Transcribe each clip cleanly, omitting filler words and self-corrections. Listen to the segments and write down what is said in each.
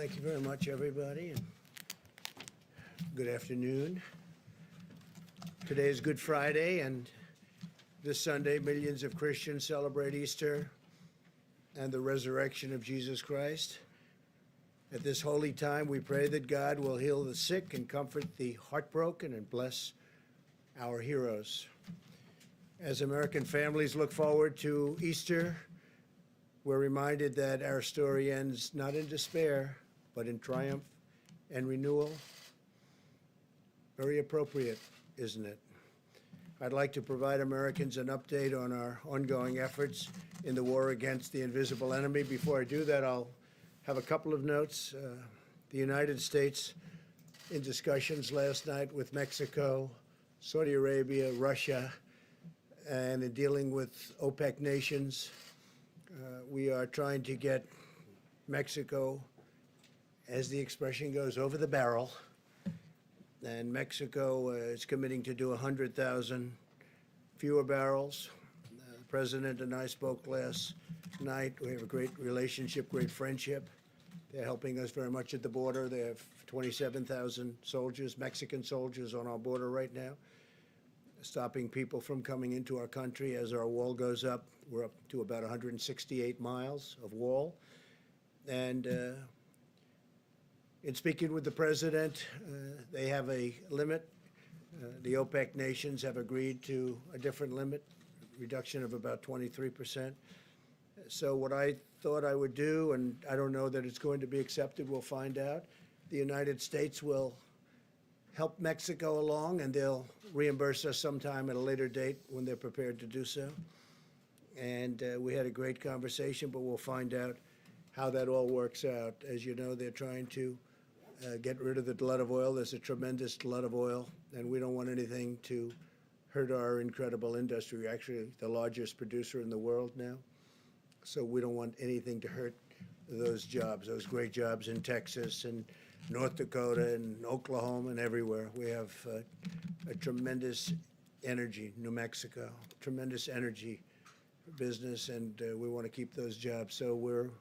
Thank you very much, everybody, and good afternoon. Today is Good Friday, and this Sunday, millions of Christians celebrate Easter and the resurrection of Jesus Christ. At this holy time, we pray that God will heal the sick and comfort the heartbroken and bless our heroes. As American families look forward to Easter, we're reminded that our story ends not in despair, but in triumph and renewal. Very appropriate, isn't it? I'd like to provide Americans an update on our ongoing efforts in the war against the invisible enemy. Before I do that, I'll have a couple of notes. The United States, in discussions last night with Mexico, Saudi Arabia, Russia, and in dealing with OPEC nations, we are trying to get Mexico, as the expression goes, over the barrel. And Mexico is committing to do 100,000 fewer barrels. The president and I spoke last night. We have a great relationship, great friendship. They're helping us very much at the border. They have 27,000 soldiers, Mexican soldiers, on our border right now, stopping people from coming into our country as our wall goes up. We're up to about 168 miles of wall. And in speaking with the president, they have a limit. The OPEC nations have agreed to a different limit, reduction of about 23%. So what I thought I would do, and I don't know that it's going to be accepted, we'll find out. The United States will help Mexico along, and they'll reimburse us sometime at a later date when they're prepared to do so. And we had a great conversation, but we'll find out how that all works out. As you know, they're trying to get rid of the glut of oil. There's a tremendous glut of oil, and we don't want anything to hurt our incredible industry. We're actually the largest producer in the world now, so we don't want anything to hurt those jobs, those great jobs in Texas and North Dakota and Oklahoma and everywhere. We have a tremendous energy, New Mexico, tremendous energy business, and we want to keep those jobs. So we're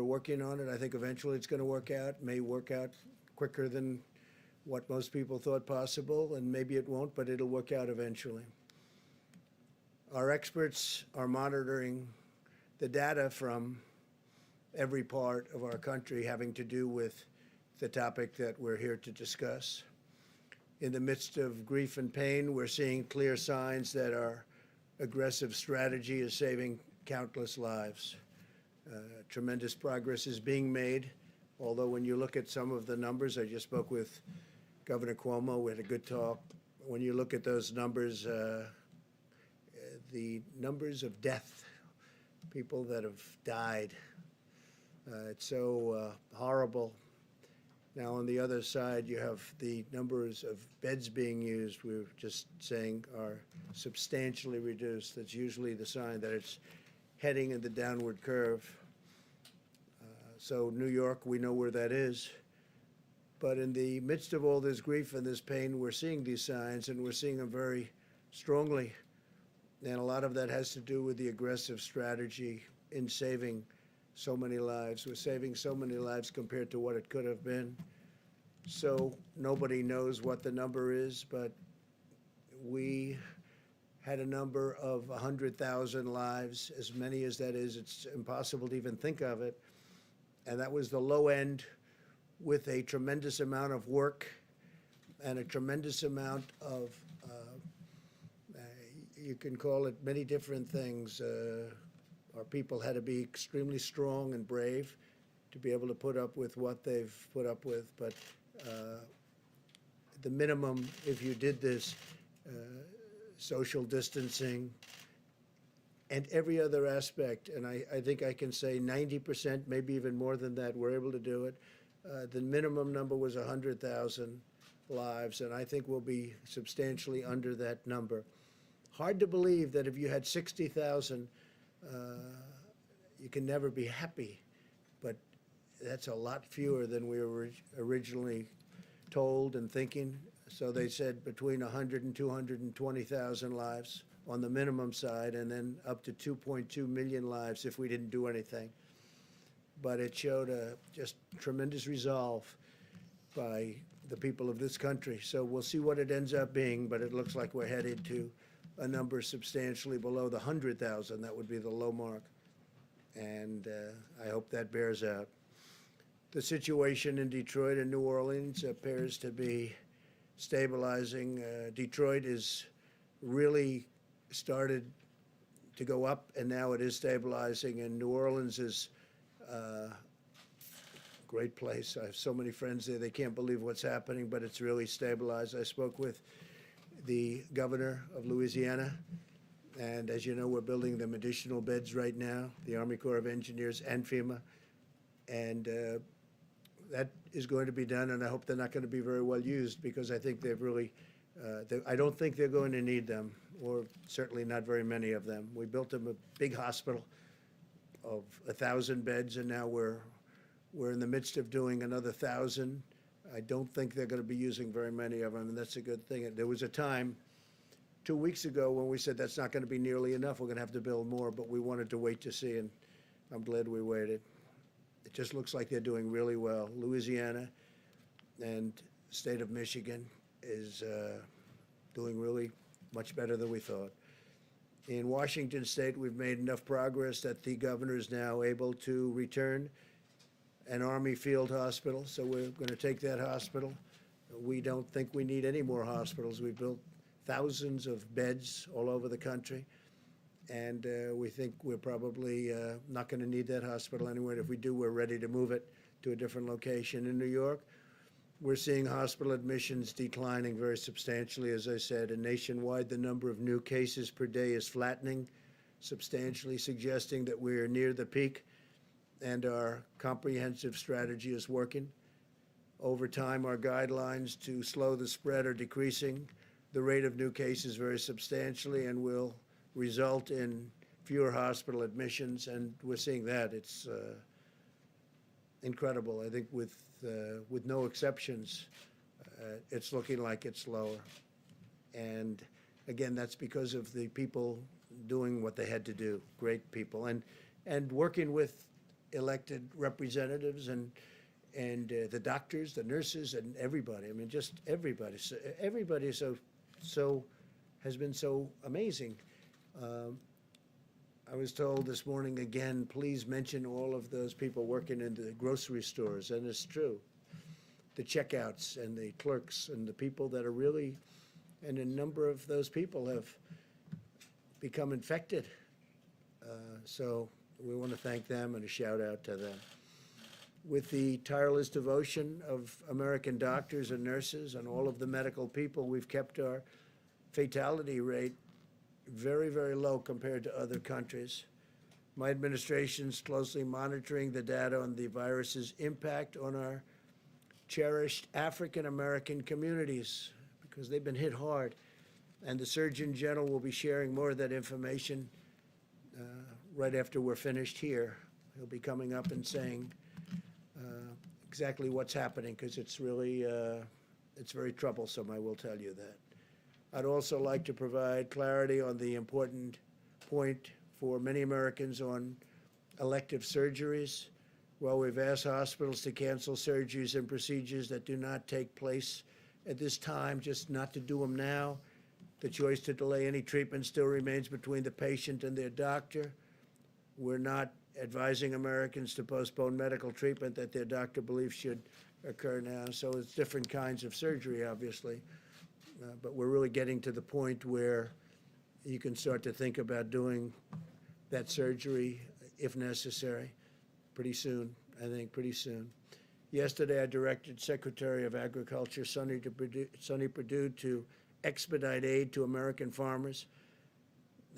working on it. I think eventually it's going to work out. May work out quicker than what most people thought possible, and maybe it won't, but it'll work out eventually. Our experts are monitoring the data from every part of our country having to do with the topic that we're here to discuss. In the midst of grief and pain, we're seeing clear signs that our aggressive strategy is saving countless lives. Tremendous progress is being made, although when you look at some of the numbers, I just spoke with Governor Cuomo, we had a good talk. When you look at those numbers, the numbers of death, people that have died, it's so horrible. Now, on the other side, you have the numbers of beds being used, we were just saying, are substantially reduced. That's usually the sign that it's heading in the downward curve. So New York, we know where that is. But in the midst of all this grief and this pain, we're seeing these signs, and we're seeing them very strongly. And a lot of that has to do with the aggressive strategy in saving so many lives. We're saving so many lives compared to what it could have been. So nobody knows what the number is, but we had a number of 100,000 lives. As many as that is, it's impossible to even think of it. And that was the low end, with a tremendous amount of work and a tremendous amount of, you can call it many different things. Our people had to be extremely strong and brave to be able to put up with what they've put up with. But the minimum, if you did this, social distancing, and every other aspect, and I think I can say 90%, maybe even more than that, we're able to do it. The minimum number was 100,000 lives, and I think we'll be substantially under that number. Hard to believe that if you had 60,000, you can never be happy, but that's a lot fewer than we were originally told and thinking. So they said between 100 and 220,000 lives on the minimum side, and then up to 2.2 million lives if we didn't do anything. but it showed just tremendous resolve by the people of this country. So we'll see what it ends up being, but it looks like we're headed to a number substantially below the 100,000. That would be the low mark. And I hope that bears out. The situation in Detroit and New Orleans appears to be stabilizing. Detroit is really started to go up, and now it is stabilizing. And New Orleans is a great place. I have so many friends there. They can't believe what's happening, but it's really stabilized. I spoke with the governor of Louisiana, and as you know, we're building them additional beds right now, the Army Corps of Engineers and FEMA. And that is going to be done, and I hope they're not going to be very well used, because I think they've really, I don't think they're going to need them, or certainly not very many of them. We built them a big hospital of 1,000 beds, and now we're in the midst of doing another 1,000. I don't think they're going to be using very many of them, and that's a good thing. There was a time 2 weeks ago when we said that's not going to be nearly enough. We're going to have to build more, but we wanted to wait to see, and I'm glad we waited. It just looks like they're doing really well. Louisiana and the state of Michigan is doing really much better than we thought. In Washington State, we've made enough progress that the governor is now able to return an Army field hospital, so we're going to take that hospital. We don't think we need any more hospitals. We've built thousands of beds all over the country, and we think we're probably not going to need that hospital anyway. If we do, we're ready to move it to a different location. In New York, we're seeing hospital admissions declining very substantially, as I said, and nationwide the number of new cases per day is flattening substantially, suggesting that we're near the peak and our comprehensive strategy is working. Over time, our guidelines to slow the spread are decreasing the rate of new cases very substantially, and will result in fewer hospital admissions, and we're seeing that. It's incredible. I think with no exceptions, it's looking like it's lower. And again, that's because of the people doing what they had to do, great people, and working with elected representatives and the doctors, the nurses, and everybody. I mean, just everybody. So everybody so has been so amazing. I was told this morning again, please mention all of those people working in the grocery stores, and it's true. The checkouts and the clerks and the people that are really, and a number of those people have become infected. So we want to thank them and a shout out to them. With the tireless devotion of American doctors and nurses and all of the medical people, we've kept our fatality rate very, very low compared to other countries. My administration's closely monitoring the data on the virus's impact on our cherished African American communities, because they've been hit hard. And the Surgeon General will be sharing more of that information right after we're finished here. He'll be coming up and saying exactly what's happening, because it's really, it's very troublesome, I will tell you that. I'd also like to provide clarity on the important point for many Americans on elective surgeries. Well, we've asked hospitals to cancel surgeries and procedures that do not take place at this time, just not to do them now. The choice to delay any treatment still remains between the patient and their doctor. We're not advising Americans to postpone medical treatment that their doctor believes should occur now. So it's different kinds of surgery, obviously. But we're really getting to the point where you can start to think about doing that surgery, if necessary, pretty soon, I think, pretty soon. Yesterday, I directed Secretary of Agriculture Sonny Perdue to expedite aid to American farmers.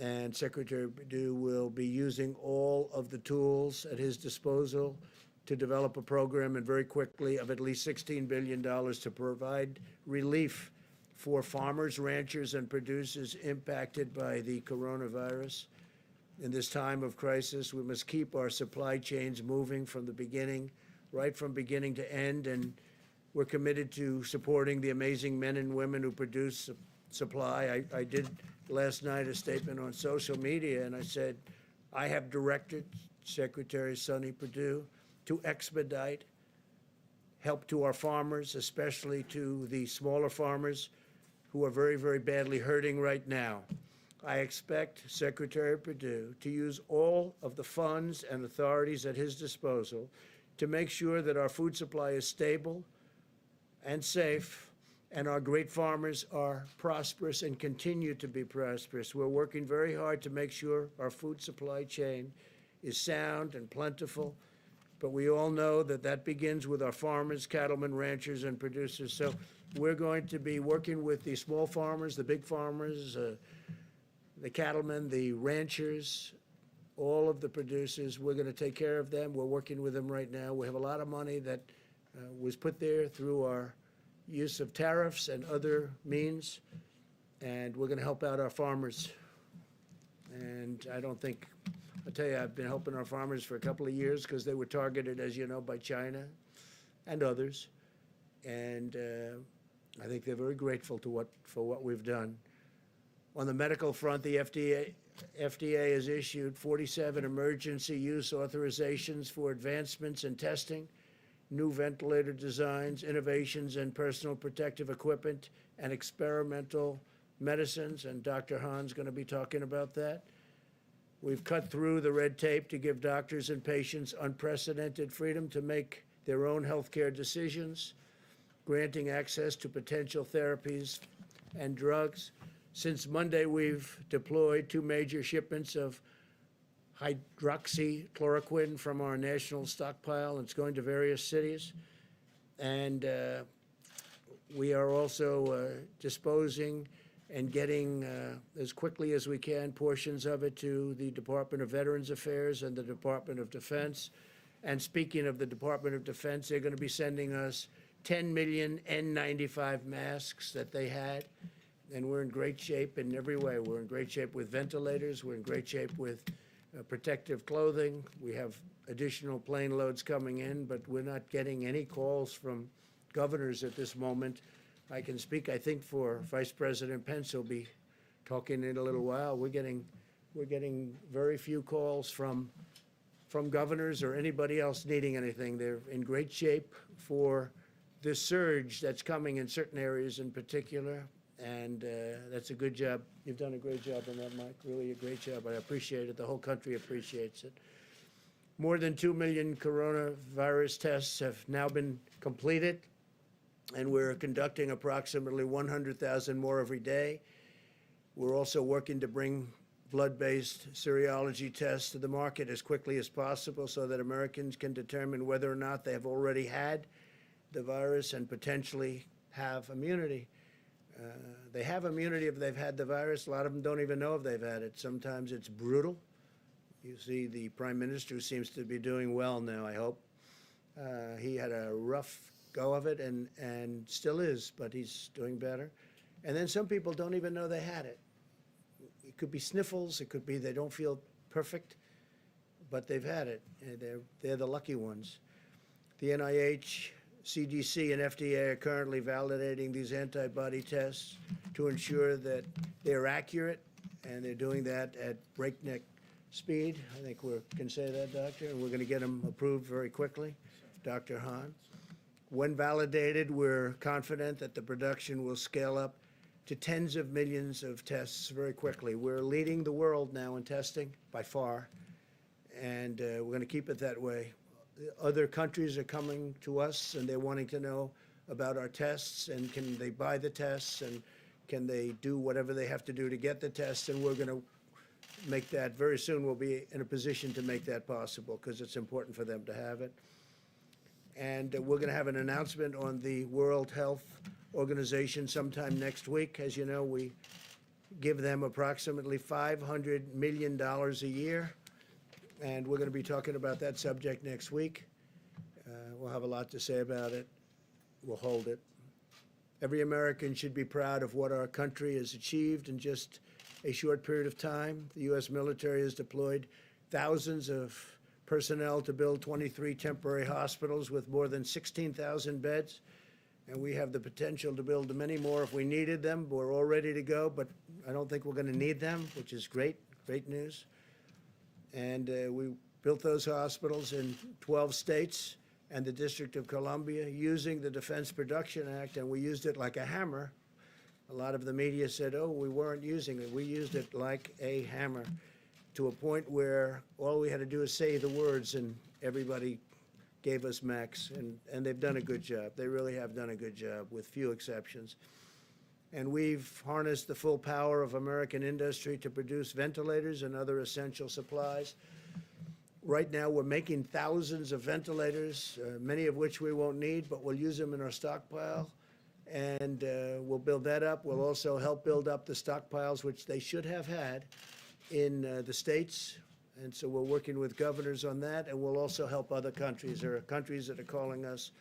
And Secretary Perdue will be using all of the tools at his disposal to develop a program, and very quickly, of at least $16 billion to provide relief for farmers, ranchers, and producers impacted by the coronavirus. In this time of crisis, we must keep our supply chains moving from the beginning, right from beginning to end, and we're committed to supporting the amazing men and women who produce supply. I did last night a statement on social media, and I said, I have directed Secretary Sonny Perdue to expedite help to our farmers, especially to the smaller farmers who are very, very badly hurting right now. I expect Secretary Perdue to use all of the funds and authorities at his disposal to make sure that our food supply is stable and safe, and our great farmers are prosperous and continue to be prosperous. We're working very hard to make sure our food supply chain is sound and plentiful, but we all know that that begins with our farmers, cattlemen, ranchers, and producers. So we're going to be working with the small farmers, the big farmers, the cattlemen, the ranchers, all of the producers. We're going to take care of them. We're working with them right now. We have a lot of money that was put there through our use of tariffs and other means, and we're going to help out our farmers. And I don't think, I'll tell you, I've been helping our farmers for a couple of years because they were targeted, as you know, by China and others. And I think they're very grateful for what we've done. On the medical front, the FDA has issued 47 emergency use authorizations for advancements in testing, new ventilator designs, innovations in personal protective equipment, and experimental medicines, and Dr. Hahn's going to be talking about that. We've cut through the red tape to give doctors and patients unprecedented freedom to make their own healthcare decisions, granting access to potential therapies and drugs. Since Monday, we've deployed 2 major shipments of hydroxychloroquine from our national stockpile. It's going to various cities. And we are also disposing and getting, as quickly as we can, portions of it to the Department of Veterans Affairs and the Department of Defense. And speaking of the Department of Defense, they're going to be sending us 10 million N95 masks that they had. And we're in great shape in every way. We're in great shape with ventilators. We're in great shape with protective clothing. We have additional plane loads coming in, but we're not getting any calls from governors at this moment. I can speak, I think, for Vice President Pence, who'll be talking in a little while. We're getting very few calls from governors or anybody else needing anything. They're in great shape for this surge that's coming in certain areas in particular. And that's a good job. You've done a great job on that, Mike, really a great job. I appreciate it. The whole country appreciates it. More than 2 million coronavirus tests have now been completed, and we're conducting approximately 100,000 more every day. We're also working to bring blood-based serology tests to the market as quickly as possible so that Americans can determine whether or not they have already had the virus and potentially have immunity. They have immunity if they've had the virus. A lot of them don't even know if they've had it. Sometimes it's brutal. You see the Prime Minister, who seems to be doing well now, I hope. He had a rough go of it and still is, but he's doing better. And then some people don't even know they had it. It could be sniffles. It could be they don't feel perfect, but they've had it. They're the lucky ones. The NIH, CDC, and FDA are currently validating these antibody tests to ensure that they're accurate, and they're doing that at breakneck speed. I think we can say that, Doctor, and we're going to get them approved very quickly. Dr. Hahn. When validated, we're confident that the production will scale up to tens of millions of tests very quickly. We're leading the world now in testing by far, and we're going to keep it that way. Other countries are coming to us, and they're wanting to know about our tests, and can they buy the tests, and can they do whatever they have to do to get the tests, and we're going to make that very soon. We'll be in a position to make that possible because it's important for them to have it. And we're going to have an announcement on the World Health Organization sometime next week. As you know, we give them approximately $500 million a year. And we're going to be talking about that subject next week. We'll have a lot to say about it. We'll hold it. Every American should be proud of what our country has achieved in just a short period of time. The U.S. military has deployed thousands of personnel to build 23 temporary hospitals with more than 16,000 beds. And we have the potential to build many more if we needed them. We're all ready to go, but I don't think we're going to need them, which is great news. And we built those hospitals in 12 states and the District of Columbia using the Defense Production Act, and we used it like a hammer. A lot of the media said, oh, we weren't using it. We used it like a hammer to a point where all we had to do is say the words and everybody gave us max, and they've done a good job. They really have done a good job with few exceptions. And we've harnessed the full power of American industry to produce ventilators and other essential supplies. Right now, we're making thousands of ventilators, many of which we won't need, but we'll use them in our stockpile. And we'll build that up. We'll also help build up the stockpiles, which they should have had in the states. And so we're working with governors on that, and we'll also help other countries. There are countries that are calling us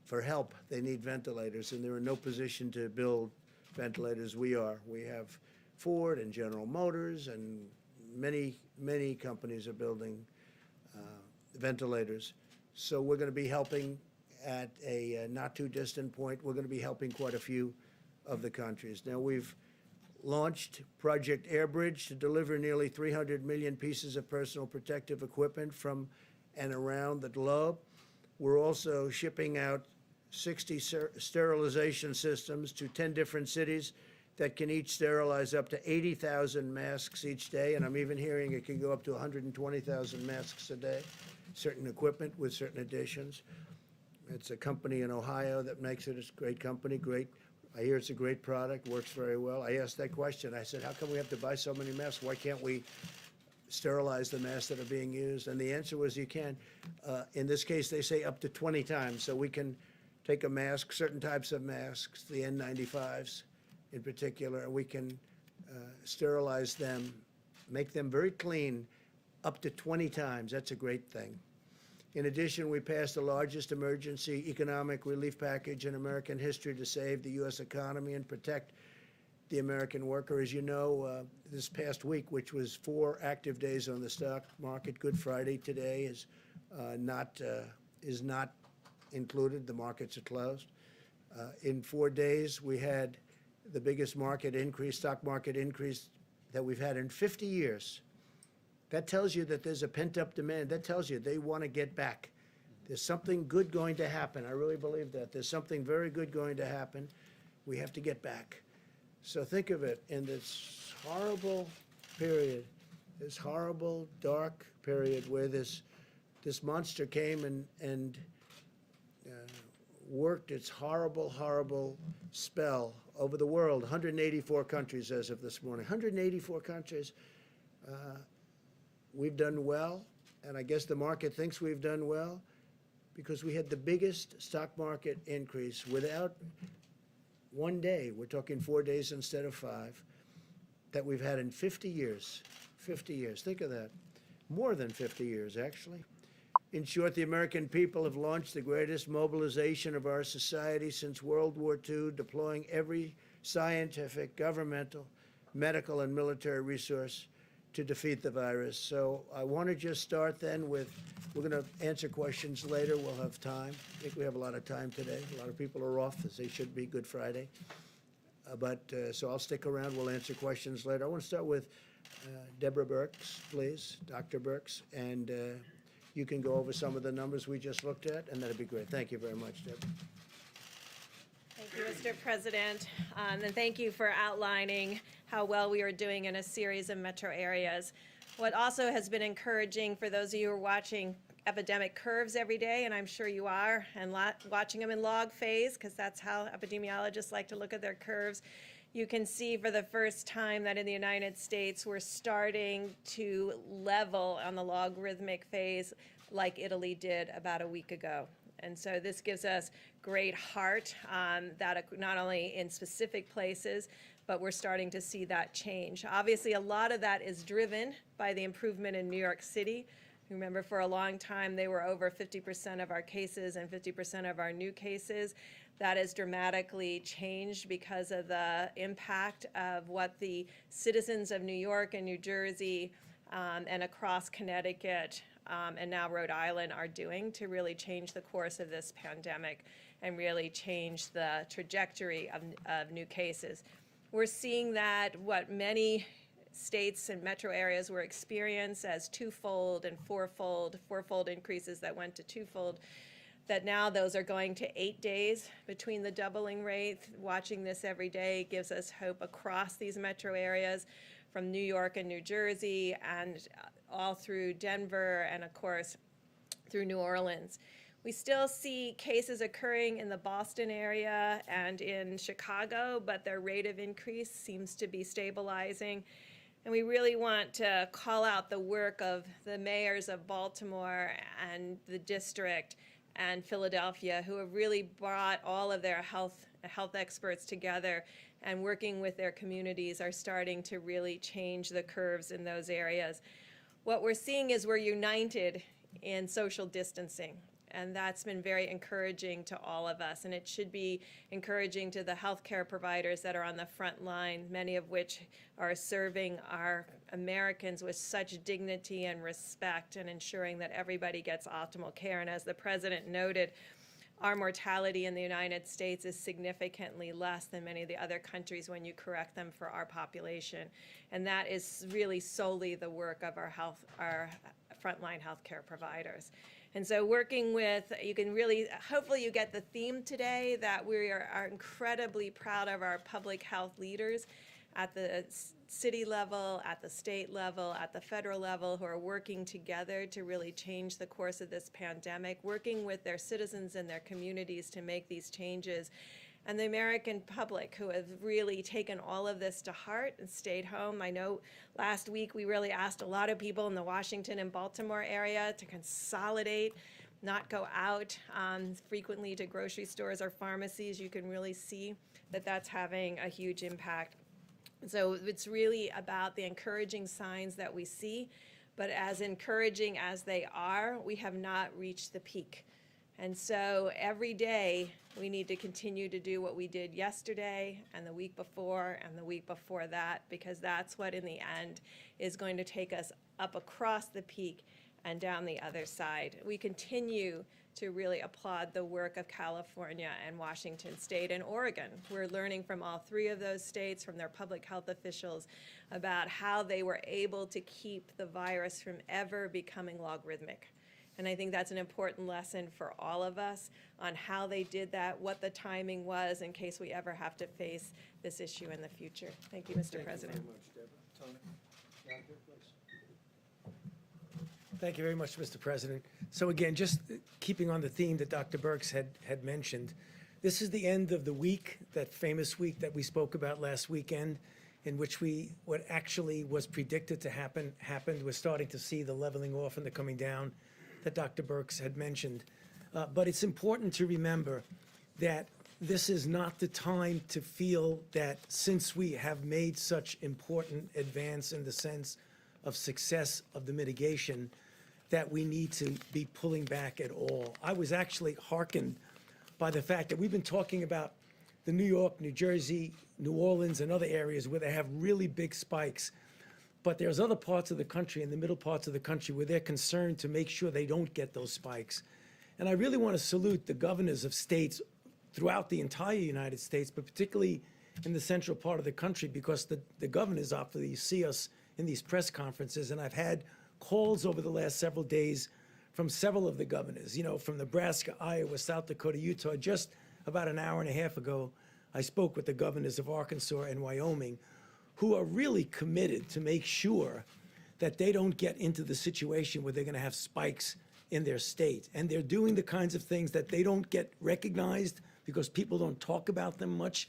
for help. They need ventilators, and they're in no position to build ventilators. We are. We have Ford and General Motors, and many, many companies are building ventilators. So we're going to be helping at a not too distant point. We're going to be helping quite a few of the countries. Now, we've launched Project Airbridge to deliver nearly 300 million pieces of personal protective equipment from and around the globe. We're also shipping out 60 sterilization systems to 10 different cities that can each sterilize up to 80,000 masks each day, and I'm even hearing it can go up to 120,000 masks a day, certain equipment with certain additions. It's a company in Ohio that makes it. It's a great company, great. I hear it's a great product, works very well. I asked that question. I said, how come we have to buy so many masks? Why can't we sterilize the masks that are being used? And the answer was you can. In this case, they say up to 20 times. So we can take a mask, certain types of masks, the N95s in particular, and we can sterilize them, make them very clean up to 20 times. That's a great thing. In addition, we passed the largest emergency economic relief package in American history to save the U.S. economy and protect the American worker. As you know, this past week, which was 4 active days on the stock market, Good Friday today is not included. The markets are closed. In 4 days, we had the biggest market increase, stock market increase that we've had in 50 years. That tells you that there's a pent-up demand. That tells you they want to get back. There's something good going to happen. I really believe that. There's something very good going to happen. We have to get back. So think of it in this horrible period, this horrible, dark period where this monster came and worked its horrible, horrible spell over the world. 184 countries as of this morning. 184 countries. We've done well, and I guess the market thinks we've done well because we had the biggest stock market increase without one day. We're talking 4 days instead of 5 that we've had in 50 years. 50 years. Think of that. More than 50 years, actually. In short, the American people have launched the greatest mobilization of our society since World War II, deploying every scientific, governmental, medical, and military resource to defeat the virus. So I want to just start then with, we're going to answer questions later. We'll have time. I think we have a lot of time today. A lot of people are off, as they should be, Good Friday. So I'll stick around. We'll answer questions later. I want to start with Deborah Birx, please, Dr. Birx, and you can go over some of the numbers we just looked at, and that'd be great. Thank you very much, Deborah. Thank you, Mr. President, and thank you for outlining how well we are doing in a series of metro areas. What also has been encouraging for those of you who are watching epidemic curves every day, and I'm sure you are, and watching them in log phase, because that's how epidemiologists like to look at their curves, you can see for the first time that in the United States we're starting to level on the logarithmic phase like Italy did about a week ago. And so this gives us great heart that not only in specific places, but we're starting to see that change. Obviously, a lot of that is driven by the improvement in New York City. Remember, for a long time, they were over 50% of our cases and 50% of our new cases. That has dramatically changed because of the impact of what the citizens of New York and New Jersey and across Connecticut and now Rhode Island are doing to really change the course of this pandemic and really change the trajectory of new cases. We're seeing that what many states and metro areas were experienced as twofold and fourfold increases that went to twofold, that now those are going to 8 days between the doubling rate. Watching this every day gives us hope across these metro areas, from New York and New Jersey and all through Denver and, of course, through New Orleans. We still see cases occurring in the Boston area and in Chicago, but their rate of increase seems to be stabilizing. And we really want to call out the work of the mayors of Baltimore and the district and Philadelphia, who have really brought all of their health experts together, and working with their communities are starting to really change the curves in those areas. What we're seeing is we're united in social distancing, and that's been very encouraging to all of us, and it should be encouraging to the healthcare providers that are on the front line, many of which are serving our Americans with such dignity and respect and ensuring that everybody gets optimal care. And as the President noted, our mortality in the United States is significantly less than many of the other countries when you correct them for our population. And that is really solely the work of our frontline healthcare providers. And so working with, you can really, hopefully you get the theme today that we are incredibly proud of our public health leaders at the city level, at the state level, at the federal level, who are working together to really change the course of this pandemic, working with their citizens and their communities to make these changes. And the American public, who have really taken all of this to heart and stayed home. I know last week we really asked a lot of people in the Washington and Baltimore area to consolidate, not go out frequently to grocery stores or pharmacies. You can really see that that's having a huge impact. So it's really about the encouraging signs that we see, but as encouraging as they are, we have not reached the peak. And so every day we need to continue to do what we did yesterday and the week before and the week before that, because that's what in the end is going to take us up across the peak and down the other side. We continue to really applaud the work of California and Washington State and Oregon. We're learning from all three of those states, from their public health officials, about how they were able to keep the virus from ever becoming logarithmic. And I think that's an important lesson for all of us on how they did that, what the timing was in case we ever have to face this issue in the future. Thank you, Mr. President. Thank you very much, Deborah. Tony? Doctor, please. Thank you very much, Mr. President. So again, just keeping on the theme that Dr. Birx had mentioned, this is the end of the week, that famous week that we spoke about last weekend, in which what actually was predicted to happen, happened. We're starting to see the leveling off and the coming down that Dr. Birx had mentioned. But it's important to remember that this is not the time to feel that since we have made such important advance in the sense of success of the mitigation, that we need to be pulling back at all. I was actually heartened by the fact that we've been talking about the New York, New Jersey, New Orleans, and other areas where they have really big spikes. But there's other parts of the country, in the middle parts of the country, where they're concerned to make sure they don't get those spikes. And I really want to salute the governors of states throughout the entire United States, but particularly in the central part of the country, because the governors obviously see us in these press conferences. And I've had calls over the last several days from several of the governors, from Nebraska, Iowa, South Dakota, Utah. Just about an hour and a half ago, I spoke with the governors of Arkansas and Wyoming, who are really committed to make sure that they don't get into the situation where they're going to have spikes in their state. And they're doing the kinds of things that they don't get recognized because people don't talk about them much.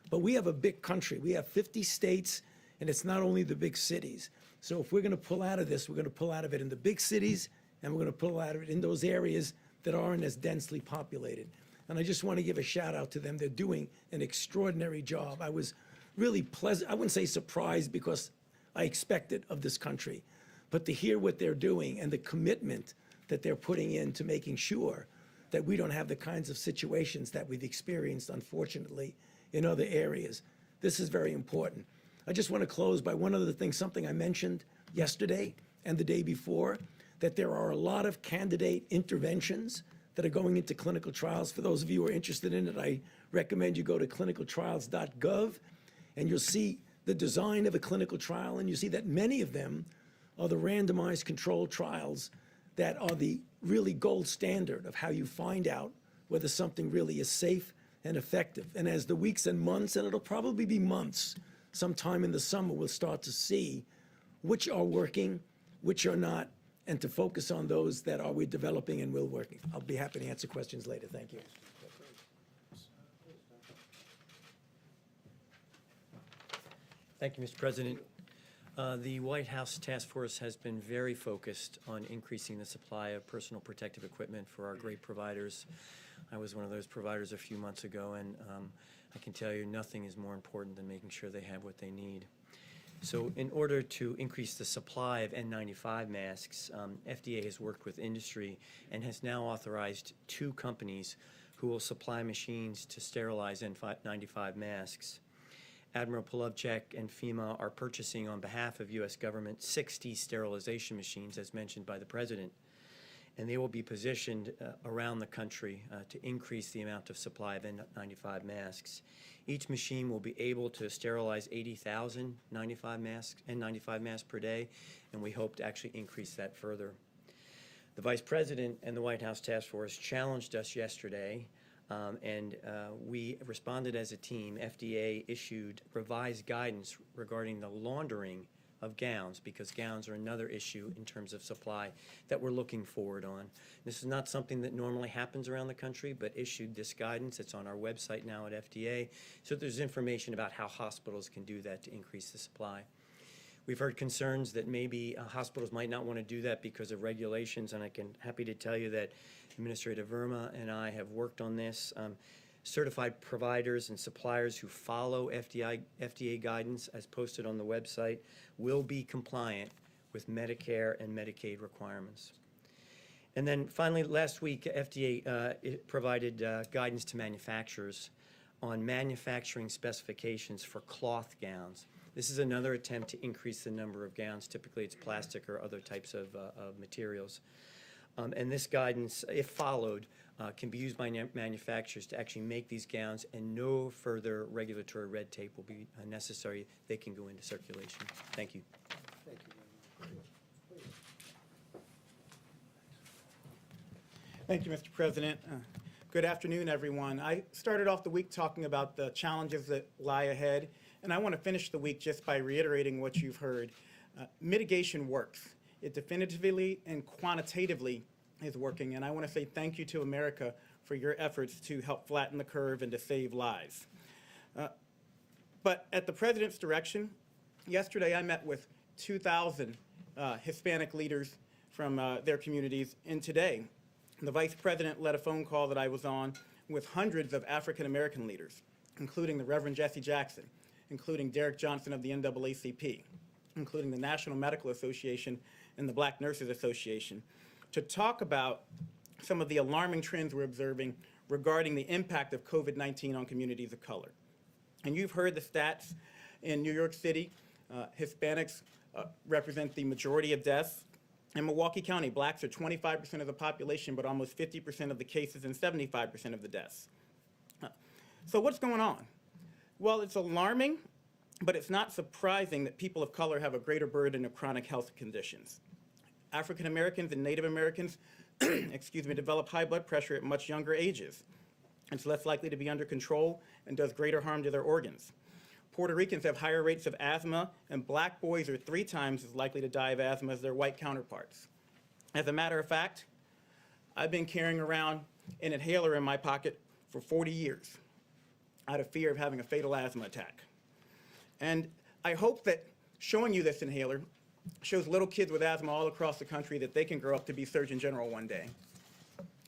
But we have a big country. We have 50 states, and it's not only the big cities. So if we're going to pull out of this, we're going to pull out of it in the big cities, and we're going to pull out of it in those areas that aren't as densely populated. And I just want to give a shout out to them. They're doing an extraordinary job. I was really pleasant, I wouldn't say surprised, because I expect it of this country, but to hear what they're doing and the commitment that they're putting into making sure that we don't have the kinds of situations that we've experienced, unfortunately, in other areas. This is very important. I just want to close by one other thing, something I mentioned yesterday and the day before, that there are a lot of candidate interventions that are going into clinical trials. For those of you who are interested in it, I recommend you go to clinicaltrials.gov, and you'll see the design of a clinical trial, and you see that many of them are the randomized controlled trials that are the really gold standard of how you find out whether something really is safe and effective. And as the weeks and months, and it'll probably be months, sometime in the summer, we'll start to see which are working, which are not, and to focus on those that are we developing and will working. I'll be happy to answer questions later. Thank you. Thank you, Mr. President. The White House Task Force has been very focused on increasing the supply of personal protective equipment for our great providers. I was one of those providers a few months ago, and I can tell you nothing is more important than making sure they have what they need. So in order to increase the supply of N95 masks, FDA has worked with industry and has now authorized 2 companies who will supply machines to sterilize N95 masks. Admiral Polovchek and FEMA are purchasing on behalf of U.S. government 60 sterilization machines, as mentioned by the President. And they will be positioned around the country to increase the amount of supply of N95 masks. Each machine will be able to sterilize 80,000 N95 masks per day, and we hope to actually increase that further. The Vice President and the White House Task Force challenged us yesterday, and we responded as a team. FDA issued revised guidance regarding the laundering of gowns, because gowns are another issue in terms of supply that we're looking forward on. This is not something that normally happens around the country, but issued this guidance. It's on our website now at FDA, so there's information about how hospitals can do that to increase the supply. We've heard concerns that maybe hospitals might not want to do that because of regulations, and happy to tell you that Administrator Verma and I have worked on this. Certified providers and suppliers who follow FDA guidance as posted on the website will be compliant with Medicare and Medicaid requirements. And then finally, last week, FDA provided guidance to manufacturers on manufacturing specifications for cloth gowns. This is another attempt to increase the number of gowns. Typically, it's plastic or other types of materials. And this guidance, if followed, can be used by manufacturers to actually make these gowns, and no further regulatory red tape will be necessary. They can go into circulation. Thank you. Thank you very much. Thank you, Mr. President. Good afternoon, everyone. I started off the week talking about the challenges that lie ahead, and I want to finish the week just by reiterating what you've heard. Mitigation works. It definitively and quantitatively is working, and I want to say thank you to America for your efforts to help flatten the curve and to save lives. But at the President's direction, yesterday I met with 2,000 Hispanic leaders from their communities, and today the Vice President led a phone call that I was on with hundreds of African American leaders, including the Reverend Jesse Jackson, including Derek Johnson of the NAACP, including the National Medical Association and the Black Nurses Association, to talk about some of the alarming trends we're observing regarding the impact of COVID-19 on communities of color. And you've heard the stats in New York City. Hispanics represent the majority of deaths. In Milwaukee County, blacks are 25% of the population, but almost 50% of the cases and 75% of the deaths. So what's going on? Well, it's alarming, but it's not surprising that people of color have a greater burden of chronic health conditions. African Americans and Native Americans develop high blood pressure at much younger ages. It's less likely to be under control and does greater harm to their organs. Puerto Ricans have higher rates of asthma, and black boys are 3 times as likely to die of asthma as their white counterparts. As a matter of fact, I've been carrying around an inhaler in my pocket for 40 years out of fear of having a fatal asthma attack. And I hope that showing you this inhaler shows little kids with asthma all across the country that they can grow up to be Surgeon General one day.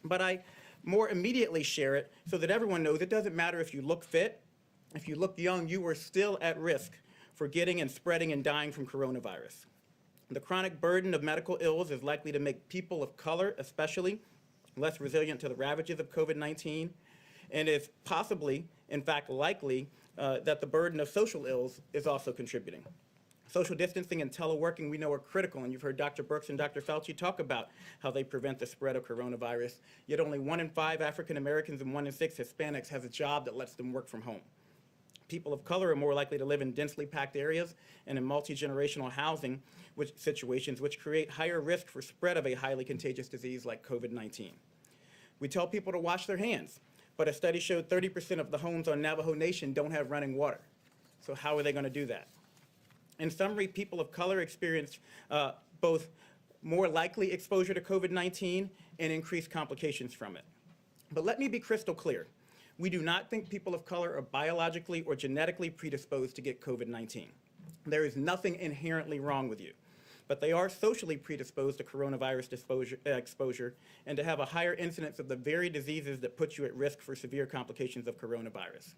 But I more immediately share it so that everyone knows it doesn't matter if you look fit, if you look young, you are still at risk for getting and spreading and dying from coronavirus. The chronic burden of medical ills is likely to make people of color, especially, less resilient to the ravages of COVID-19, and is possibly, in fact, likely that the burden of social ills is also contributing. Social distancing and teleworking, we know, are critical, and you've heard Dr. Birx and Dr. Fauci talk about how they prevent the spread of coronavirus, yet only 1 in 5 African Americans and 1 in 6 Hispanics has a job that lets them work from home. People of color are more likely to live in densely packed areas and in multi-generational housing situations, which create higher risk for spread of a highly contagious disease like COVID-19. We tell people to wash their hands, but a study showed 30% of the homes on Navajo Nation don't have running water. So how are they going to do that? In summary, people of color experience both more likely exposure to COVID-19 and increased complications from it. But let me be crystal clear. We do not think people of color are biologically or genetically predisposed to get COVID-19. There is nothing inherently wrong with you, but they are socially predisposed to coronavirus exposure and to have a higher incidence of the very diseases that put you at risk for severe complications of coronavirus.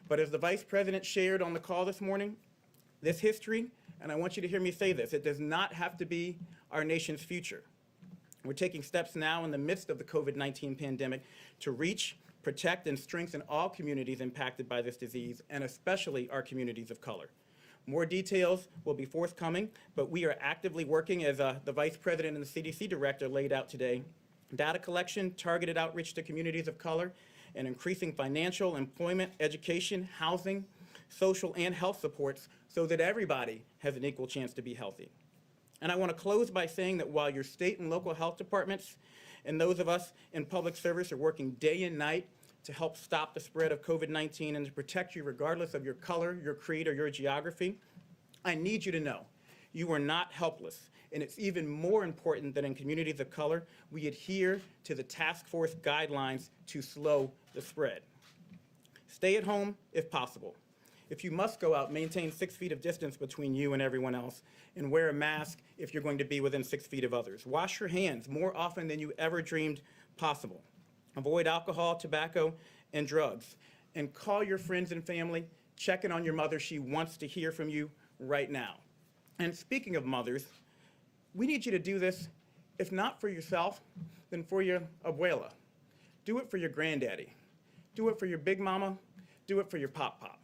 But as the Vice President shared on the call this morning, this history, and I want you to hear me say this, it does not have to be our nation's future. We're taking steps now in the midst of the COVID-19 pandemic to reach, protect, and strengthen all communities impacted by this disease, and especially our communities of color. More details will be forthcoming, but we are actively working, as the Vice President and the CDC Director laid out today, data collection, targeted outreach to communities of color, and increasing financial, employment, education, housing, social, and health supports so that everybody has an equal chance to be healthy. And I want to close by saying that while your state and local health departments and those of us in public service are working day and night to help stop the spread of COVID-19 and to protect you regardless of your color, your creed, or your geography, I need you to know you are not helpless. And it's even more important that in communities of color, we adhere to the task force guidelines to slow the spread. Stay at home if possible. If you must go out, maintain 6 feet of distance between you and everyone else, and wear a mask if you're going to be within 6 feet of others. Wash your hands more often than you ever dreamed possible. Avoid alcohol, tobacco, and drugs. And call your friends and family. Check in on your mother. She wants to hear from you right now. And speaking of mothers, we need you to do this, if not for yourself, then for your abuela. Do it for your granddaddy. Do it for your big mama. Do it for your pop-pop.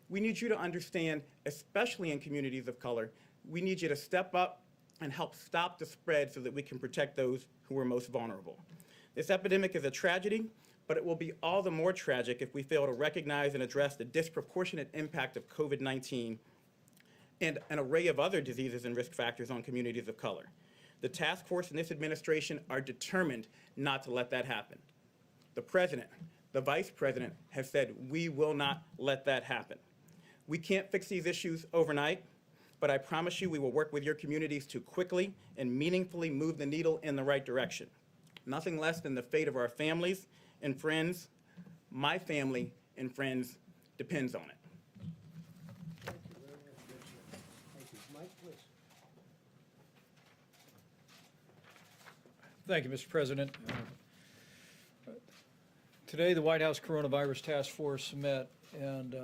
We need you to understand, especially in communities of color, we need you to step up and help stop the spread so that we can protect those who are most vulnerable. This epidemic is a tragedy, but it will be all the more tragic if we fail to recognize and address the disproportionate impact of COVID-19 and an array of other diseases and risk factors on communities of color. The task force and this administration are determined not to let that happen. The President, the Vice President have said we will not let that happen. We can't fix these issues overnight, but I promise you we will work with your communities to quickly and meaningfully move the needle in the right direction. Nothing less than the fate of our families and friends. My family and friends depends on it. Thank you very much, Richard. Thank you. Mike, please. Thank you, Mr. President. Today, the White House Coronavirus Task Force met and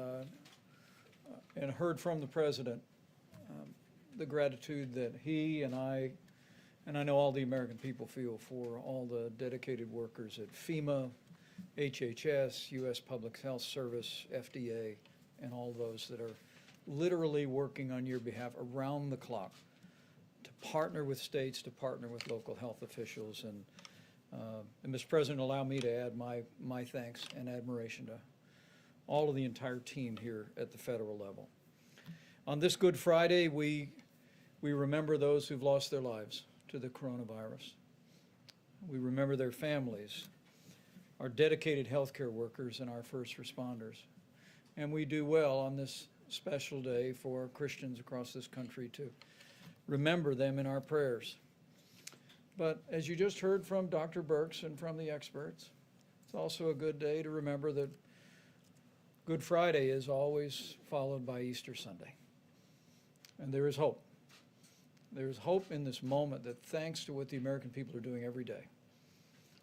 heard from the President the gratitude that he and I know all the American people feel for all the dedicated workers at FEMA, HHS, U.S. Public Health Service, FDA, and all those that are literally working on your behalf around the clock to partner with states, to partner with local health officials. And Mr. President, allow me to add my thanks and admiration to all of the entire team here at the federal level. On this Good Friday, we remember those who've lost their lives to the coronavirus. We remember their families, our dedicated healthcare workers, and our first responders. And we do well on this special day for Christians across this country to remember them in our prayers. But as you just heard from Dr. Birx and from the experts, it's also a good day to remember that Good Friday is always followed by Easter Sunday. And there is hope. There is hope in this moment that thanks to what the American people are doing every day,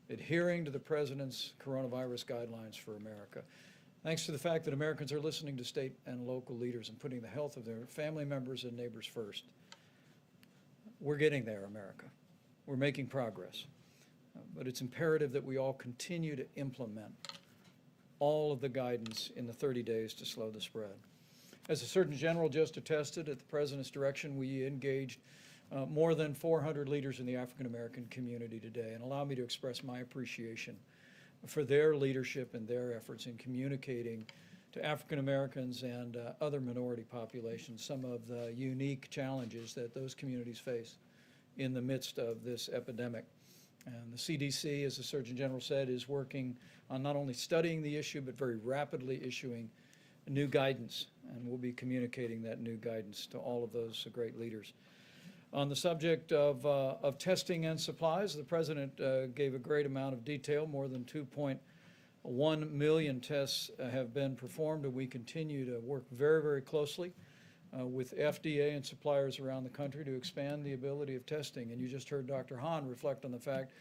adhering to the President's coronavirus guidelines for America, thanks to the fact that Americans are listening to state and local leaders and putting the health of their family members and neighbors first, we're getting there, America. We're making progress. But it's imperative that we all continue to implement all of the guidance in the 30 days to slow the spread. As the Surgeon General just attested, at the President's direction, we engaged more than 400 leaders in the African American community today. And allow me to express my appreciation for their leadership and their efforts in communicating to African Americans and other minority populations, some of the unique challenges that those communities face in the midst of this epidemic. And the CDC, as the Surgeon General said, is working on not only studying the issue, but very rapidly issuing new guidance, and we'll be communicating that new guidance to all of those great leaders. On the subject of testing and supplies, the President gave a great amount of detail. More than 2.1 million tests have been performed, and we continue to work very, very closely with FDA and suppliers around the country to expand the ability of testing. And you just heard Dr. Hahn reflect on the fact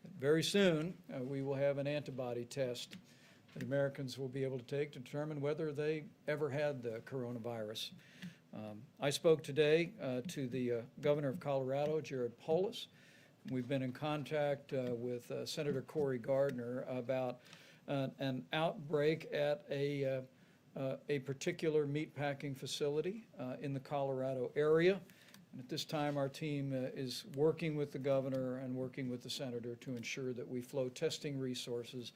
that very soon we will have an antibody test that Americans will be able to take to determine whether they ever had the coronavirus. I spoke today to the governor of Colorado, Jared Polis. We've been in contact with Senator Cory Gardner about an outbreak at a particular meatpacking facility in the Colorado area. And at this time, our team is working with the governor and working with the senator to ensure that we flow testing resources.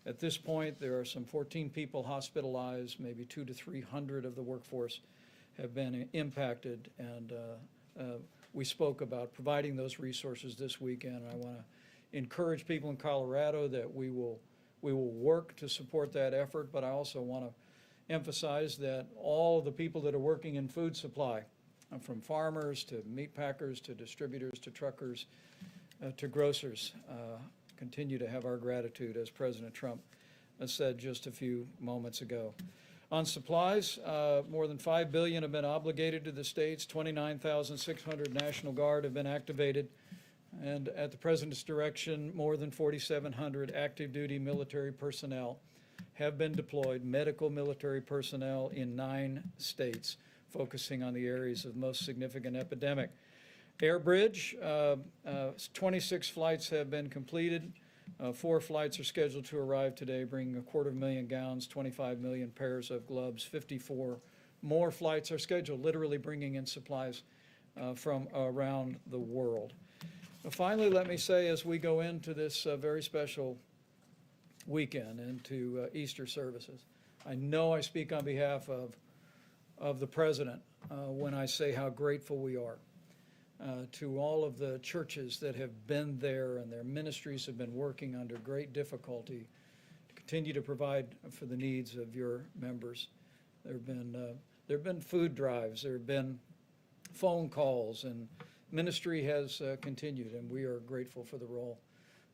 At this point, there are some 14 people hospitalized, maybe 200 to 300 of the workforce have been impacted, and we spoke about providing those resources this weekend. I want to encourage people in Colorado that we will work to support that effort, but I also want to emphasize that all of the people that are working in food supply, from farmers to meat packers to distributors to truckers to grocers, continue to have our gratitude, as President Trump said just a few moments ago. On supplies, more than $5 billion have been obligated to the states. 29,600 National Guard have been activated. And at the President's direction, more than 4,700 active duty military personnel have been deployed, medical military personnel in 9 states, focusing on the areas of most significant epidemic. Air bridge, 26 flights have been completed. 4 flights are scheduled to arrive today, bringing 250,000 gowns, 25 million pairs of gloves. 54 more flights are scheduled, literally bringing in supplies from around the world. Finally, let me say, as we go into this very special weekend, into Easter services, I know I speak on behalf of the President when I say how grateful we are to all of the churches that have been there, and their ministries have been working under great difficulty to continue to provide for the needs of your members. There have been food drives, there have been phone calls, and ministry has continued, and we are grateful for the role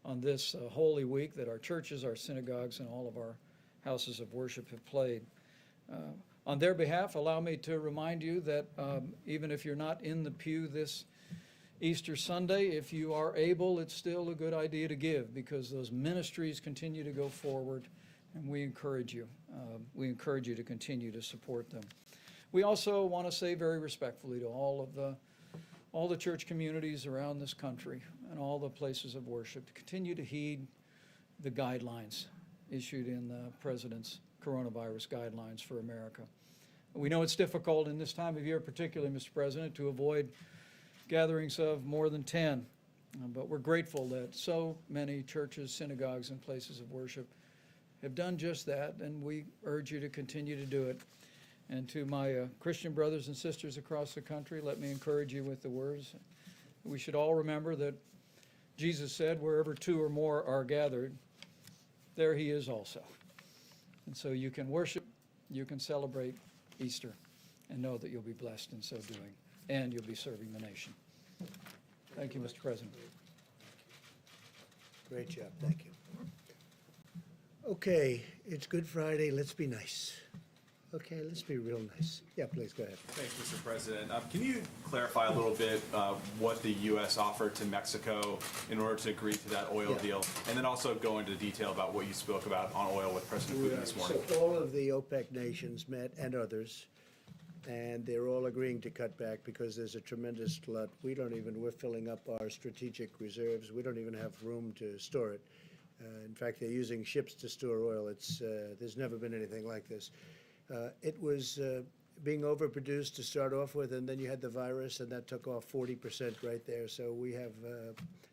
on this Holy Week that our churches, our synagogues, and all of our houses of worship have played. On their behalf, allow me to remind you that even if you're not in the pew this Easter Sunday, if you are able, it's still a good idea to give, because those ministries continue to go forward, and we encourage you. We encourage you to continue to support them. We also want to say very respectfully to all the church communities around this country and all the places of worship to continue to heed the guidelines issued in the President's coronavirus guidelines for America. We know it's difficult in this time of year, particularly, Mr. President, to avoid gatherings of more than 10, but we're grateful that so many churches, synagogues, and places of worship have done just that, and we urge you to continue to do it. And to my Christian brothers and sisters across the country, let me encourage you with the words. We should all remember that Jesus said, wherever 2 or more are gathered, there he is also. And so you can worship, you can celebrate Easter, and know that you'll be blessed in so doing, and you'll be serving the nation. Thank you, Mr. President. Great job, thank you. Okay, it's Good Friday, let's be nice. Okay, let's be real nice. Yeah, please, go ahead. Thanks, Mr. President. Can you clarify a little bit what the U.S. offered to Mexico in order to agree to that oil deal? And then also go into detail about what you spoke about on oil with President Putin this morning. So all of the OPEC nations met, and others, and they're all agreeing to cut back because there's a tremendous glut. We're filling up our strategic reserves. We don't even have room to store it. In fact, they're using ships to store oil. There's never been anything like this. It was being overproduced to start off with, and then you had the virus, and that took off 40% right there. So we have,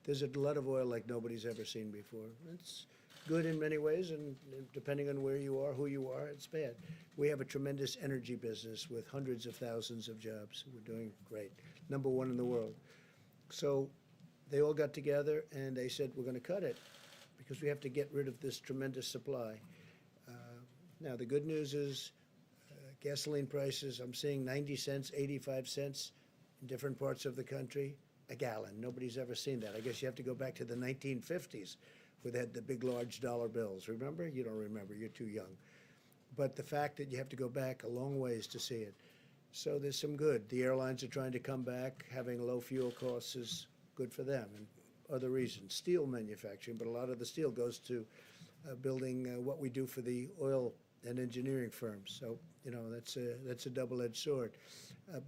there's a lot of oil like nobody's ever seen before. good in many ways, and depending on where you are, who you are, it's bad. We have a tremendous energy business with hundreds of thousands of jobs. We're doing great, number one in the world. So they all got together and they said, we're going to cut it because we have to get rid of this tremendous supply. Now, the good news is gasoline prices, I'm seeing 90 cents, 85 cents in different parts of the country a gallon. Nobody's ever seen that. I guess you have to go back to the 1950s where they had the big, large dollar bills. Remember? You don't remember. You're too young. But the fact that you have to go back a long ways to see it. So there's some good. The airlines are trying to come back. Having low fuel costs is good for them, and other reasons. Steel manufacturing, but a lot of the steel goes to building what we do for the oil and engineering firms. So, you know, that's a double-edged sword.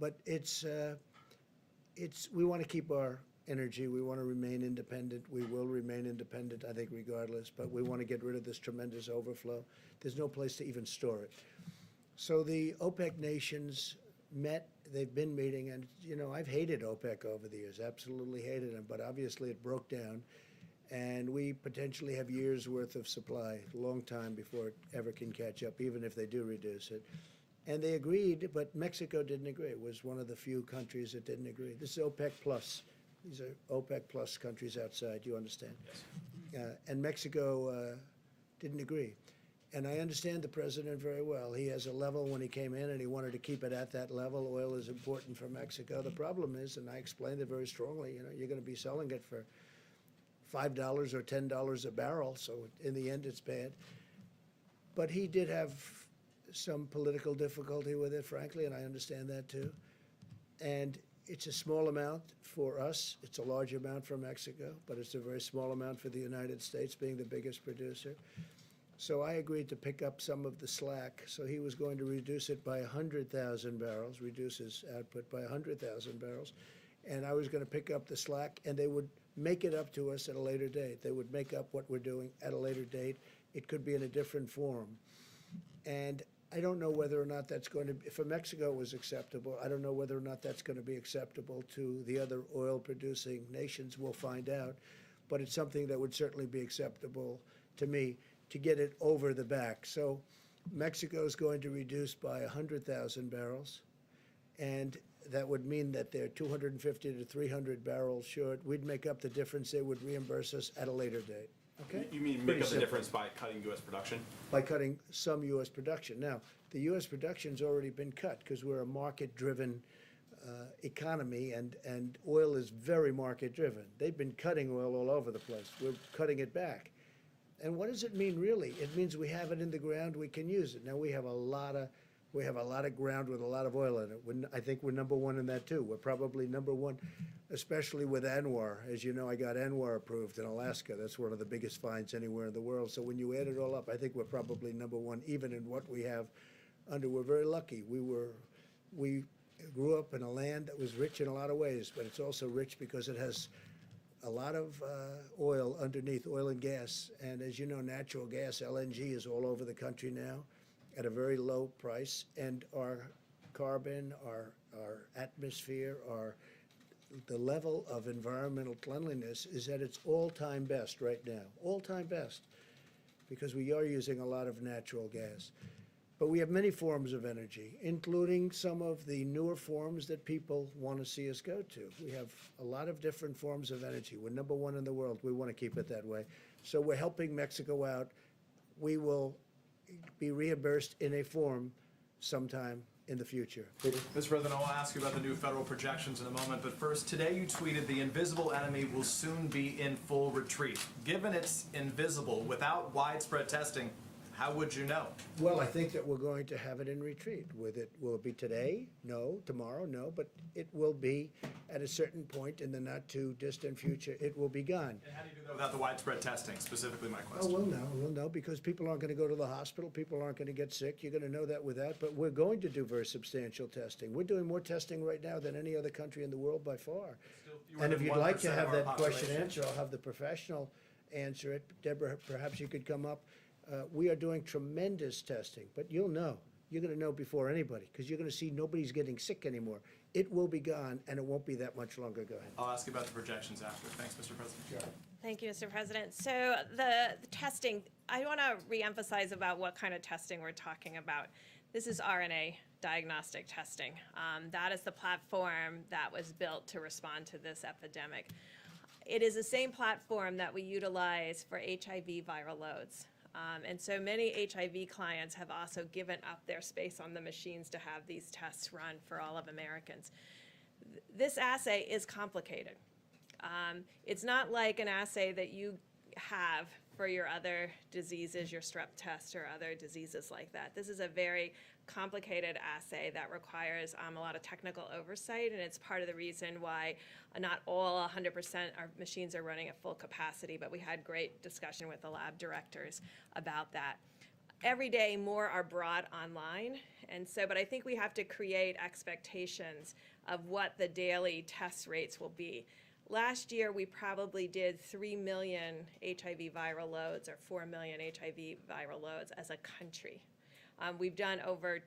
But we want to keep our energy. We want to remain independent. We will remain independent, I think, regardless. But we want to get rid of this tremendous overflow. There's no place to even store it. So the OPEC nations met. They've been meeting, and you know, I've hated OPEC over the years. Absolutely hated them. But obviously, it broke down, and we potentially have years' worth of supply, a long time before it ever can catch up, even if they do reduce it. And they agreed, but Mexico didn't agree. It was one of the few countries that didn't agree. This is OPEC plus. These are OPEC plus countries outside, you understand? Yes. And Mexico didn't agree. And I understand the president very well. He has a level when he came in, and he wanted to keep it at that level. Oil is important for Mexico. The problem is, and I explained it very strongly, you know, you're going to be selling it for $5 or $10 a barrel, so in the end, it's bad. But he did have some political difficulty with it, frankly, and I understand that too. And it's a small amount for us. It's a large amount for Mexico, but it's a very small amount for the United States, being the biggest producer. So I agreed to pick up some of the slack. So he was going to reduce it by 100,000 barrels, reduce his output by 100,000 barrels. And I was going to pick up the slack, and they would make it up to us at a later date. They would make up what we're doing at a later date. It could be in a different form. And I don't know whether or not that's going to be, for Mexico it was acceptable. I don't know whether or not that's going to be acceptable to the other oil-producing nations. We'll find out. But it's something that would certainly be acceptable to me to get it over the back. So Mexico is going to reduce by 100,000 barrels. And that would mean that they're 250 to 300 barrels short. We'd make up the difference. They would reimburse us at a later date. Okay? You mean Pretty make up the simple. difference by cutting U.S. production? By cutting some U.S. production. Now, the U.S. production's already been cut because we're a market-driven economy, and oil is very market-driven. They've been cutting oil all over the place. We're cutting it back. And what does it mean, really? It means we have it in the ground, we can use it. Now, we have a lot of ground with a lot of oil in it. I think we're number one in that, too. We're probably number one, especially with ANWR. As you know, I got ANWR approved in Alaska. That's one of the biggest finds anywhere in the world. So when you add it all up, I think we're probably number one, even in what we have under. We're very lucky. We grew up in a land that was rich in a lot of ways, but it's also rich because it has a lot of oil underneath, oil and gas. And as you know, natural gas, LNG, is all over the country now at a very low price. And our carbon, our atmosphere, the level of environmental cleanliness is at its all-time best right now, all-time best, because we are using a lot of natural gas. But we have many forms of energy, including some of the newer forms that people want to see us go to. We have a lot of different forms of energy. We're number one in the world. We want to keep it that way. So we're helping Mexico out. We will be reimbursed in a form sometime in the future. Mr. President, I'll ask you about the new federal projections in a moment, but first, today you tweeted the invisible enemy will soon be in full retreat. Given it's invisible, without widespread testing, how would you know? Well, I think that we're going to have it in retreat. Will it be today? No. Tomorrow? No. But it will be at a certain point in the not too distant future. It will be gone. And how do you do that without the widespread testing? Specifically, my Oh, question. we'll know, because people aren't going to go to the hospital. People aren't going to get sick. You're going to know that without. But we're going to do very substantial testing. We're doing more testing right now than any other country in the world by far. Still fewer And if than you'd like to 1% of have our that question population. answered, I'll have the professional answer it. Deborah, perhaps you could come up. We are doing tremendous testing, but you'll know. You're going to know before anybody, because you're going to see nobody's getting sick anymore. it will be gone, and it won't be that much longer. Go ahead. I'll ask you about the projections after. Thanks, Mr. President. Thank you, Mr. President. So the testing, I want to reemphasize about what kind of testing we're talking about. This is RNA diagnostic testing. That is the platform that was built to respond to this epidemic. It is the same platform that we utilize for HIV viral loads. And so many HIV clients have also given up their space on the machines to have these tests run for all of Americans. This assay is complicated. It's not like an assay that you have for your other diseases, your strep test or other diseases like that. This is a very complicated assay that requires a lot of technical oversight, and it's part of the reason why not all 100% our machines are running at full capacity, but we had great discussion with the lab directors about that. Every day more are brought online, and so, but I think we have to create expectations of what the daily test rates will be. Last year, we probably did 3 million HIV viral loads or 4 million HIV viral loads as a country. We've done over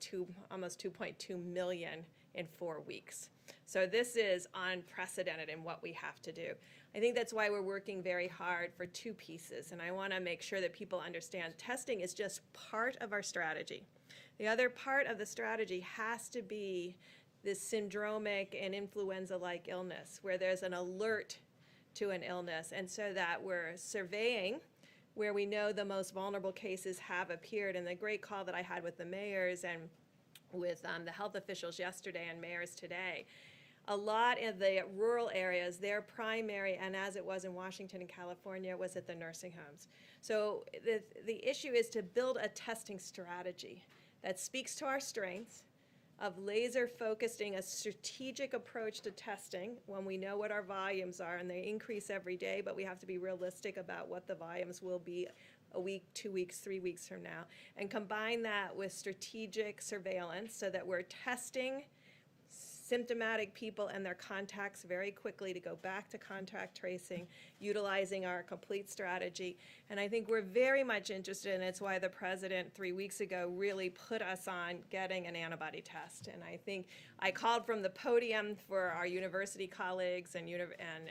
almost 2.2 million in 4 weeks. So this is unprecedented in what we have to do. I think that's why we're working very hard for 2 pieces, and I want to make sure that people understand testing is just part of our strategy. The other part of the strategy has to be this syndromic and influenza-like illness where there's an alert to an illness, and so that we're surveying where we know the most vulnerable cases have appeared. And the great call that I had with the mayors and with the health officials yesterday and mayors today, a lot of the rural areas, their primary, and as it was in Washington and California, was at the nursing homes. So the issue is to build a testing strategy that speaks to our strengths, of laser focusing a strategic approach to testing when we know what our volumes are, and they increase every day, but we have to be realistic about what the volumes will be a week, 2 weeks, 3 weeks from now, and combine that with strategic surveillance so that we're testing symptomatic people and their contacts very quickly to go back to contact tracing, utilizing our complete strategy. And I think we're very much interested, and it's why the president 3 weeks ago really put us on getting an antibody test. And I think I called from the podium for our university colleagues and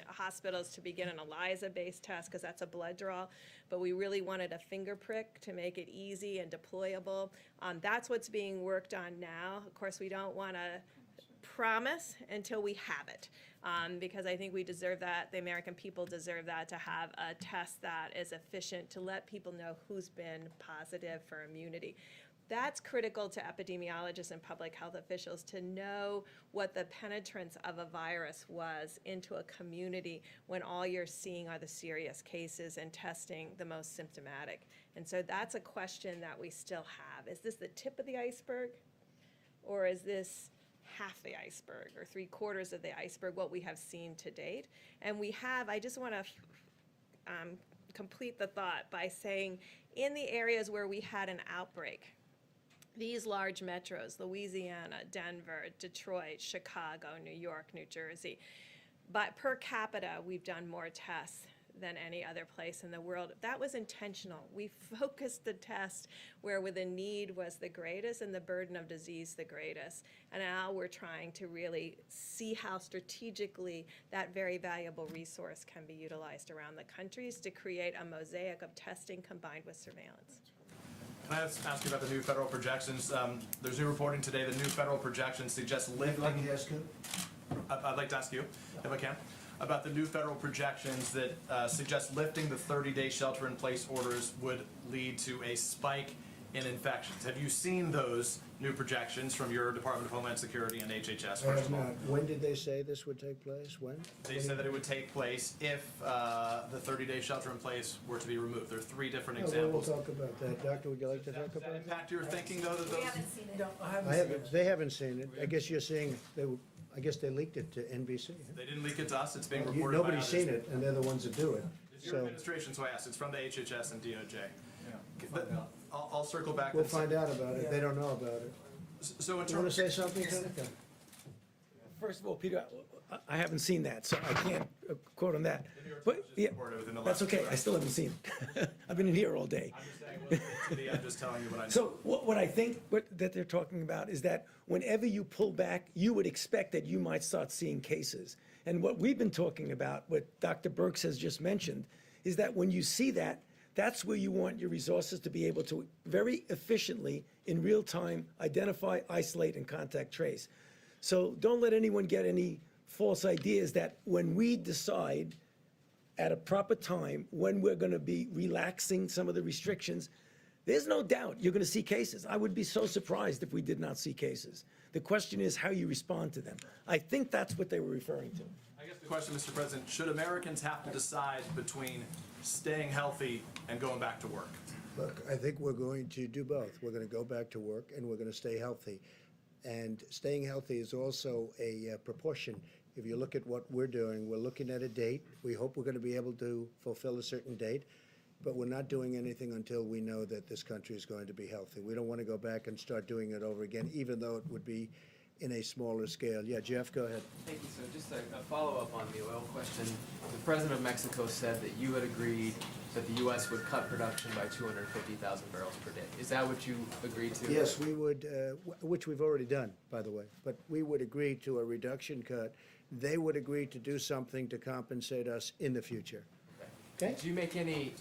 hospitals to begin an ELISA-based test, because that's a blood draw, but we really wanted a finger prick to make it easy and deployable. That's what's being worked on now. Of course, we don't want to promise until we have it, because I think we deserve that. The American people deserve that, to have a test that is efficient to let people know who's been positive for immunity. That's critical to epidemiologists and public health officials, to know what the penetrance of a virus was into a community when all you're seeing are the serious cases and testing the most symptomatic. And so that's a question that we still have. Is this the tip of the iceberg, or is this half the iceberg or 3/4 of the iceberg, what we have seen to date? And we have, I just want to complete the thought by saying, in the areas where we had an outbreak, these large metros, Louisiana, Denver, Detroit, Chicago, New York, New Jersey, but per capita, we've done more tests than any other place in the world. That was intentional. We focused the test where the need was the greatest and the burden of disease the greatest. And now we're trying to really see how strategically that very valuable resource can be utilized around the countries to create a mosaic of testing combined with surveillance. Can I ask you about the new federal projections? There's new reporting today. The new federal projections suggest lifting. I'd like to ask you, if I can, about the new federal projections that suggest lifting the 30-day shelter-in-place orders would lead to a spike in infections. Have you seen those new projections from your Department of Homeland Security and HHS? I have not. When did they say this would take place? When? They said that it would take place if the 30-day shelter-in-place were to be removed. There are 3 different We'll examples. talk about that. Doctor, would you like to talk Does that about that? impact your thinking, though, that those? I haven't, they haven't seen it. I guess you're saying, I guess they leaked it to NBC. huh? They didn't leak it to us. It's being reported by Nobody's others. seen it, and they're the ones that do it. It's your So administration, so I asked. It's from the HHS and DOJ. But I'll circle back. we'll and say- find out about it. They don't know about it. So in You want to terms, say something, Senator? First of all, Peter, I haven't seen that, so I can't quote on that. But, yeah, reported within the that's last okay, 2 I still haven't seen it. I've been in here all day. I'm just saying To me, I'm just telling you what I know. So what I think that they're talking about is that whenever you pull back, you would expect that you might start seeing cases. And what we've been talking about, what Dr. Birx has just mentioned, is that when you see that, that's where you want your resources to be able to very efficiently, in real time, identify, isolate, and contact trace. So don't let anyone get any false ideas that when we decide at a proper time when we're going to be relaxing some of the restrictions, there's no doubt you're going to see cases. I would be so surprised if we did not see cases. The question is how you respond to them. I think that's what they were referring to. I guess the question, Mr. President, should Americans have to decide between staying healthy and going back to work? Look, I think we're going to do both. We're going to go back to work and we're going to stay healthy. And staying healthy is also a proportion. If you look at what we're doing, we're looking at a date. We hope we're going to be able to fulfill a certain date, but we're not doing anything until we know that this country is going to be healthy. We don't want to go back and start doing it over again, even though it would be in a smaller scale. Yeah, Jeff, go ahead. Thank you, sir. Just a follow-up on the oil question. The president of Mexico said that you had agreed that the U.S. would cut production by 250,000 barrels per day. Is that what you agreed to? Yes, we would, which we've already done, by the way, but we would agree to a reduction cut. They would agree to do something to compensate us in the future. Okay? Did you make any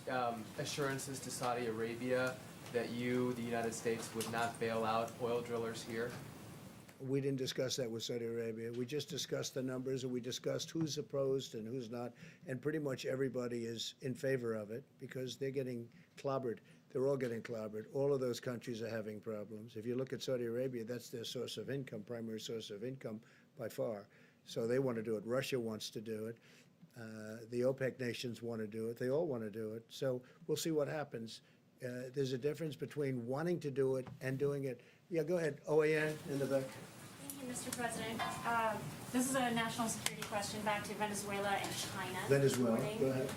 assurances to Saudi Arabia that you, the United States, would not bail out oil drillers here? We didn't discuss that with Saudi Arabia. We just discussed the numbers, and we discussed who's opposed and who's not, and pretty much everybody is in favor of it because they're getting clobbered. They're all getting clobbered. All of those countries are having problems. If you look at Saudi Arabia, that's their source of income, primary source of income by far. So they want to do it. Russia wants to do it. The OPEC nations want to do it. They all want to do it. So we'll see what happens. There's a difference between wanting to do it and doing it. Yeah, go ahead. OAN in the back. Thank you, Mr. President. This is a national security question back to Venezuela and China. Venezuela, Morning. go ahead.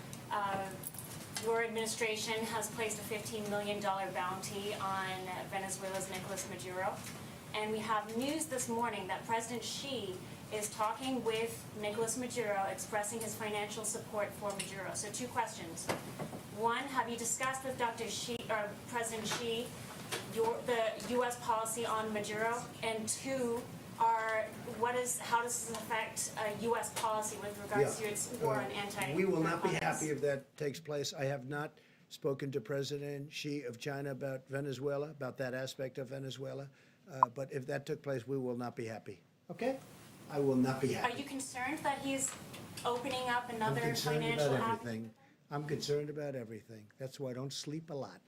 Your administration has placed a $15 million bounty on Venezuela's Nicolas Maduro. And we have news this morning that President Xi is talking with Nicolas Maduro, expressing his financial support for Maduro. So 2 questions. One, have you discussed with Dr. Xi, or President Xi, the U.S. policy on Maduro? And 2, how does this affect U.S. policy with regards to its war on anti-narcotics? We will not be happy if that takes place. I have not spoken to President Xi of China about Venezuela, about that aspect of Venezuela. But if that took place, we will not be happy. Okay? I will not be happy. Are you concerned that he's opening up I'm another concerned financial about avenue? everything. I'm concerned about everything. That's why I don't sleep a lot.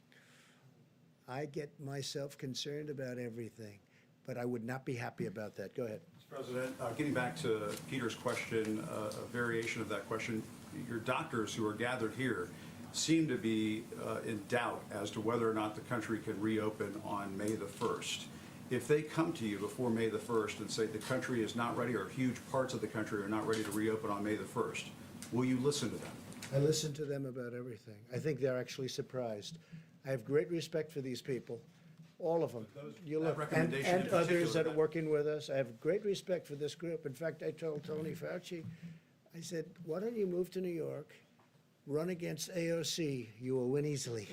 I get myself concerned about everything, but I would not be happy about that. Go ahead. Mr. President, getting back to Peter's question, a variation of that question, your doctors who are gathered here seem to be in doubt as to whether or not the country can reopen on May the 1st. If they come to you before May the 1st and say the country is not ready, or huge parts of the country are not ready to reopen on May the 1st, will you listen to them? I listen to them about everything. I think they're actually surprised. I have great respect for these people, all of them. You that look, recommendation and in others particular, that are that- working with us. I have great respect for this group. In fact, I told Tony Fauci, I said, why don't you move to New York, run against AOC, you will win easily.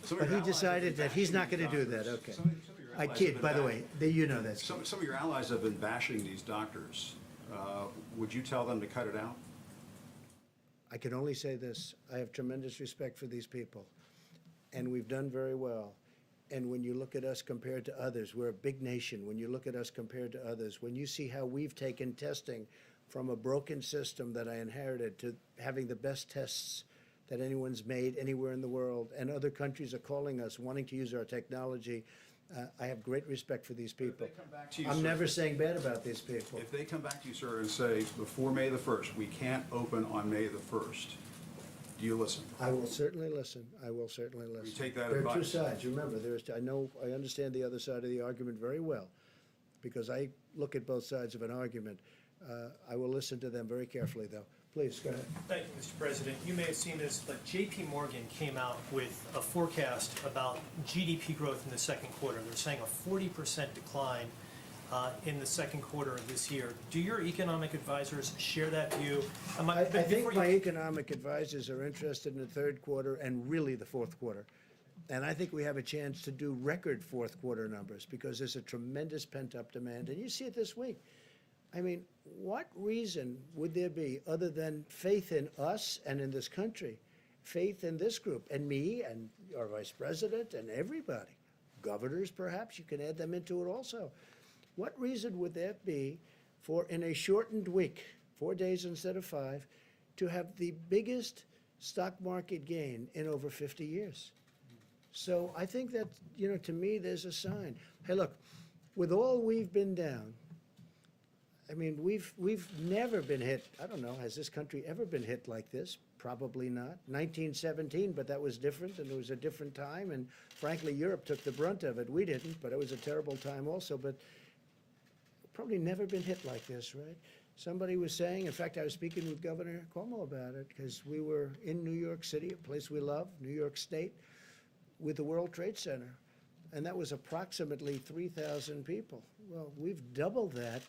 Some of But your he allies decided have been that he's not bashing going to do these that, doctors. okay. Some of your I allies kid, have by been the way, you know that. Some of your allies have been bashing these doctors. Would you tell them to cut it out? I can only say this, I have tremendous respect for these people, and we've done very well. And when you look at us compared to others, we're a big nation. When you look at us compared to others, when you see how we've taken testing from a broken system that I inherited to having the best tests that anyone's made anywhere in the world, and other countries are calling us, wanting to use our technology, I have great respect for these people. If they come back to you, I'm sir, never saying bad about these people. If they come back to you, sir, and say, before May the 1st, we can't open on May the 1st, do you listen? I will certainly listen. I will certainly listen. take that There are two advice. sides. Remember, I understand the other side of the argument very well, because I look at both sides of an argument. I will listen to them very carefully, though. Please, go ahead. Thank you, Mr. President. You may have seen this, but J.P. Morgan came out with a forecast about GDP growth in the second quarter. They're saying a 40% decline in the second quarter of this year. Do your economic advisors share that view? I think my economic advisors are interested in the third quarter and really the fourth quarter. And I think we have a chance to do record fourth quarter numbers because there's a tremendous pent-up demand. And you see it this week. I mean, what reason would there be other than faith in us and in this country, faith in this group and me and our vice president and everybody, governors perhaps, you can add them into it also. What reason would there be for, in a shortened week, 4 days instead of 5, to have the biggest stock market gain in over 50 years? So I think that, to me, there's a sign. Hey, look, with all we've been down, I mean, we've never been hit. I don't know, has this country ever been hit like this? Probably not. 1917, but that was different, and it was a different time, and frankly, Europe took the brunt of it. We didn't, but it was a terrible time also, but probably never been hit like this, right? Somebody was saying, in fact, I was speaking with Governor Cuomo about it, because we were in New York City, a place we love, New York State, with the World Trade Center, and that was approximately 3,000 people. Well, we've doubled that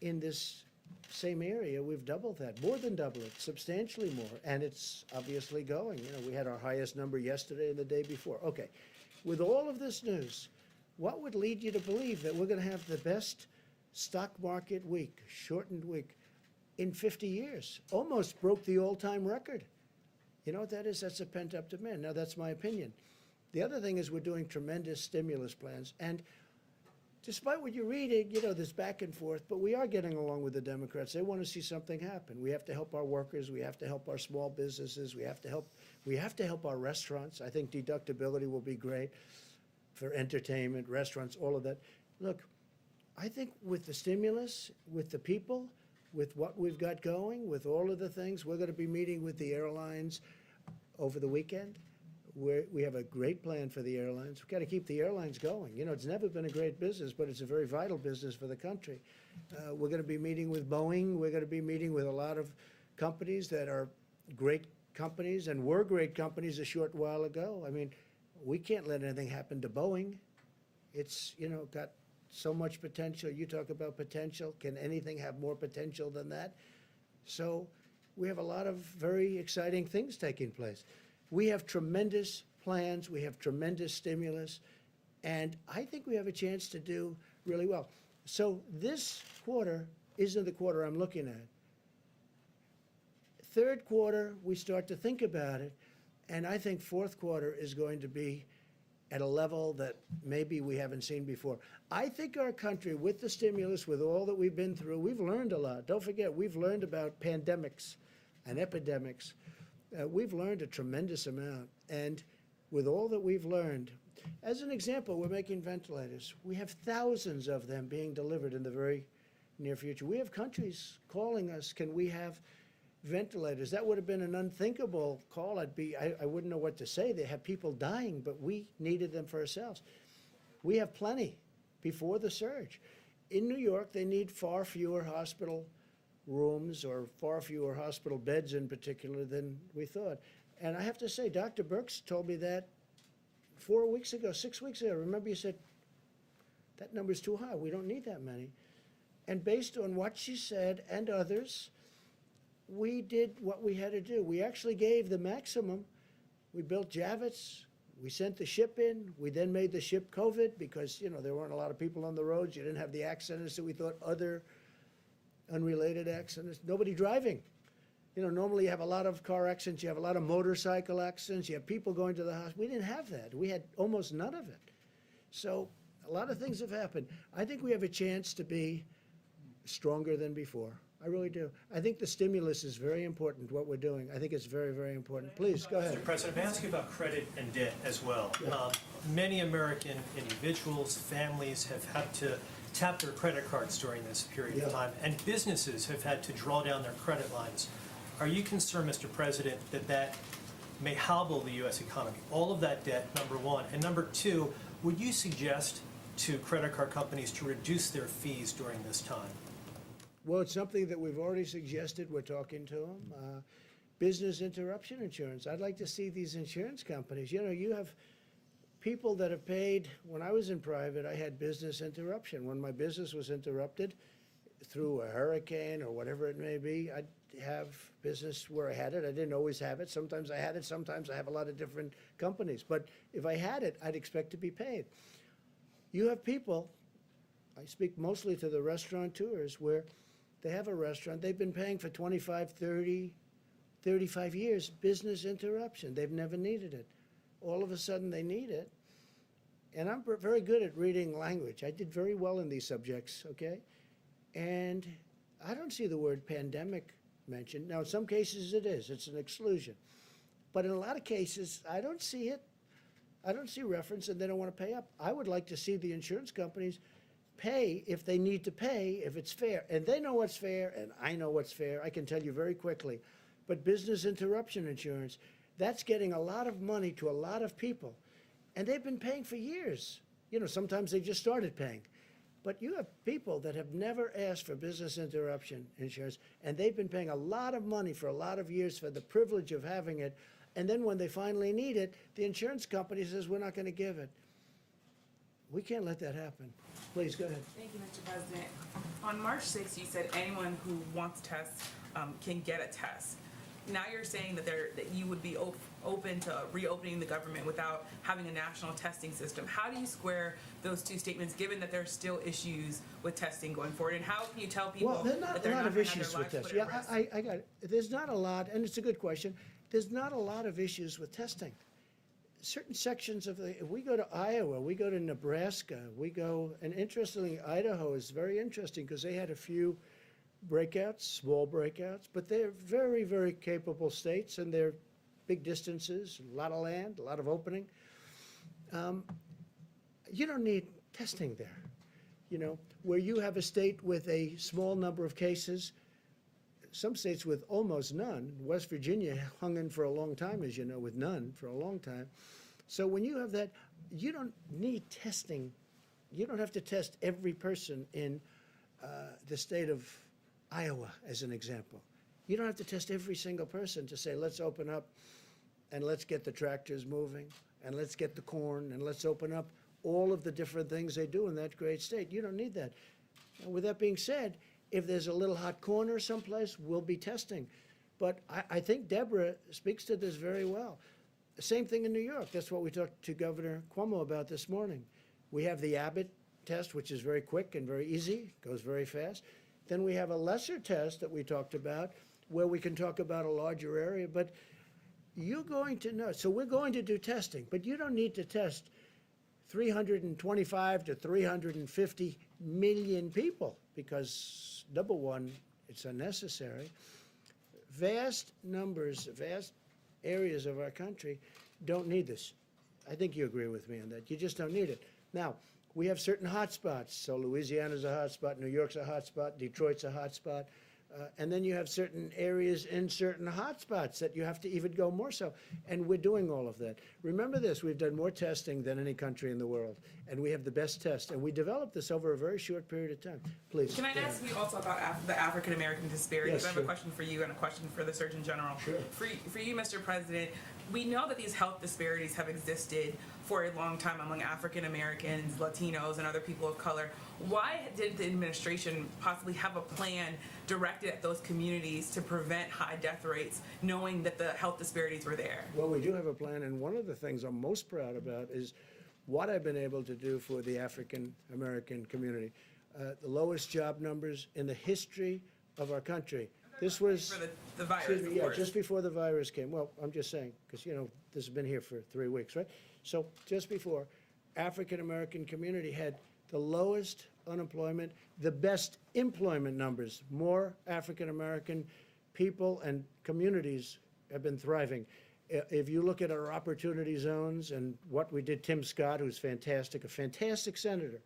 in this same area. We've doubled that, more than double it, substantially more, and it's obviously going. We had our highest number yesterday and the day before. Okay, with all of this news, what would lead you to believe that we're going to have the best stock market week, shortened week, in 50 years? Almost broke the all-time record. You know what that is? That's a pent-up demand. Now, that's my opinion. The other thing is we're doing tremendous stimulus plans. And despite what you're reading, there's back and forth, but we are getting along with the Democrats. They want to see something happen. We have to help our workers. We have to help our small businesses. We have to help our restaurants. I think deductibility will be great for entertainment, restaurants, all of that. Look, I think with the stimulus, with the people, with what we've got going, with all of the things, we're going to be meeting with the airlines over the weekend. We have a great plan for the airlines. We've got to keep the airlines going. It's never been a great business, but it's a very vital business for the country. We're going to be meeting with Boeing. We're going to be meeting with a lot of companies that are great companies and were great companies a short while ago. I mean, we can't let anything happen to Boeing. It's, got so much potential. You talk about potential. Can anything have more potential than that? So we have a lot of very exciting things taking place. We have tremendous plans. We have tremendous stimulus. And I think we have a chance to do really well. So this quarter isn't the quarter I'm looking at. Third quarter, we start to think about it. And I think fourth quarter is going to be at a level that maybe we haven't seen before. I think our country, with the stimulus, with all that we've been through, we've learned a lot. Don't forget, we've learned about pandemics and epidemics. We've learned a tremendous amount. And with all that we've learned, as an example, we're making ventilators. We have thousands of them being delivered in the very near future. We have countries calling us, can we have ventilators? That would have been an unthinkable call. I wouldn't know what to say. They have people dying, but we needed them for ourselves. We have plenty before the surge. In New York, they need far fewer hospital rooms or far fewer hospital beds in particular than we thought. And I have to say, Dr. Birx told me that 4 weeks ago, 6 weeks ago. Remember, you said, that number's too high. We don't need that many. And based on what she said and others, we did what we had to do. We actually gave the maximum. We built Javits. We sent the ship in. We then made the ship COVID because, there weren't a lot of people on the roads. You didn't have the accidents that we thought, other unrelated accidents. Nobody driving. Normally you have a lot of car accidents. You have a lot of motorcycle accidents. You have people going to the hospital. We didn't have that. We had almost none of it. So a lot of things have happened. I think we have a chance to be stronger than before. I really do. I think the stimulus is very important, what we're doing. I think it's very, very important. Please, go ahead. Mr. President, may I ask you about credit and debt as well? Many American individuals, families have had to tap their credit cards during this period of time, and businesses have had to draw down their credit lines. Are you concerned, Mr. President, that may hobble the U.S. economy? All of that debt, number one. And number two, would you suggest to credit card companies to reduce their fees during this time? Well, it's something that we've already suggested. We're talking to them. Business interruption insurance. I'd like to see these insurance companies. You have people that have paid. When I was in private, I had business interruption. When my business was interrupted, through a hurricane or whatever it may be, I'd have business where I had it. I didn't always have it. Sometimes I had it. Sometimes I have a lot of different companies. But if I had it, I'd expect to be paid. You have people, I speak mostly to the restaurateurs, where they have a restaurant, they've been paying for 25, 30, 35 years, business interruption. They've never needed it. All of a sudden, they need it. And I'm very good at reading language. I did very well in these subjects, okay? And I don't see the word pandemic mentioned. Now, in some cases it is. It's an exclusion. But in a lot of cases, I don't see it. I don't see reference, and they don't want to pay up. I would like to see the insurance companies pay if they need to pay, if it's fair. And they know what's fair, and I know what's fair. I can tell you very quickly. But business interruption insurance, that's getting a lot of money to a lot of people. And they've been paying for years. You know, sometimes they just started paying. But you have people that have never asked for business interruption insurance, and they've been paying a lot of money for a lot of years for the privilege of having it. And then when they finally need it, the insurance company says, we're not going to give it. We can't let that happen. Please, go ahead. Thank you, Mr. President. On March 6th, you said anyone who wants tests can get a test. Now you're saying that you would be open to reopening the government without having a national testing system. How do you square those two statements, given that there's still issues with testing going forward? And how can you tell people Well, there's not that they're a lot not of going to have issues their with lives this. put at Yeah, risk? I got it. There's not a lot, and it's a good question. There's not a lot of issues with testing. Certain sections of if we go to Iowa, we go to Nebraska, and interestingly, Idaho is very interesting because they had a few breakouts, small breakouts, but they're very, very capable states, and they're big distances, a lot of land, a lot of opening. You don't need testing there. You know, where you have a state with a small number of cases, some states with almost none. West Virginia hung in for a long time, as you know, with none for a long time. So when you have that, you don't need testing. You don't have to test every person in the state of Iowa, as an example. You don't have to test every single person to say, let's open up and let's get the tractors moving and let's get the corn and let's open up all of the different things they do in that great state. You don't need that. And with that being said, if there's a little hot corner someplace, we'll be testing. But I think Deborah speaks to this very well. Same thing in New York. That's what we talked to Governor Cuomo about this morning. We have the Abbott test, which is very quick and very easy, goes very fast. Then we have a lesser test that we talked about where we can talk about a larger area. But you're going to know. So we're going to do testing, but you don't need to test 325 to 350 million people because, number one, it's unnecessary. Vast numbers, vast areas of our country don't need this. I think you agree with me on that. You just don't need it. Now, we have certain hot spots. So Louisiana's a hot spot, New York's a hot spot, Detroit's a hot spot. And then you have certain areas in certain hot spots that you have to even go more so. And we're doing all of that. Remember this, we've done more testing than any country in the world. And we have the best test. And we developed this over a very short period of time. Please. Can I ask you also about the African-American disparities? Yes, I have sure. a question for you and a question for the Surgeon General. Sure. For you, Mr. President, we know that these health disparities have existed for a long time among African Americans, Latinos, and other people of color. Why did the administration possibly have a plan directed at those communities to prevent high death rates, knowing that the health disparities were there? Well, we do have a plan, and one of the things I'm most proud about is what I've been able to do for the African American community. The lowest job numbers in the history of our country. This was For the virus, excuse me, of yeah, course. just before the virus came. Well, I'm just saying, because, you know, this has been here for 3 weeks, right? So just before, African American community had the lowest unemployment, the best employment numbers. More African American people and communities have been thriving. If you look at our opportunity zones and what we did, Tim Scott, who's fantastic, a fantastic senator,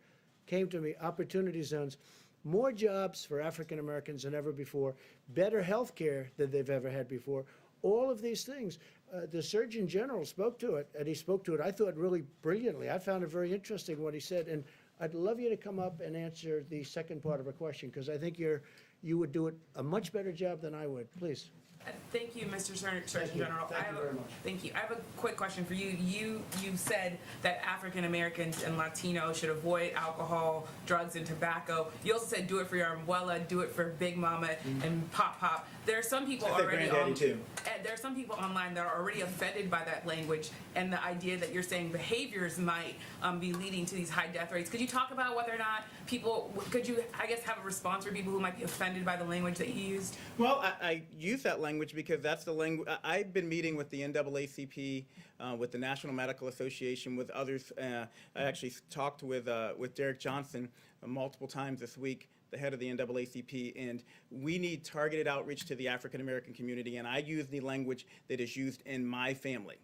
came to me, opportunity zones, more jobs for African Americans than ever before, better health care than they've ever had before. All of these things. The Surgeon General spoke to it, and he spoke to it, I thought, really brilliantly. I found it very interesting what he said, and I'd love you to come up and answer the second part of a question, because I think you would do it a much better job than I would. Please. Thank you, Mr. Surgeon Thank you. General. Thank you very much. Thank you. I have a quick question for you. You said that African Americans and Latinos should avoid alcohol, drugs, and tobacco. You also said do it for your abuela, do it for Big Mama and Pop Pop. There are some people I said already Granddaddy too. and there are some people online that are already offended by that language and the idea that you're saying behaviors might be leading to these high death rates. Could you talk about whether or not could you, I guess, have a response for people who might be offended by the language that you used? Well, I use that language because that's the language. I've been meeting with the NAACP, with the National Medical Association, with others. I actually talked with Derek Johnson multiple times this week, the head of the NAACP, and we need targeted outreach to the African American community, and I use the language that is used in my family.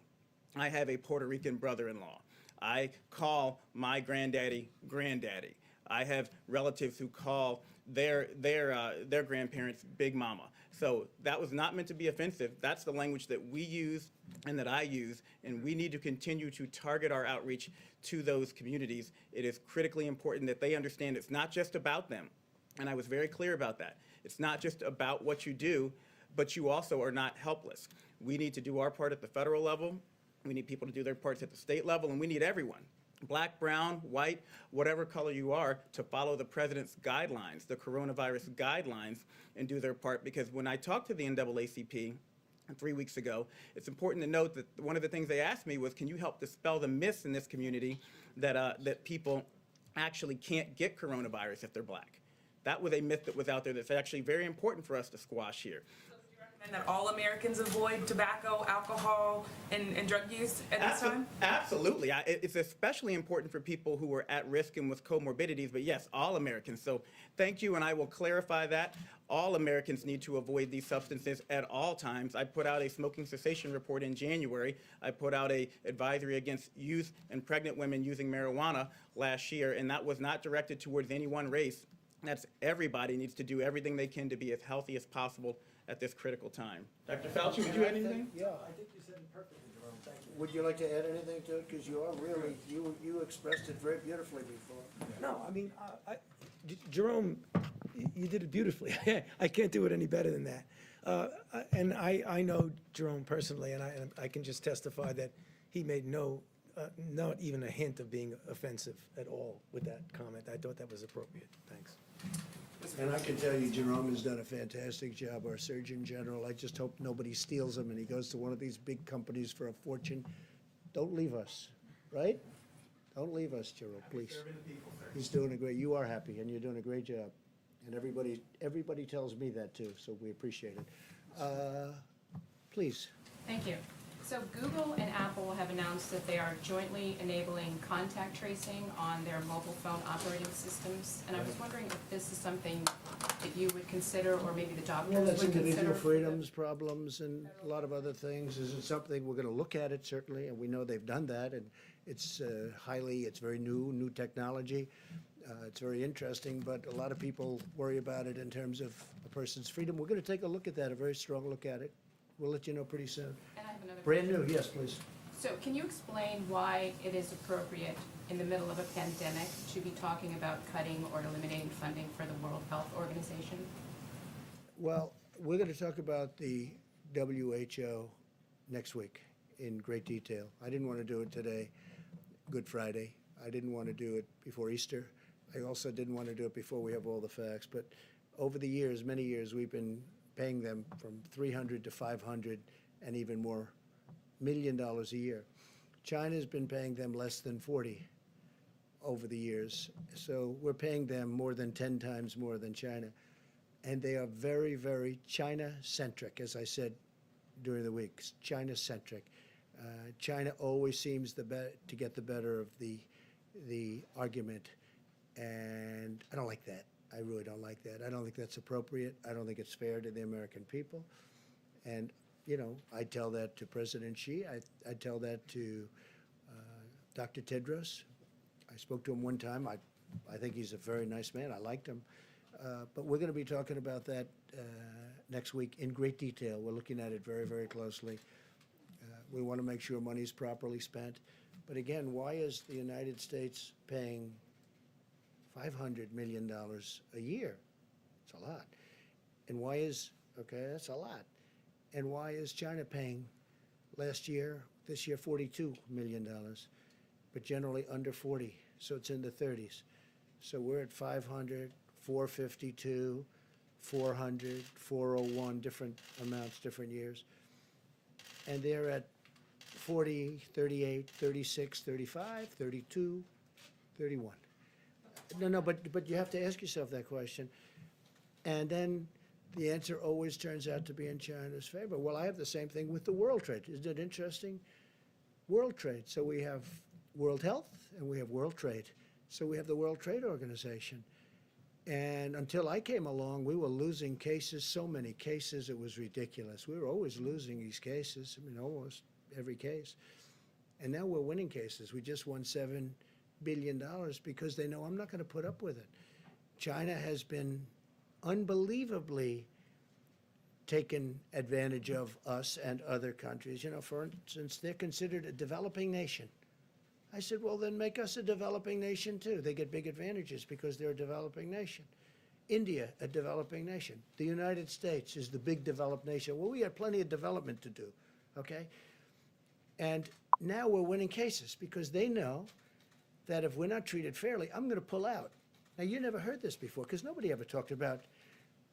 I have a Puerto Rican brother-in-law. I call my granddaddy, granddaddy. I have relatives who call their grandparents Big Mama. So that was not meant to be offensive. That's the language that we use and that I use, and we need to continue to target our outreach to those communities. It is critically important that they understand it's not just about them, and I was very clear about that. It's not just about what you do, but you also are not helpless. We need to do our part at the federal level. We need people to do their parts at the state level, and we need everyone, black, brown, white, whatever color you are, to follow the president's guidelines, the coronavirus guidelines, and do their part. Because when I talked to the NAACP 3 weeks ago, it's important to note that one of the things they asked me was, can you help dispel the myths in this community that people actually can't get coronavirus if they're black? That was a myth that was out there that's actually very important for us to squash here. And that all Americans avoid tobacco, alcohol, and drug use at this time? Absolutely. It's especially important for people who are at risk and with comorbidities, but yes, all Americans. So thank you, and I will clarify that. All Americans need to avoid these substances at all times. I put out a smoking cessation report in January. I put out an advisory against youth and pregnant women using marijuana last year, and that was not directed towards any one race. That's everybody needs to do everything they can to be as healthy as possible at this critical time. Dr. Fauci, would you add anything? Yeah, I think you said it perfectly, Jerome. Thank you. Would you like to add anything to it? Because you are really, you expressed it very beautifully before. No, I mean, Jerome, you did it beautifully. I can't do it any better than that. And I know Jerome personally, and I can just testify that he made not even a hint of being offensive at all with that comment. I thought that was appropriate. Thanks. And I can tell you, Jerome has done a fantastic job, our Surgeon General. I just hope nobody steals him and he goes to one of these big companies for a fortune. Don't leave us, right? Don't leave us, Jerome, please. He's doing a great, you are happy and you're doing a great job. And everybody tells me that too, so we appreciate it. Please. Thank you. So Google and Apple have announced that they are jointly enabling contact tracing on their mobile phone operating systems. And I was wondering if this is something that you would consider, or maybe the doctors Well, that's would consider. individual freedoms, problems, and a lot of other things. Is it something, we're gonna look at it certainly, and we know they've done that, and it's it's very new technology. It's very interesting, but a lot of people worry about it in terms of a person's freedom. We're gonna take a look at that, a very strong look at it. We'll let you know pretty soon. And I have another Brand question. new, yes, please. So can you explain why it is appropriate in the middle of a pandemic to be talking about cutting or eliminating funding for the World Health Organization? Well, we're going to talk about the WHO next week in great detail. I didn't want to do it today, Good Friday. I didn't want to do it before Easter. I also didn't want to do it before we have all the facts. But over the years, many years, we've been paying them from $300 to $500 and even more $1 million a year. China's been paying them less than 40 over the years. So we're paying them more than 10 times more than China. And they are very, very China-centric, as I said during the week, China-centric. China always seems to get the better of the argument, and I don't like that. I really don't like that. I don't think that's appropriate. I don't think it's fair to the American people. And, I tell that to President Xi. I tell that to Dr. Tedros. I spoke to him one time. I think he's a very nice man. I liked him. But we're going to be talking about that next week in great detail. We're looking at it very, very closely. We want to make sure money's properly spent. But again, why is the United States paying $500 million a year? It's a lot. And why is, okay, that's a lot. And why is China paying this year, $42 million, but generally under 40, so it's in the 30s. So we're at 500, 452, 400, 401, different amounts, different years. And they're at 40, 38, 36, 35, 32, 31. No, but you have to ask yourself that question. And then the answer always turns out to be in China's favor. Well, I have the same thing with the world trade. Isn't it interesting? World trade. So we have World Health and we have World Trade. So we have the World Trade Organization. And until I came along, we were losing cases, so many cases, it was ridiculous. We were always losing these cases, I mean, almost every case. And now we're winning cases. We just won $7 billion because they know I'm not going to put up with it. China has been unbelievably taken advantage of us and other countries. You know, for instance, they're considered a developing nation. I said, well, then make us a developing nation too. They get big advantages because they're a developing nation. India, a developing nation. The United States is the big developed nation. Well, we have plenty of development to do, okay? And now we're winning cases because they know that if we're not treated fairly, I'm going to pull out. Now, you never heard this before because nobody ever talked about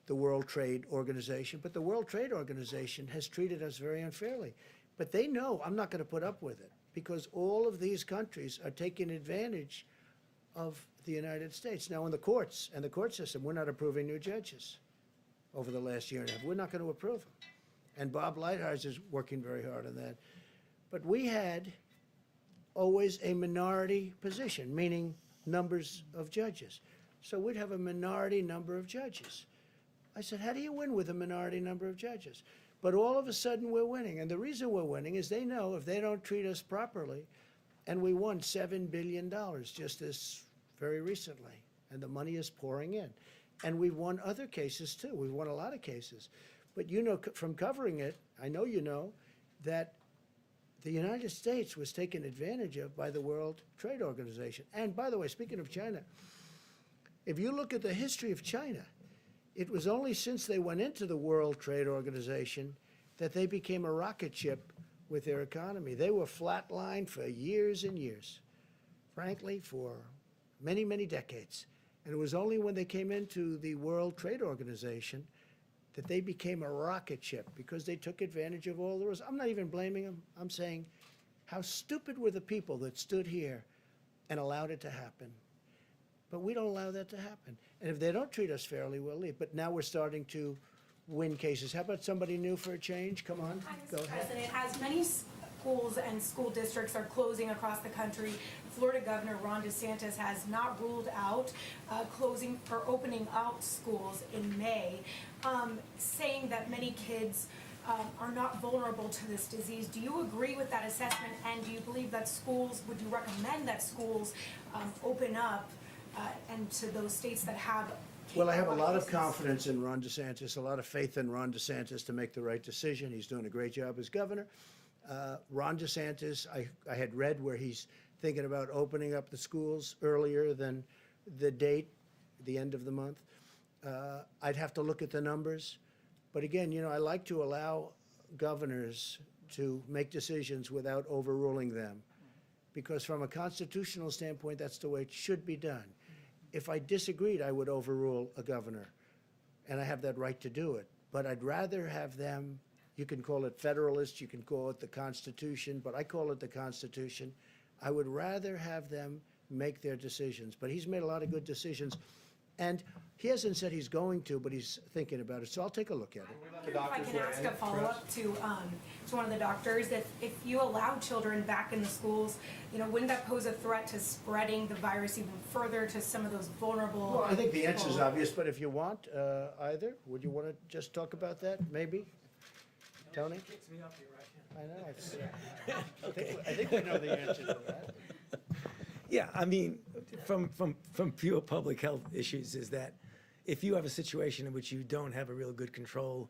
the World Trade Organization, but the World Trade Organization has treated us very unfairly. But they know I'm not going to put up with it because all of these countries are taking advantage of the United States. Now, in the courts and the court system, we're not approving new judges over the last year and a half. We're not going to approve them. And Bob Lighthizer is working very hard on that. But we had always a minority position, meaning numbers of judges. So we'd have a minority number of judges. I said, how do you win with a minority number of judges? But all of a sudden we're winning. And the reason we're winning is they know if they don't treat us properly, and we won $7 billion just this very recently, and the money is pouring in. And we've won other cases too. We've won a lot of cases. But you know from covering it, I know you know, that the United States was taken advantage of by the World Trade Organization. And by the way, speaking of China, if you look at the history of China, it was only since they went into the World Trade Organization that they became a rocket ship with their economy. They were flatlined for years and years, frankly, for many, many decades. And it was only when they came into the World Trade Organization that they became a rocket ship because they took advantage of all the rules. I'm not even blaming them. I'm saying, how stupid were the people that stood here and allowed it to happen? But we don't allow that to happen. And if they don't treat us fairly, we'll leave. But now we're starting to win cases. How about somebody new for a change? Come on, go ahead. President, as many schools and school districts are closing across the country, Florida Governor Ron DeSantis has not ruled out closing or opening out schools in May, saying that many kids are not vulnerable to this disease. Do you agree with that assessment? And do you believe that schools, would you recommend that schools open up and to those states that have? Well, I have a lot of confidence in Ron DeSantis, a lot of faith in Ron DeSantis to make the right decision. He's doing a great job as governor. Ron DeSantis, I had read where he's thinking about opening up the schools earlier than the date, the end of the month. I'd have to look at the numbers. But again, you know, I like to allow governors to make decisions without overruling them. Because from a constitutional standpoint, that's the way it should be done. If I disagreed, I would overrule a governor, and I have that right to do it. But I'd rather have them, you can call it federalist, you can call it the Constitution, but I call it the Constitution. I would rather have them make their decisions. But he's made a lot of good decisions, and he hasn't said he's going to, but he's thinking about it, so I'll take a look at it. If I can ask a follow-up to one of the doctors, if you allow children back in the schools, you know, wouldn't that pose a threat to spreading the virus even further to some of those vulnerable? Well, I think the answer is obvious, but if you want either, would you want to just talk about that, maybe? Tony? Kicks me up here, right? I know. I think we know the answer to that. Yeah, I mean, from pure public health issues is that if you have a situation in which you don't have a real good control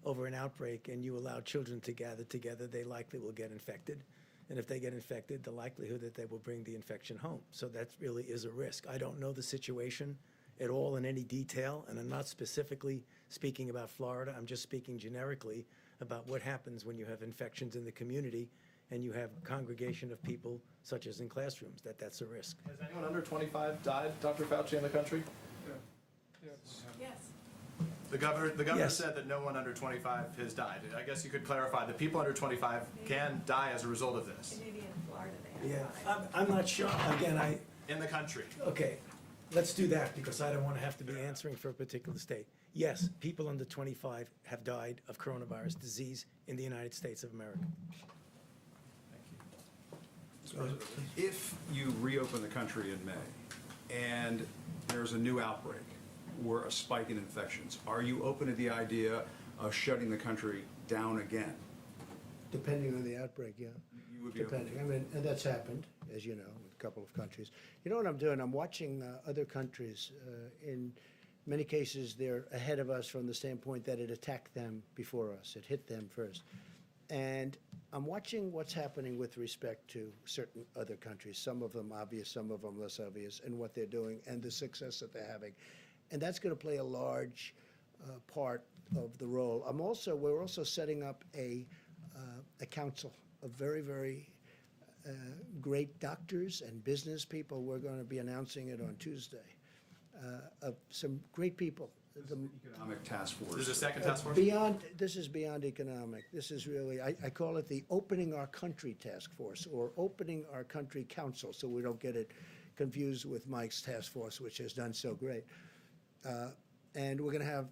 over an outbreak and you allow children to gather together, they likely will get infected. And if they get infected, the likelihood that they will bring the infection home. So that really is a risk. I don't know the situation at all in any detail, and I'm not specifically speaking about Florida. I'm just speaking generically about what happens when you have infections in the community and you have congregation of people, such as in classrooms, that's a risk. Has anyone under 25 died, Dr. Fauci, in the country? Yes. The governor Yes. said that no one under 25 has died. I guess you could clarify that people under 25 can die as a result of this Maybe in Florida they have. Yeah, I'm not sure, again, in the country. okay, let's do that, because I don't want to have to be answering for a particular state. Yes, people under 25 have died of coronavirus disease in the United States of America. If you reopen the country in May and there's a new outbreak or a spike in infections, are you open to the idea of shutting the country down again? Depending on the outbreak, yeah. You would be open to Depending, I mean, and that's happened, as you know, with a couple of countries. You know what I'm doing? I'm watching other countries. In many cases, they're ahead of us from the standpoint that it attacked them before us. It hit them first. And I'm watching what's happening with respect to certain other countries, some of them obvious, some of them less obvious, and what they're doing and the success that they're having. And that's going to play a large part of the role. We're also setting up a council of very, very great doctors and business people. We're going to be announcing it on Tuesday. Of some great people. Economic task force. There's a second task force? This is beyond economic. This is really, I call it the Opening Our Country Task Force, or Opening Our Country Council, so we don't get it confused with Mike's task force, which has done so great. And we're going to have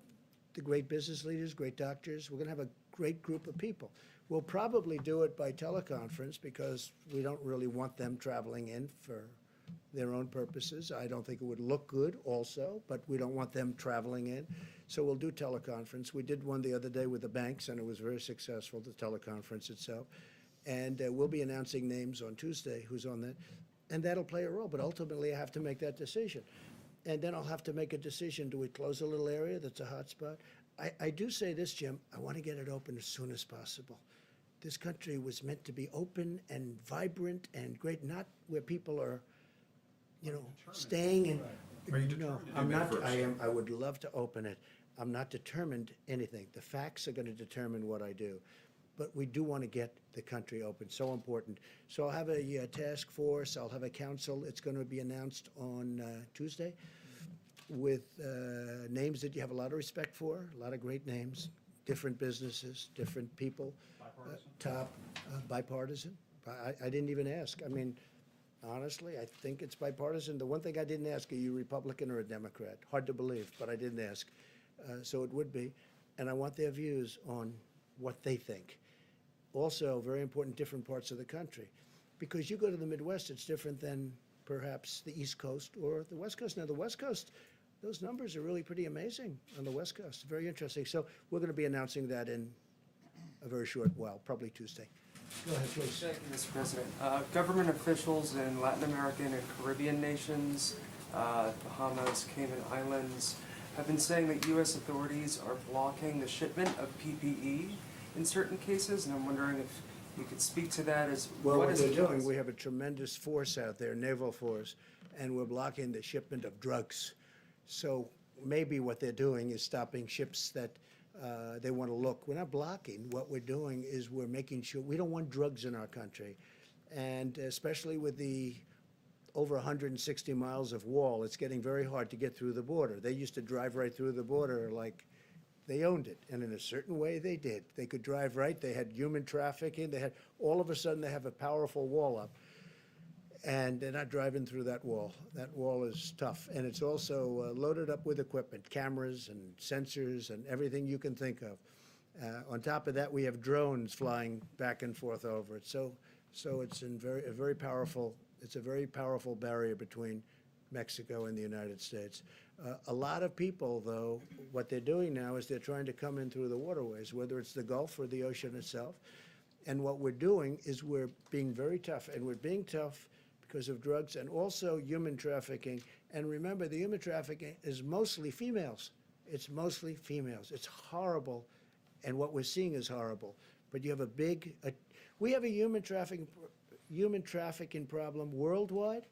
the great business leaders, great doctors. We're going to have a great group of people. We'll probably do it by teleconference because we don't really want them traveling in for their own purposes. I don't think it would look good also, but we don't want them traveling in. So we'll do teleconference. We did one the other day with the banks, and it was very successful, the teleconference itself. And we'll be announcing names on Tuesday, who's on that. And that'll play a role, but ultimately I have to make that decision. And then I'll have to make a decision, do we close a little area that's a hot spot? I do say this, Jim, I want to get it open as soon as possible. This country was meant to be open and vibrant and great, not where people are, staying in. Are you No, determined to I'm do May not, 1st? I would love to open it. I'm not determined anything. The facts are going to determine what I do. But we do want to get the country open, so important. So I'll have a task force, I'll have a council. It's going to be announced on Tuesday with names that you have a lot of respect for, a lot of great names, different businesses, different people. Bipartisan. I didn't even ask. I mean, honestly, I think it's bipartisan. The one thing I didn't ask, are you Republican or a Democrat? Hard to believe, but I didn't ask. So it would be. And I want their views on what they think. Also, very important, different parts of the country. Because you go to the Midwest, it's different than perhaps the East Coast or the West Coast. Now, the West Coast, those numbers are really pretty amazing on the West Coast. Very interesting. So we're going to be announcing that in a very short while, probably Tuesday. Go ahead, please. Thank you, Mr. President. Government officials in Latin American and Caribbean nations, Bahamas, Cayman Islands, have been saying that U.S. authorities are blocking the shipment of PPE in certain cases, and I'm wondering if you could speak to that as Well, what is they're it- doing, we have a tremendous force out there, naval force, and we're blocking the shipment of drugs. So maybe what they're doing is stopping ships that they want to look. We're not blocking. What we're doing is we're making sure, we don't want drugs in our country. And especially with the over 160 miles of wall, it's getting very hard to get through the border. They used to drive right through the border like they owned it, and in a certain way they did. They could drive right, they had human trafficking, they had, all of a sudden they have a powerful wall up, and they're not driving through that wall. That wall is tough, and it's also loaded up with equipment, cameras and sensors and everything you can think of. On top of that, we have drones flying back and forth over it. So it's a very powerful barrier between Mexico and the United States. A lot of people, though, what they're doing now is they're trying to come in through the waterways, whether it's the Gulf or the ocean itself. And what we're doing is we're being very tough, and we're being tough because of drugs and also human trafficking. And remember, the human trafficking is mostly females. It's mostly females. It's horrible, and what we're seeing is horrible. But you have we have a human trafficking problem worldwide,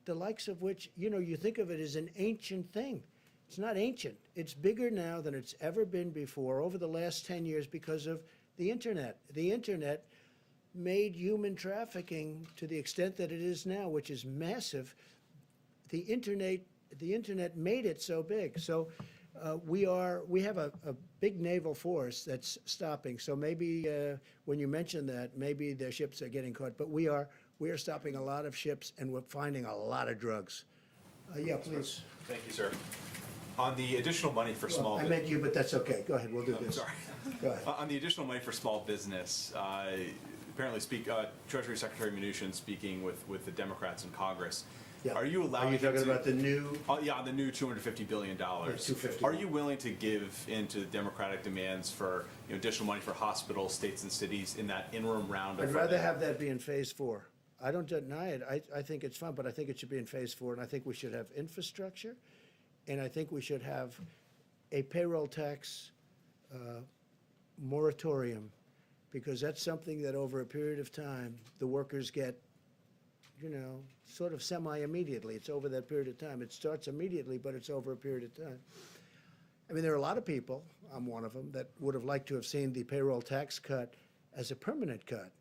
the likes of which, you think of it as an ancient thing. It's not ancient. It's bigger now than it's ever been before over the last 10 years because of The internet made human trafficking to the extent that it is now, which is massive. The internet made it so big. So we have a big naval force that's stopping. So maybe when you mention that, maybe their ships are getting caught. But we are stopping a lot of ships, and we're finding a lot of drugs. Yeah, please. Thank you, sir. On the additional money for small. I meant you, but that's okay. Go ahead. We'll do this. Sorry. Go ahead. On the additional money for small business, apparently Treasury Secretary Mnuchin speaking with the Democrats in Congress. Yeah. Are you allowing Are you him talking to- about the new? Yeah, on the new $250 billion. $250. Are you willing to give into the Democratic demands for additional money for hospitals, states, and cities in that interim round of I'd rather funding? have that be in phase 4. I don't deny it. I think it's fun, but I think it should be in phase 4, and I think we should have infrastructure, and I think we should have a payroll tax moratorium, because that's something that over a period of time, the workers get, sort of semi-immediately. It's over that period of time. It starts immediately, but it's over a period of time. I mean, there are a lot of people, I'm one of them, that would have liked to have seen the payroll tax cut as a permanent cut.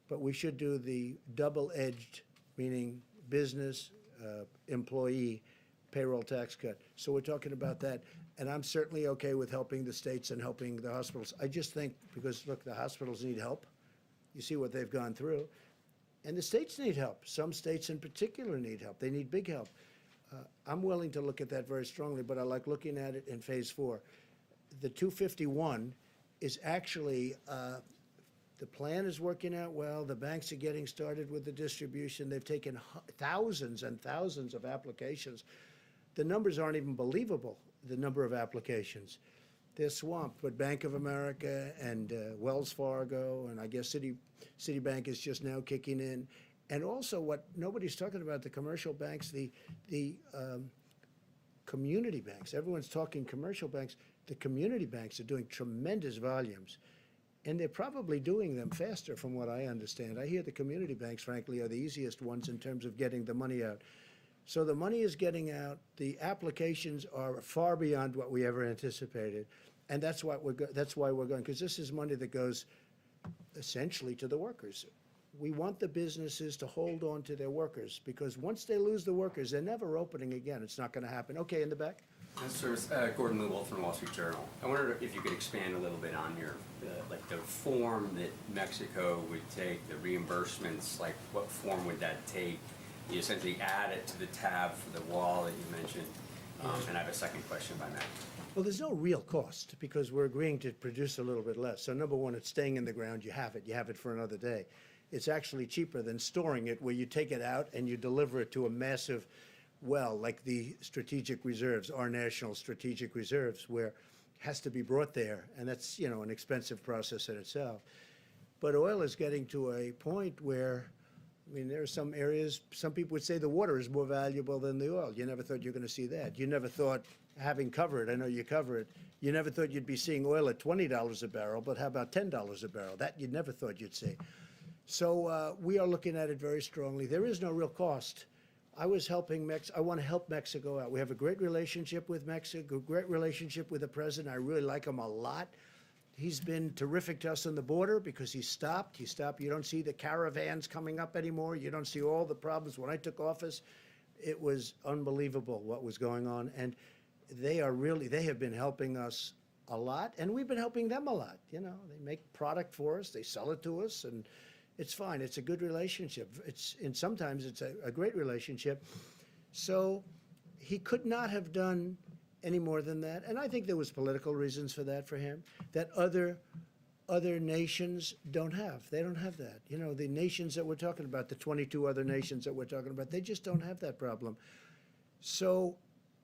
But we should do the double-edged, meaning business, employee, payroll tax cut. So we're talking about that. And I'm certainly okay with helping the states and helping the hospitals. I just think, because, look, the hospitals need help. You see what they've gone through. And the states need help. Some states in particular need help. They need big help. I'm willing to look at that very strongly, but I like looking at it in phase 4. The 251 is actually, the plan is working out well. The banks are getting started with the distribution. They've taken thousands and thousands of applications. The numbers aren't even believable, the number of applications. They're swamped, but Bank of America and Wells Fargo, and I guess Citibank is just now kicking in. And also what nobody's talking about, the commercial banks, the community banks. Everyone's talking commercial banks. The community banks are doing tremendous volumes. And they're probably doing them faster from what I understand. I hear the community banks, frankly, are the easiest ones in terms of getting the money out. So the money is getting out. The applications are far beyond what we ever anticipated. And that's why we're going, because this is money that goes essentially to the workers. We want the businesses to hold on to their workers, because once they lose the workers, they're never opening again. It's not going to happen. Okay, in the back. Sir, Gordon Lewell from the Wall Street Journal. I wonder if you could expand a little bit on your, the form that Mexico would take, the reimbursements, like what form would that take? You essentially add it to the tab for the wall that you mentioned. And I have a second question by that. Well, there's no real cost, because we're agreeing to produce a little bit less. So number one, it's staying in the ground. You have it for another day. It's actually cheaper than storing it, where you take it out and you deliver it to a massive well, like the strategic reserves, our national strategic reserves, where it has to be brought there. And that's, an expensive process in itself. But oil is getting to a point where, there are some areas, some people would say the water is more valuable than the oil. You never thought you were going to see that. You never thought, having covered, I know you cover it, you never thought you'd be seeing oil at $20 a barrel, but how about $10 a barrel? That you never thought you'd see. So we are looking at it very strongly. There is no real cost. I was helping I want to help Mexico out. We have a great relationship with Mexico, great relationship with the president. I really like him a lot. He's been terrific to us on the border because he stopped. You don't see the caravans coming up anymore. You don't see all the problems. When I took office, it was unbelievable what was going on. And they have been helping us a lot, and we've been helping them a lot. They make product for us, they sell it to us, and it's fine. It's a good relationship. And sometimes it's a great relationship. So he could not have done any more than that. And I think there was political reasons for that for him, that other nations don't have. They don't have that. The nations that we're talking about, the 22 other nations that we're talking about, they just don't have that problem. So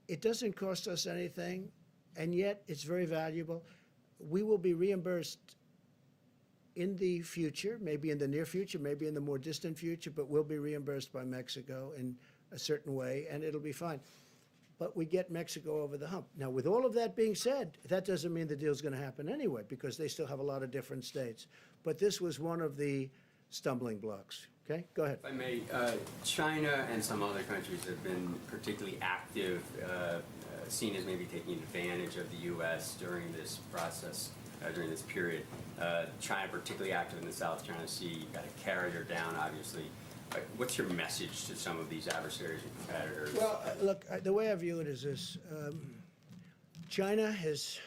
it doesn't cost us anything, and yet it's very valuable. We will be reimbursed in the future, maybe in the near future, maybe in the more distant future, but we'll be reimbursed by Mexico in a certain way, and it'll be fine. But we get Mexico over the hump. Now, with all of that being said, that doesn't mean the deal's going to happen anyway, because they still have a lot of different states. But this was one of the stumbling blocks. Okay, go ahead. If I may, China and some other countries have been particularly active, seen as maybe taking advantage of the U.S. during this process. during this period. China particularly active in the South China Sea. You've got a carrier down, obviously. What's your message to some of these adversaries and competitors? Well, look, the way I view it is this. China has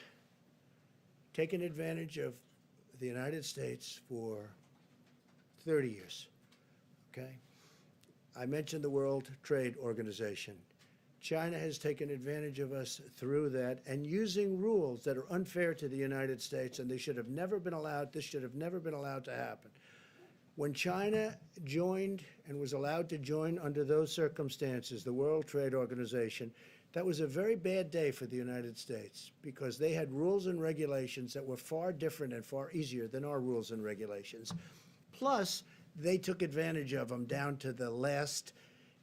taken advantage of the United States for 30 years, okay? I mentioned the World Trade Organization. China has taken advantage of us through that and using rules that are unfair to the United States, and they should have never been allowed, this should have never been allowed to happen. When China joined and was allowed to join under those circumstances, the World Trade Organization, that was a very bad day for the United States because they had rules and regulations that were far different and far easier than our rules and regulations. Plus, they took advantage of them down to the last,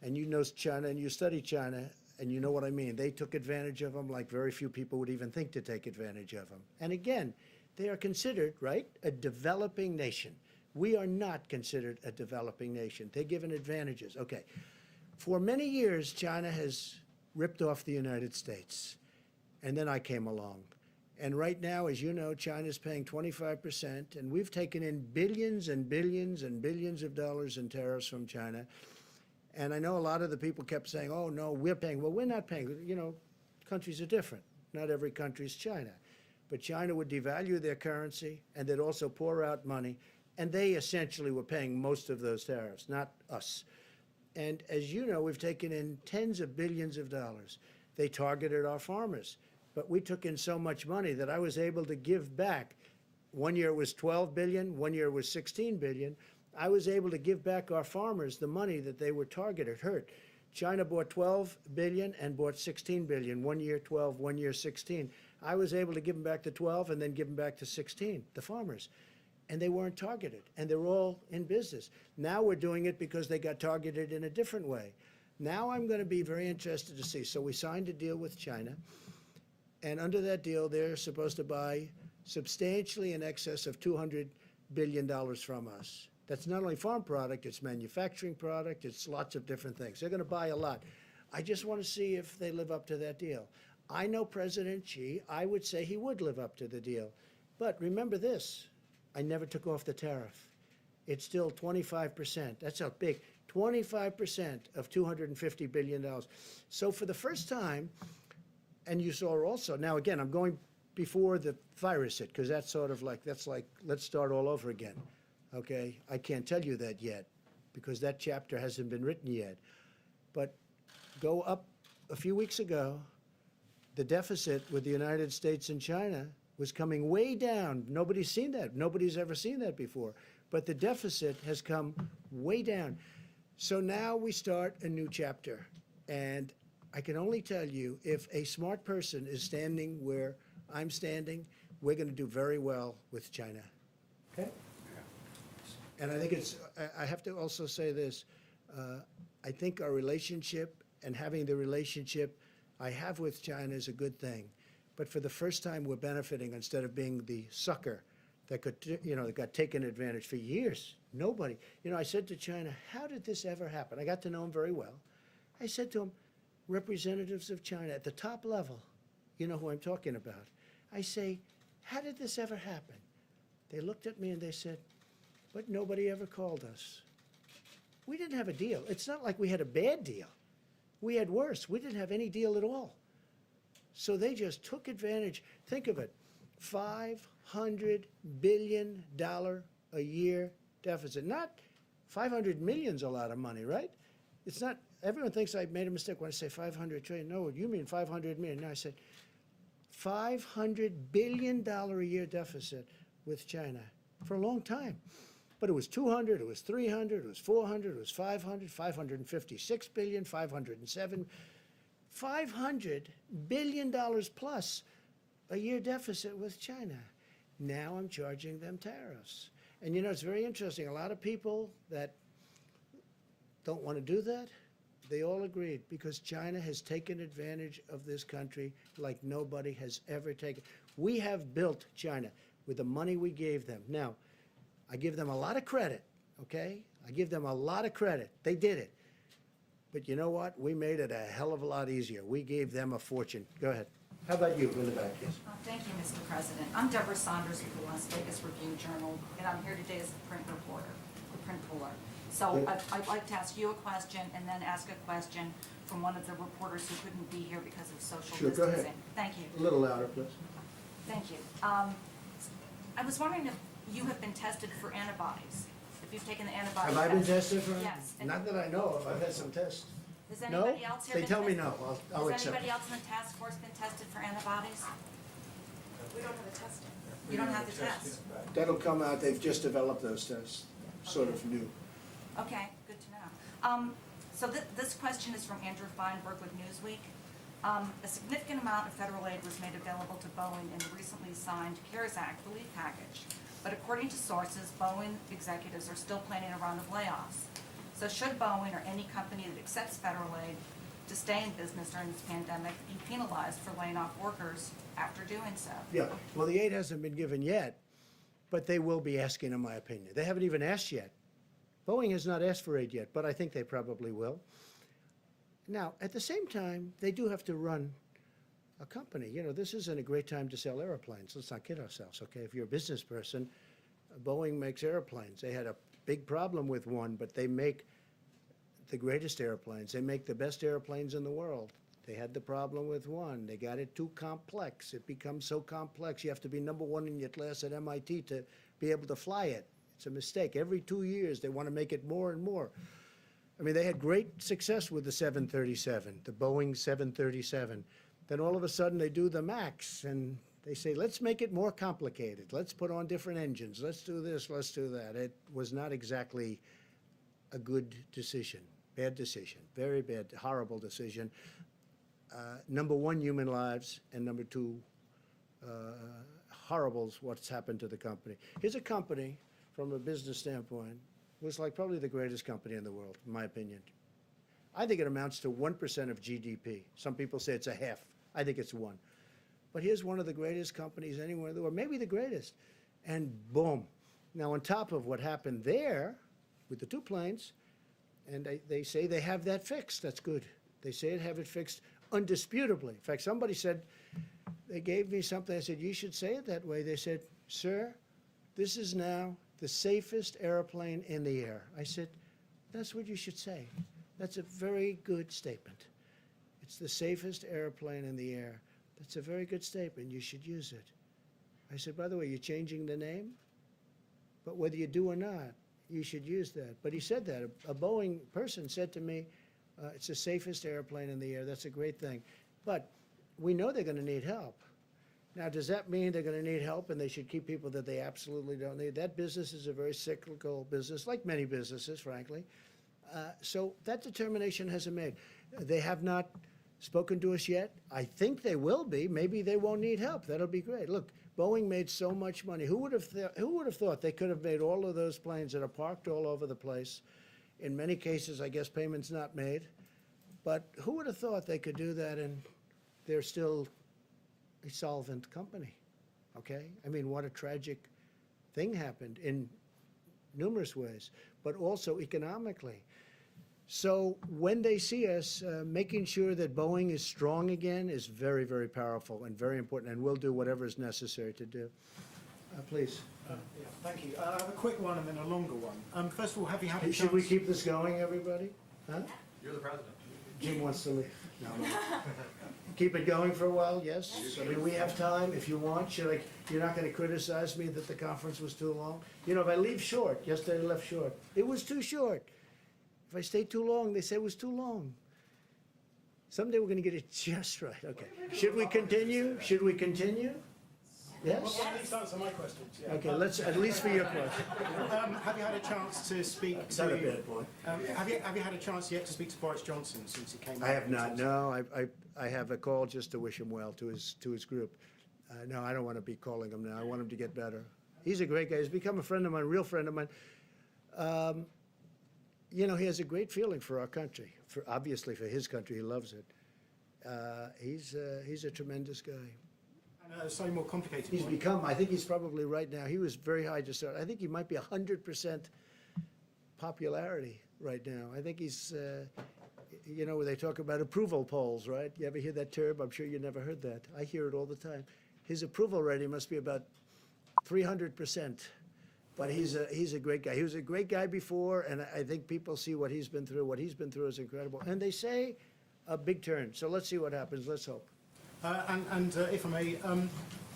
and you know China and you study China, and you know what I mean. They took advantage of them like very few people would even think to take advantage of them. And again, they are considered, right, a developing nation. We are not considered a developing nation. They're given advantages. Okay. For many years, China has ripped off the United States. And then I came along. And right now, as you know, China's paying 25%, and we've taken in billions and billions and billions of dollars in tariffs from China. And I know a lot of the people kept saying, oh, no, we're paying. Well, we're not paying. You know, countries are different. Not every country is China. But China would devalue their currency, and they'd also pour out money. And they essentially were paying most of those tariffs, not us. And as you know, we've taken in tens of billions of dollars. They targeted our farmers. But we took in so much money that I was able to give back. One year it was 12 billion, one year it was 16 billion. I was able to give back our farmers the money that they were targeted, hurt. China bought 12 billion and bought 16 billion. 1 year 12, 1 year 16. I was able to give them back the 12 and then give them back the 16, the farmers. And they weren't targeted, and they're all in business. Now we're doing it because they got targeted in a different way. Now I'm going to be very interested to see. So we signed a deal with China, and under that deal, they're supposed to buy substantially in excess of $200 billion from us. That's not only farm product, it's manufacturing product, it's lots of different things. They're going to buy a lot. I just want to see if they live up to that deal. I know President Xi, I would say he would live up to the deal. But remember this. I never took off the tariff. It's still 25%. That's how big. 25% of $250 billion. So for the first time, and you saw also, now again, I'm going before the virus hit, because that's sort of like, that's like, let's start all over again. Okay? I can't tell you that yet, because that chapter hasn't been written yet. But go up a few weeks ago, the deficit with the United States and China was coming way down. Nobody's seen that. Nobody's ever seen that before. But the deficit has come way down. So now we start a new chapter. And I can only tell you, if a smart person is standing where I'm standing, we're going to do very well with China. Okay? And I think it's, I have to also say this. I think our relationship and having the relationship I have with China is a good thing. But for the first time, we're benefiting instead of being the sucker that could, you know, that got taken advantage for years. Nobody. You know, I said to China, how did this ever happen? I got to know him very well. I said to him, representatives of China at the top level, you know who I'm talking about. I say, how did this ever happen? They looked at me and they said, but nobody ever called us. We didn't have a deal. It's not like we had a bad deal. We had worse. We didn't have any deal at all. So they just took advantage. Think of it, $500 billion a year deficit. Not 500 million's a lot of money, right? It's not, everyone thinks I made a mistake when I say 500 trillion. No, you mean 500 million. No, I said $500 billion a year deficit with China for a long time. But it was 200, it was 300, it was 400, it was 500, 556 billion, 507. $500 billion plus a year deficit with China. Now I'm charging them tariffs. And you know, it's very interesting. A lot of people that don't want to do that, they all agreed because China has taken advantage of this country like nobody has ever taken. We have built China with the money we gave them. Now, I give them a lot of credit, okay? I give them a lot of credit. They did it. But you know what? We made it a hell of a lot easier. We gave them a fortune. Go ahead. How about you in the back, yes? Thank you, Mr. President. I'm Deborah Saunders with the Las Vegas Review-Journal, and I'm here today as a print reporter, the print puller. So I'd like to ask you a question and then ask a question from one of the reporters who couldn't be here because of social Sure, go distancing. ahead. Thank you. A little louder, please. Thank you. I was wondering if you have been tested for antibodies, if you've taken the antibody Have I been test. tested for? Yes. Not that I know of. I've had some tests. Has No? anybody else here They been tell me tested? no. I'll Has accept anybody it. else in the task force been tested for antibodies? We don't have a testing. You don't have the test? That'll come out. They've just developed those tests, sort of new. Okay, good to know. So this question is from Andrew Feinberg with Newsweek. A significant amount of federal aid was made available to Boeing in the recently signed CARES Act relief package. But according to sources, Boeing executives are still planning a round of layoffs. So should Boeing or any company that accepts federal aid to stay in business during this pandemic be penalized for laying off workers after doing so? Yeah, well, the aid hasn't been given yet, but they will be asking, in my opinion. They haven't even asked yet. Boeing has not asked for aid yet, but I think they probably will. Now, at the same time, they do have to run a company. You know, this isn't a great time to sell airplanes. Let's not kid ourselves, okay? If you're a business person, Boeing makes airplanes. They had a big problem with one, but they make the greatest airplanes. They make the best airplanes in the world. They had the problem with one. They got it too complex. It becomes so complex. You have to be number one in your class at MIT to be able to fly it. It's a mistake. Every 2 years, they want to make it more and more. I mean, they had great success with the 737, the Boeing 737. Then all of a sudden, they do the MAX, and they say, let's make it more complicated. Let's put on different engines. Let's do this, let's do that. It was not exactly a good decision. Bad decision. Very bad, horrible decision. Number one, human lives, and number two, horrible what's happened to the company. Here's a company, from a business standpoint, was like probably the greatest company in the world, in my opinion. I think it amounts to 1% of GDP. Some people say it's a half. I think it's 1. But here's one of the greatest companies anywhere in the world, maybe the greatest. And boom. Now, on top of what happened there with the 2 planes, and they say they have that fixed. That's good. They say they have it fixed undisputably. In fact, somebody said, they gave me something. I said, you should say it that way. They said, sir, this is now the safest airplane in the air. I said, that's what you should say. That's a very good statement. It's the safest airplane in the air. That's a very good statement. You should use it. I said, by the way, you're changing the name? But whether you do or not, you should use that. But he said that. A Boeing person said to me, it's the safest airplane in the air. That's a great thing. But we know they're going to need help. Now, does that mean they're going to need help and they should keep people that they absolutely don't need? That business is a very cyclical business, like many businesses, frankly. So that determination hasn't made. They have not spoken to us yet. I think they will be. Maybe they won't need help. That'll be great. Look, Boeing made so much money. Who would have thought they could have made all of those planes that are parked all over the place? In many cases, I guess payments not made. But who would have thought they could do that and they're still a solvent company? Okay? I mean, what a tragic thing happened in numerous ways, but also economically. So when they see us, making sure that Boeing is strong again is very, very powerful and very important, and we'll do whatever is necessary to do. Please. Yeah, thank you. I have a quick one and then a longer one. First of all, have you had a chance? Should we keep this going, everybody? Huh? You're the president. Jim wants to leave. No. Keep it going for a while, yes? I mean, we have time if you want. You're not going to criticize me that the conference was too long? You know, if I leave short, yesterday I left short. It was too short. If I stay too long, they say it was too long. Someday we're going to get it just right. Okay. Should we continue? Should we continue? Yes? Well, at least answer my questions. Yeah. Okay, let's, at least for your question. Have you had a chance to speak It's to... not a bad point. Have you had a chance yet to speak to Boris Johnson since he came I out have and not, talked? no. I have a call just to wish him well to his group. No, I don't want to be calling him now. I want him to get better. He's a great guy. He's become a friend of mine, a real friend of mine. You know, he has a great feeling for our country. Obviously, for his country, he loves it. He's a tremendous guy. And a slightly more complicated He's one. become, I think he's probably right now, he was very high to start. I think he might be 100% popularity right now. I think he's, you know, where they talk about approval polls, right? You ever hear that term? I'm sure you never heard that. I hear it all the time. His approval rating must be about 300%. But he's a great guy. He was a great guy before, and I think people see what he's been through. What he's been through is incredible. And they say a big turn. So let's see what happens. Let's hope. If I may,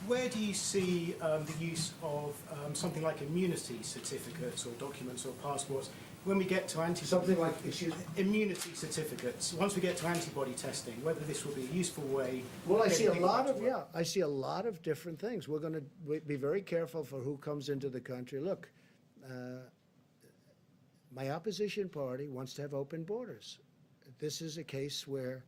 where do you see the use of something like immunity certificates or documents or passports when we get to Something like, excuse me? immunity certificates? Once we get to antibody testing, whether this will be a useful way. Well, I of see getting a people lot back of, to work. I see a lot of different things. We're going to be very careful for who comes into the country. Look, my opposition party wants to have open borders. This is a case where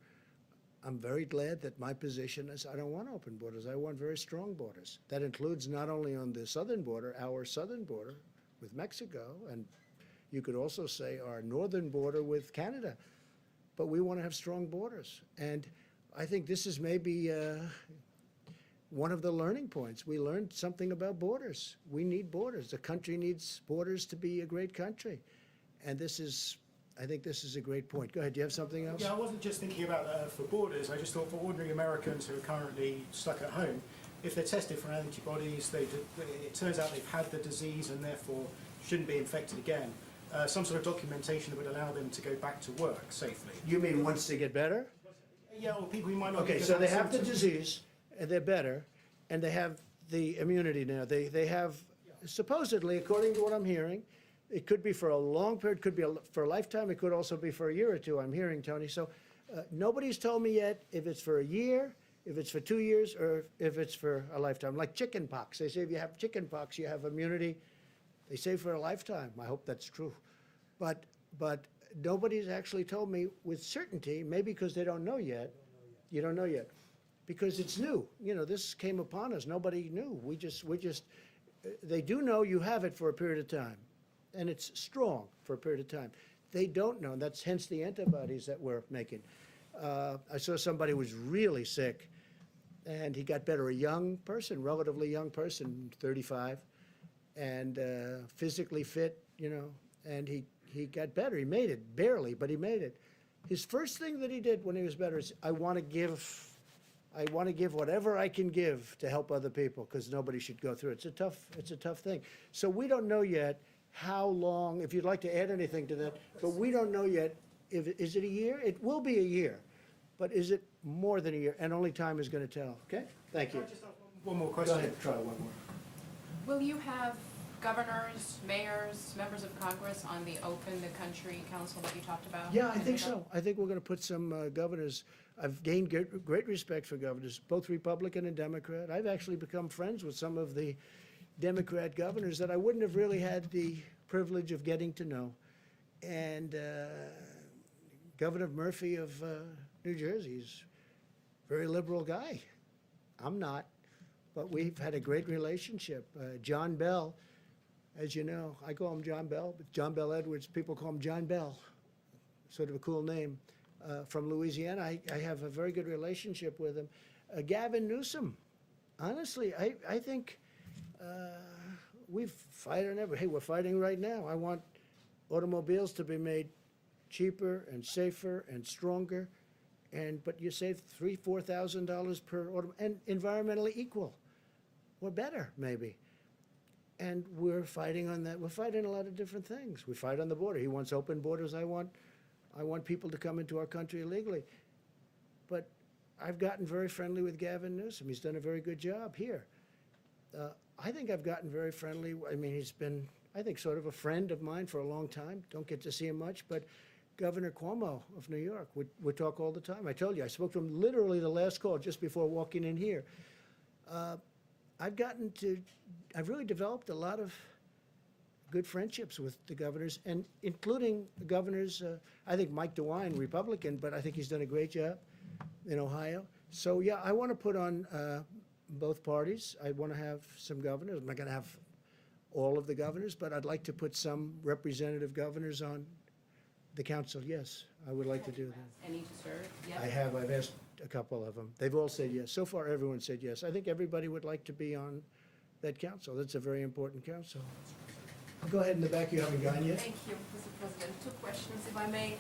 I'm very glad that my position is I don't want open borders. I want very strong borders. That includes not only on the southern border, our southern border with Mexico, and you could also say our northern border with Canada. But we want to have strong borders. And I think this is maybe one of the learning points. We learned something about borders. We need borders. The country needs borders to be a great country. And I think this is a great point. Go ahead, do you have something else? Yeah, I wasn't just thinking about that for borders. I just thought for ordinary Americans who are currently stuck at home, if they're tested for antibodies, it turns out they've had the disease and therefore shouldn't be infected again. Some sort of documentation that would allow them to go back to work safely. You mean once they get better? Yeah, or people who might not. Okay, so they have the disease, and they're better, and they have the immunity now. They have, supposedly, according to what I'm hearing, it could be for a long period, could be for a lifetime, it could also be for a year or two, I'm hearing, Tony. So nobody's told me yet if it's for a year, if it's for 2 years, or if it's for a lifetime. Like chicken pox. They say if you have chicken pox, you have immunity. They say for a lifetime. I hope that's true. But nobody's actually told me with certainty, maybe because they don't know yet. You don't know yet. Because it's new. You know, this came upon us. Nobody knew. They do know you have it for a period of time. And it's strong for a period of time. They don't know. And that's hence the antibodies that we're making. I saw somebody who was really sick, and he got better. A young person, relatively young person, 35, and physically fit, you know, and he got better. He made it, barely, but he made it. His first thing that he did when he was better is, I want to give whatever I can give to help other people, because nobody should go through it. It's a tough thing. So we don't know yet how long, if you'd like to add anything to that, but we don't know yet, is it a year? It will be a year, but is it more than a year? And only time is going to tell, okay? Thank you. One more question. Go ahead, try one more. Will you have governors, mayors, members of Congress on the Open the Country Council that you talked about? Yeah, I think so. I think we're going to put some governors. I've gained great respect for governors, both Republican and Democrat. I've actually become friends with some of the Democrat governors that I wouldn't have really had the privilege of getting to know. And Governor Murphy of New Jersey is a very liberal guy. I'm not, but we've had a great relationship. John Bell, as you know, I call him John Bell, but John Bell Edwards, people call him John Bell, sort of a cool name, from Louisiana. I have a very good relationship with him. Gavin Newsom, honestly, I think we fight on every, hey, we're fighting right now. I want automobiles to be made cheaper and safer and stronger, but you save $3,000-4,000 per auto, and environmentally equal, or better, maybe. And we're fighting on that. We're fighting a lot of different things. We fight on the border. He wants open borders. I want people to come into our country illegally. But I've gotten very friendly with Gavin Newsom. He's done a very good job here. I think I've gotten very friendly. I mean, he's been, I think, sort of a friend of mine for a long time. Don't get to see him much, but Governor Cuomo of New York, we talk all the time. I told you, I spoke to him literally the last call just before walking in here. I've really developed a lot of good friendships with the governors, and including the governors, I think Mike DeWine, Republican, but I think he's done a great job in Ohio. So yeah, I want to put on both parties. I want to have some governors. I'm not going to have all of the governors, but I'd like to put some representative governors on the council. Yes, I would like to do that. Any to serve? Yes. I have. I've asked a couple of them. They've all said yes. So far, everyone said yes. I think everybody would like to be on that council. That's a very important council. Go ahead in the back. You haven't gone yet. Thank you, Mr. President. Two questions, if I may.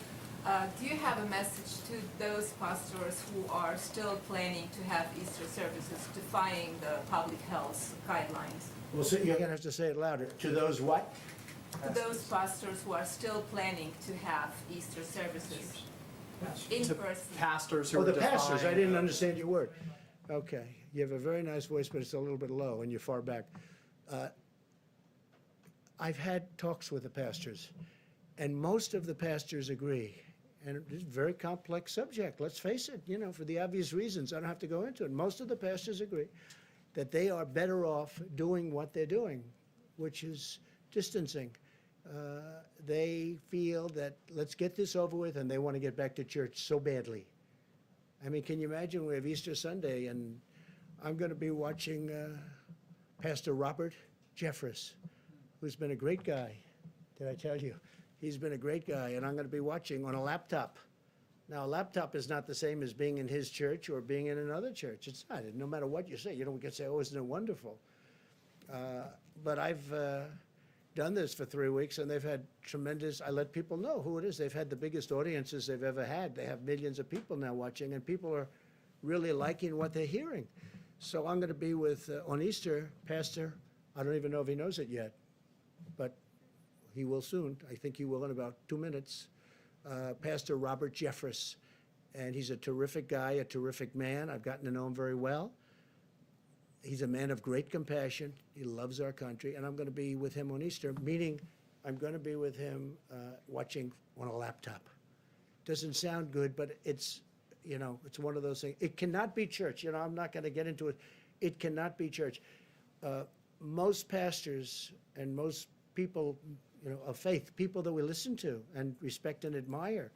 Do you have a message to those pastors who are still planning to have Easter services, defying the public health guidelines? Well, so you're gonna have to say it louder. To those what? To those pastors who are still planning to have Easter services in To person? pastors who Oh, are the pastors, I defying didn't the- understand your word. Okay, you have a very nice voice, but it's a little bit low and you're far back. I've had talks with the pastors, and most of the pastors agree. And it's a very complex subject, let's face it, you know, for the obvious reasons, I don't have to go into it. Most of the pastors agree that they are better off doing what they're doing, which is distancing. They feel that, let's get this over with, and they want to get back to church so badly. I mean, can you imagine, we have Easter Sunday, and I'm going to be watching Pastor Robert Jeffress, who's been a great guy. Did I tell you? He's been a great guy, and I'm going to be watching on a laptop. Now, a laptop is not the same as being in his church or being in another church. It's not. No matter what you say, you know, we can say, oh, isn't it wonderful? But I've done this for 3 weeks, and they've had tremendous, I let people know who it is. They've had the biggest audiences they've ever had. They have millions of people now watching, and people are really liking what they're hearing. So I'm going to be with, on Easter, Pastor, I don't even know if he knows it yet, but he will soon. I think he will in about 2 minutes. Pastor Robert Jeffress, and he's a terrific guy, a terrific man. I've gotten to know him very well. He's a man of great compassion. He loves our country, and I'm going to be with him on Easter, meaning I'm going to be with him watching on a laptop. Doesn't sound good, but it's, you know, it's one of those things. It cannot be church. You know, I'm not going to get into it. It cannot be church. Most pastors and most people, you know, of faith, people that we listen to and respect and admire.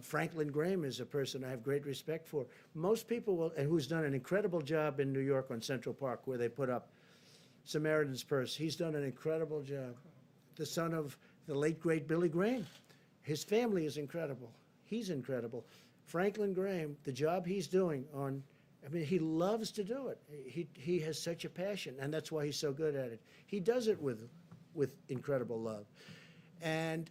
Franklin Graham is a person I have great respect for. Most people will, and who's done an incredible job in New York on Central Park, where they put up Samaritan's Purse. He's done an incredible job. The son of the late, great Billy Graham. His family is incredible. He's incredible. Franklin Graham, the job he's doing on, I mean, he loves to do it. He has such a passion, and that's why he's so good at it. He does it with incredible love. And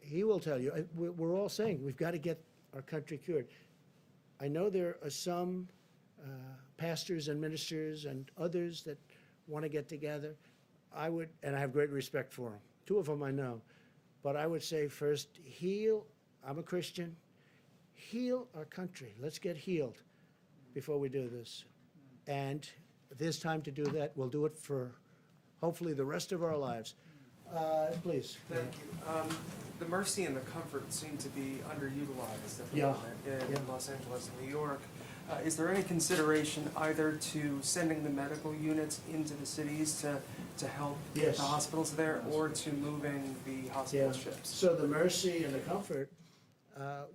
he will tell you, we're all saying, we've got to get our country cured. I know there are some pastors and ministers and others that want to get together. I would, and I have great respect for them. 2 of them I know. But I would say first, heal, I'm a Christian, heal our country. Let's get healed before we do this. And if there's time to do that, we'll do it for hopefully the rest of our lives. Please. Thank you. The Mercy and the Comfort seem to be underutilized at the Yeah. moment in Los Angeles and New York. Is there any consideration either to sending the medical units into the cities to help Yes. the hospitals there, or to moving the hospital ships? So the Mercy and the Comfort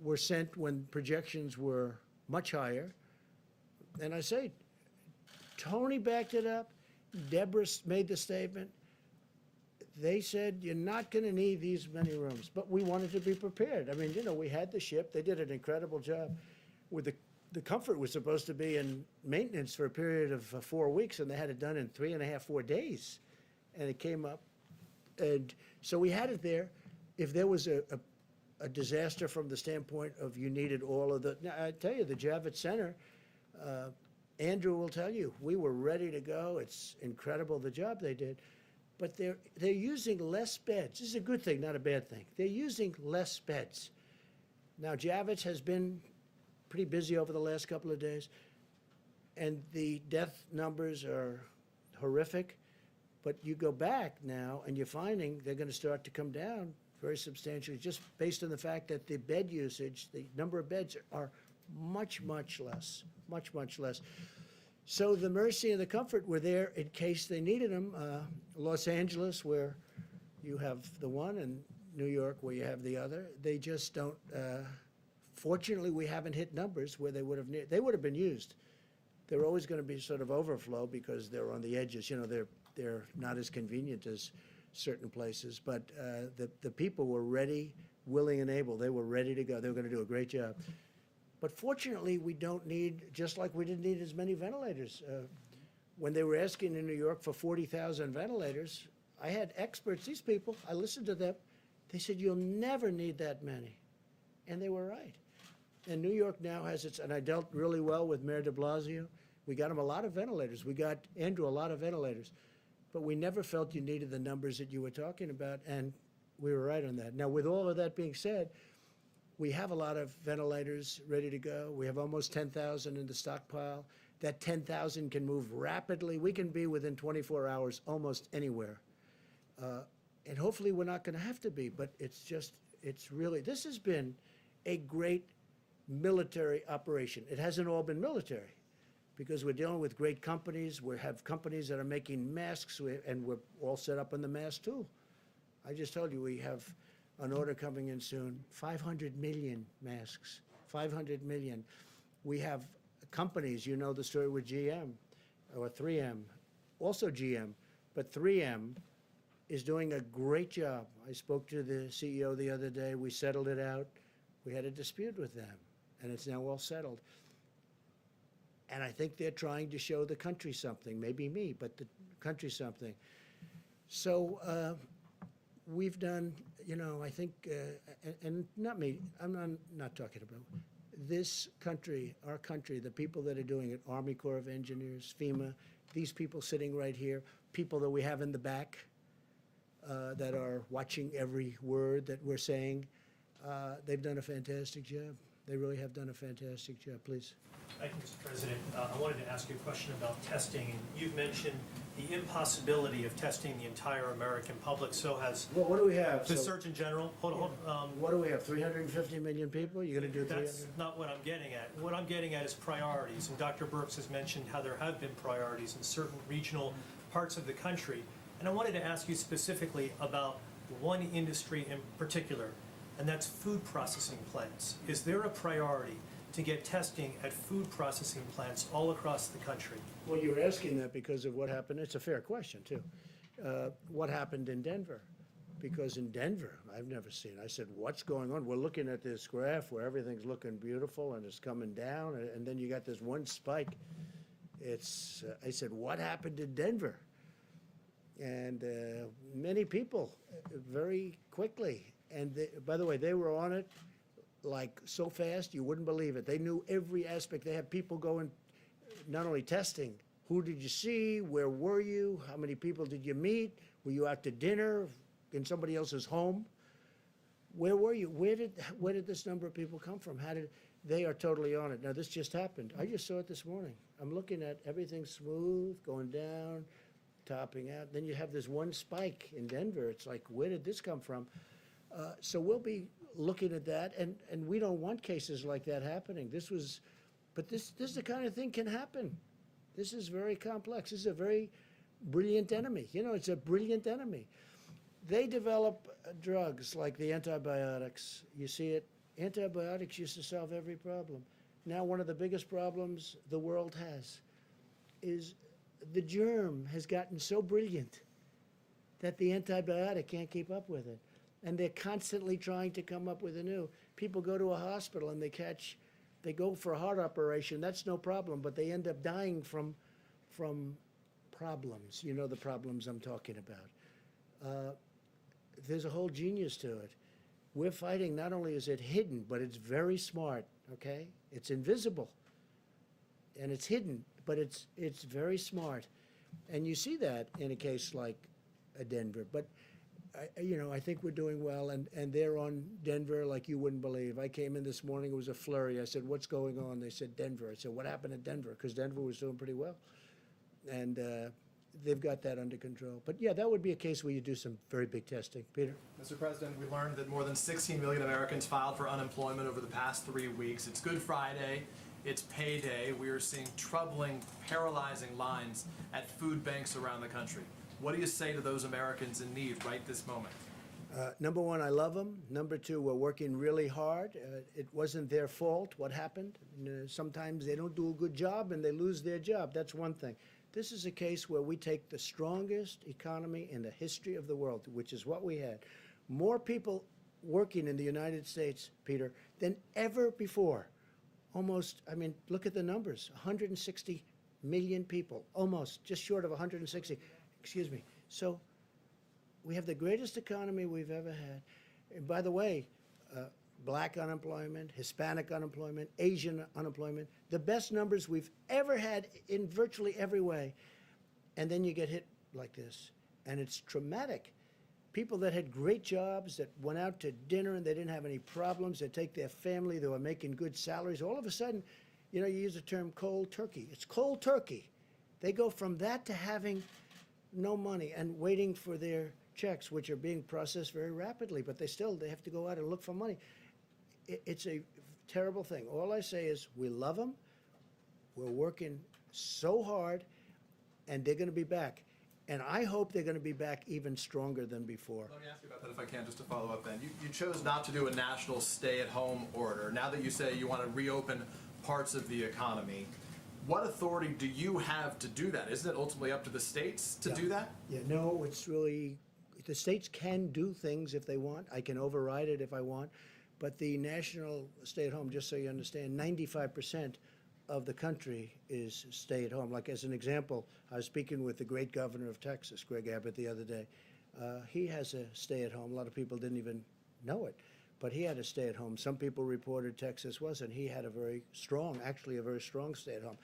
were sent when projections were much higher. And I say, Tony backed it up. Deborah made the statement. They said, you're not going to need these many rooms. But we wanted to be prepared. I mean, you know, we had the ship. They did an incredible job. With the Comfort was supposed to be in maintenance for a period of 4 weeks, and they had it done in 3.5, 4 days. And it came up. And so we had it there. If there was a disaster from the standpoint of you needed all of the, now, I tell you, the Javits Center, Andrew will tell you, we were ready to go. It's incredible the job they did. But they're using less beds. This is a good thing, not a bad thing. They're using less beds. Now, Javits has been pretty busy over the last couple of days, and the death numbers are horrific. But you go back now, and you're finding they're going to start to come down very substantially, just based on the fact that the bed usage, the number of beds are much, much less, much, much less. So the Mercy and the Comfort were there in case they needed them. Los Angeles, where you have the one, and New York, where you have the other. They just don't, fortunately, we haven't hit numbers where they would have been used. They're always going to be sort of overflow because they're on the edges. You know, they're not as convenient as certain places. But the people were ready, willing, and able. They were ready to go. They were going to do a great job. But fortunately, we don't need, just like we didn't need as many ventilators. When they were asking in New York for 40,000 ventilators, I had experts, these people, I listened to them, They said, you'll never need that many. And they were right. And New York now has its, and I dealt really well with Mayor de Blasio. We got him a lot of ventilators. We got Andrew a lot of ventilators. But we never felt you needed the numbers that you were talking about, and we were right on that. Now, with all of that being said, we have a lot of ventilators ready to go. We have almost 10,000 in the stockpile. That 10,000 can move rapidly. We can be within 24 hours almost anywhere. And hopefully we're not going to have to be, but it's really, this has been a great military operation. It hasn't all been military because we're dealing with great companies. We have companies that are making masks, and we're all set up on the mask too. I just told you we have an order coming in soon, 500 million masks, 500 million. We have companies, you know the story with GM or 3M, also GM, but 3M is doing a great job. I spoke to the CEO the other day. We settled it out. We had a dispute with them, and it's now all settled. And I think they're trying to show the country something, maybe me, but the country something. So we've done, you know, I think, and not me, I'm not talking about this country, our country, the people that are doing it, Army Corps of Engineers, FEMA, these people sitting right here, people that we have in the back that are watching every word that we're saying, they've done a fantastic job. They really have done a fantastic job. Please. Thank you, Mr. President. I wanted to ask you a question about testing. And you've mentioned the impossibility of testing the entire American public. So has Well, what do we have? the So- Surgeon General. Hold on. What do we have, 350 million people? You're going to do 300? That's not what I'm getting at. What I'm getting at is priorities. And Dr. Birx has mentioned how there have been priorities in certain regional parts of the country. And I wanted to ask you specifically about one industry in particular, and that's food processing plants. Is there a priority to get testing at food processing plants all across the country? Well, you're asking that because of what happened. It's a fair question, too. What happened in Denver? Because in Denver, I've never seen, I said, what's going on? We're looking at this graph where everything's looking beautiful and it's coming down, and then you got this one spike. It's, I said, what happened in Denver? And many people, very quickly, and by the way, they were on it like so fast, you wouldn't believe it. They knew every aspect. They had people going, not only testing, who did you see? Where were you? How many people did you meet? Were you out to dinner in somebody else's home? Where were you? Where did this number of people come from? They are totally on it. Now, this just happened. I just saw it this morning. I'm looking at everything smooth, going down, topping out. Then you have this one spike in Denver. It's like, where did this come from? So we'll be looking at that, and we don't want cases like that happening. But this is the kind of thing can happen. This is very complex. This is a very brilliant enemy. You know, it's a brilliant enemy. They develop drugs like the antibiotics. You see it. Antibiotics used to solve every problem. Now one of the biggest problems the world has is the germ has gotten so brilliant that the antibiotic can't keep up with it. And they're constantly trying to come up with a new. People go to a hospital and they go for a heart operation. That's no problem, but they end up dying from problems. You know the problems I'm talking about. There's a whole genius to it. We're fighting, not only is it hidden, but it's very smart, okay? It's invisible, and it's hidden, but it's very smart. And you see that in a case like Denver. But I think we're doing well, and they're on Denver like you wouldn't believe. I came in this morning, it was a flurry. I said, what's going on? They said, Denver. I said, what happened at Denver? Because Denver was doing pretty well. And they've got that under control. But yeah, that would be a case where you do some very big testing. Peter? Mr. President, we learned that more than 16 million Americans filed for unemployment over the past 3 weeks. It's Good Friday. It's payday. We are seeing troubling, paralyzing lines at food banks around the country. What do you say to those Americans in need right this moment? Number one, I love them. Number two, we're working really hard. It wasn't their fault what happened. Sometimes they don't do a good job and they lose their job. That's one thing. This is a case where we take the strongest economy in the history of the world, which is what we had. More people working in the United States, Peter, than ever before. Almost, I mean, look at the numbers, 160 million people, almost, just short of 160. Excuse me. So we have the greatest economy we've ever had. And by the way, black unemployment, Hispanic unemployment, Asian unemployment, the best numbers we've ever had in virtually every way. And then you get hit like this, and it's traumatic. People that had great jobs, that went out to dinner and they didn't have any problems, they take their family, they were making good salaries, all of a sudden, you know, you use the term cold turkey. It's cold turkey. They go from that to having no money and waiting for their checks, which are being processed very rapidly, but they have to go out and look for money. It's a terrible thing. All I say is we love them. We're working so hard, and they're going to be back. And I hope they're going to be back even stronger than before. Let me ask you about that if I can, just to follow up then. You chose not to do a national stay-at-home order. Now that you say you want to reopen parts of the economy, what authority do you have to do that? Isn't it ultimately up to the states to do that? Yeah, no, it's really, the states can do things if they want. I can override it if I want. But the national stay-at-home, just so you understand, 95% of the country is stay-at-home. Like as an example, I was speaking with the great governor of Texas, Greg Abbott, the other day. He has a stay-at-home. A lot of people didn't even know it, but he had a stay-at-home. Some people reported Texas wasn't. He had a very strong, actually a very strong stay-at-home.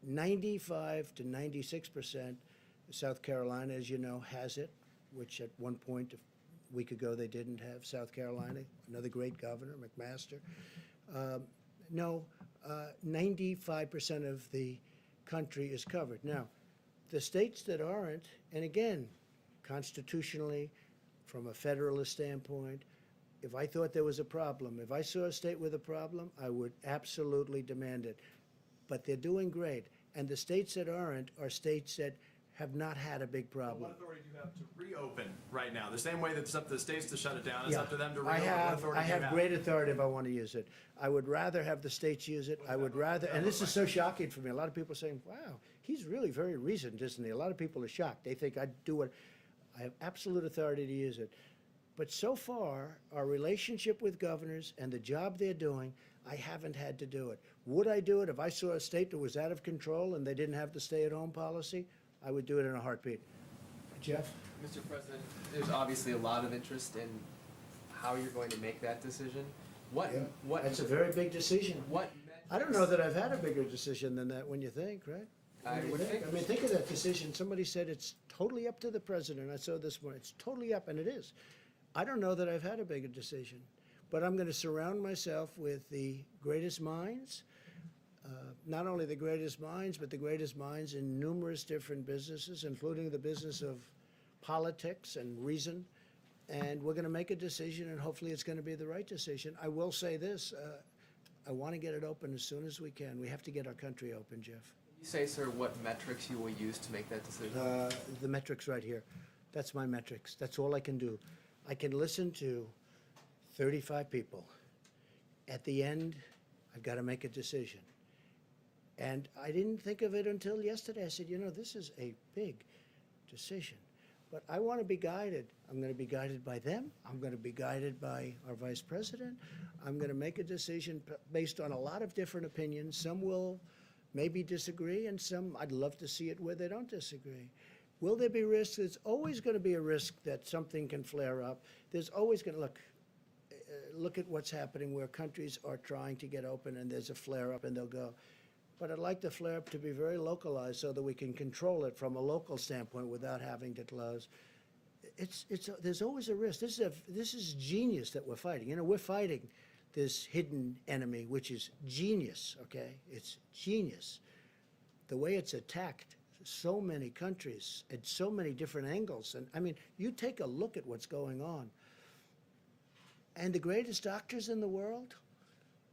95 to 96%, South Carolina, as you know, has it, which at one point, a week ago, they didn't have. South Carolina, another great governor, McMaster. No, 95% of the country is covered. Now, the states that aren't, and again, constitutionally, from a federalist standpoint, if I thought there was a problem, if I saw a state with a problem, I would absolutely demand it. But they're doing great. And the states that aren't are states that have not had a big problem. What authority do you have to reopen right now? The same way that it's up to the states to shut it down, it's Yeah. up to them to reopen. What I authority do you have great authority if I want to use it. I would rather have the states use it. I would rather, and this is so shocking for me. A lot of people are saying, wow, he's really very reasoned, isn't he? A lot of people are shocked. They think I'd do it. I have absolute authority to use it. But so far, our relationship with governors and the job they're doing, I haven't had to do it. Would I do it if I saw a state that was out of control and they didn't have the stay-at-home policy? I would do it in a heartbeat. Jeff? Mr. President, there's obviously a lot of interest in how you're going to make that decision. What? That's a very big decision. What? I don't know that I've had a bigger decision than that when you think, right? I When you would think. I mean, think of that decision. Somebody said it's totally up to the president. I saw this one. It's totally up, and it is. I don't know that I've had a bigger decision, but I'm going to surround myself with the greatest minds, not only the greatest minds, but the greatest minds in numerous different businesses, including the business of politics and reason. And we're going to make a decision, and hopefully it's going to be the right decision. I will say this, I want to get it open as soon as we can. We have to get our country open, Jeff. Can you say, sir, what metrics you will use to make that decision? The metrics right here. That's my metrics. That's all I can do. I can listen to 35 people. At the end, I've got to make a decision. And I didn't think of it until yesterday. I said, you know, this is a big decision. But I want to be guided. I'm going to be guided by them. I'm going to be guided by our vice president. I'm going to make a decision based on a lot of different opinions. Some will maybe disagree, and some I'd love to see it where they don't disagree. Will there be risks? There's always going to be a risk that something can flare up. There's always going to, look at what's happening where countries are trying to get open and there's a flare up and they'll go. But I'd like the flare up to be very localized so that we can control it from a local standpoint without having to close. There's always a risk. This is genius that we're fighting. You know, we're fighting this hidden enemy, which is genius, okay? It's genius. The way it's attacked so many countries at so many different angles. And I mean, you take a look at what's going on. And the greatest doctors in the world,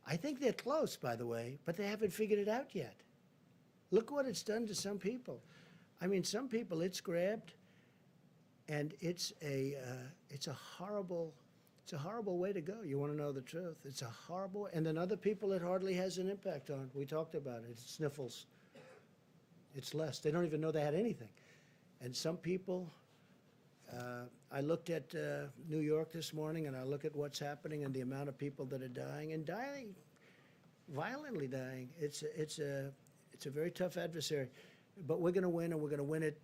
I think they're close, by the way, but they haven't figured it out yet. Look what it's done to some people. I mean, some people it's grabbed, and it's a horrible way to go. You want to know the truth? It's a horrible. And then other people it hardly has an impact on. We talked about it. It's sniffles. It's less. They don't even know they had anything. And some people, I looked at New York this morning, and I look at what's happening and the amount of people that are dying, and dying, violently dying. It's a very tough adversary, but we're going to win, and we're going to win it.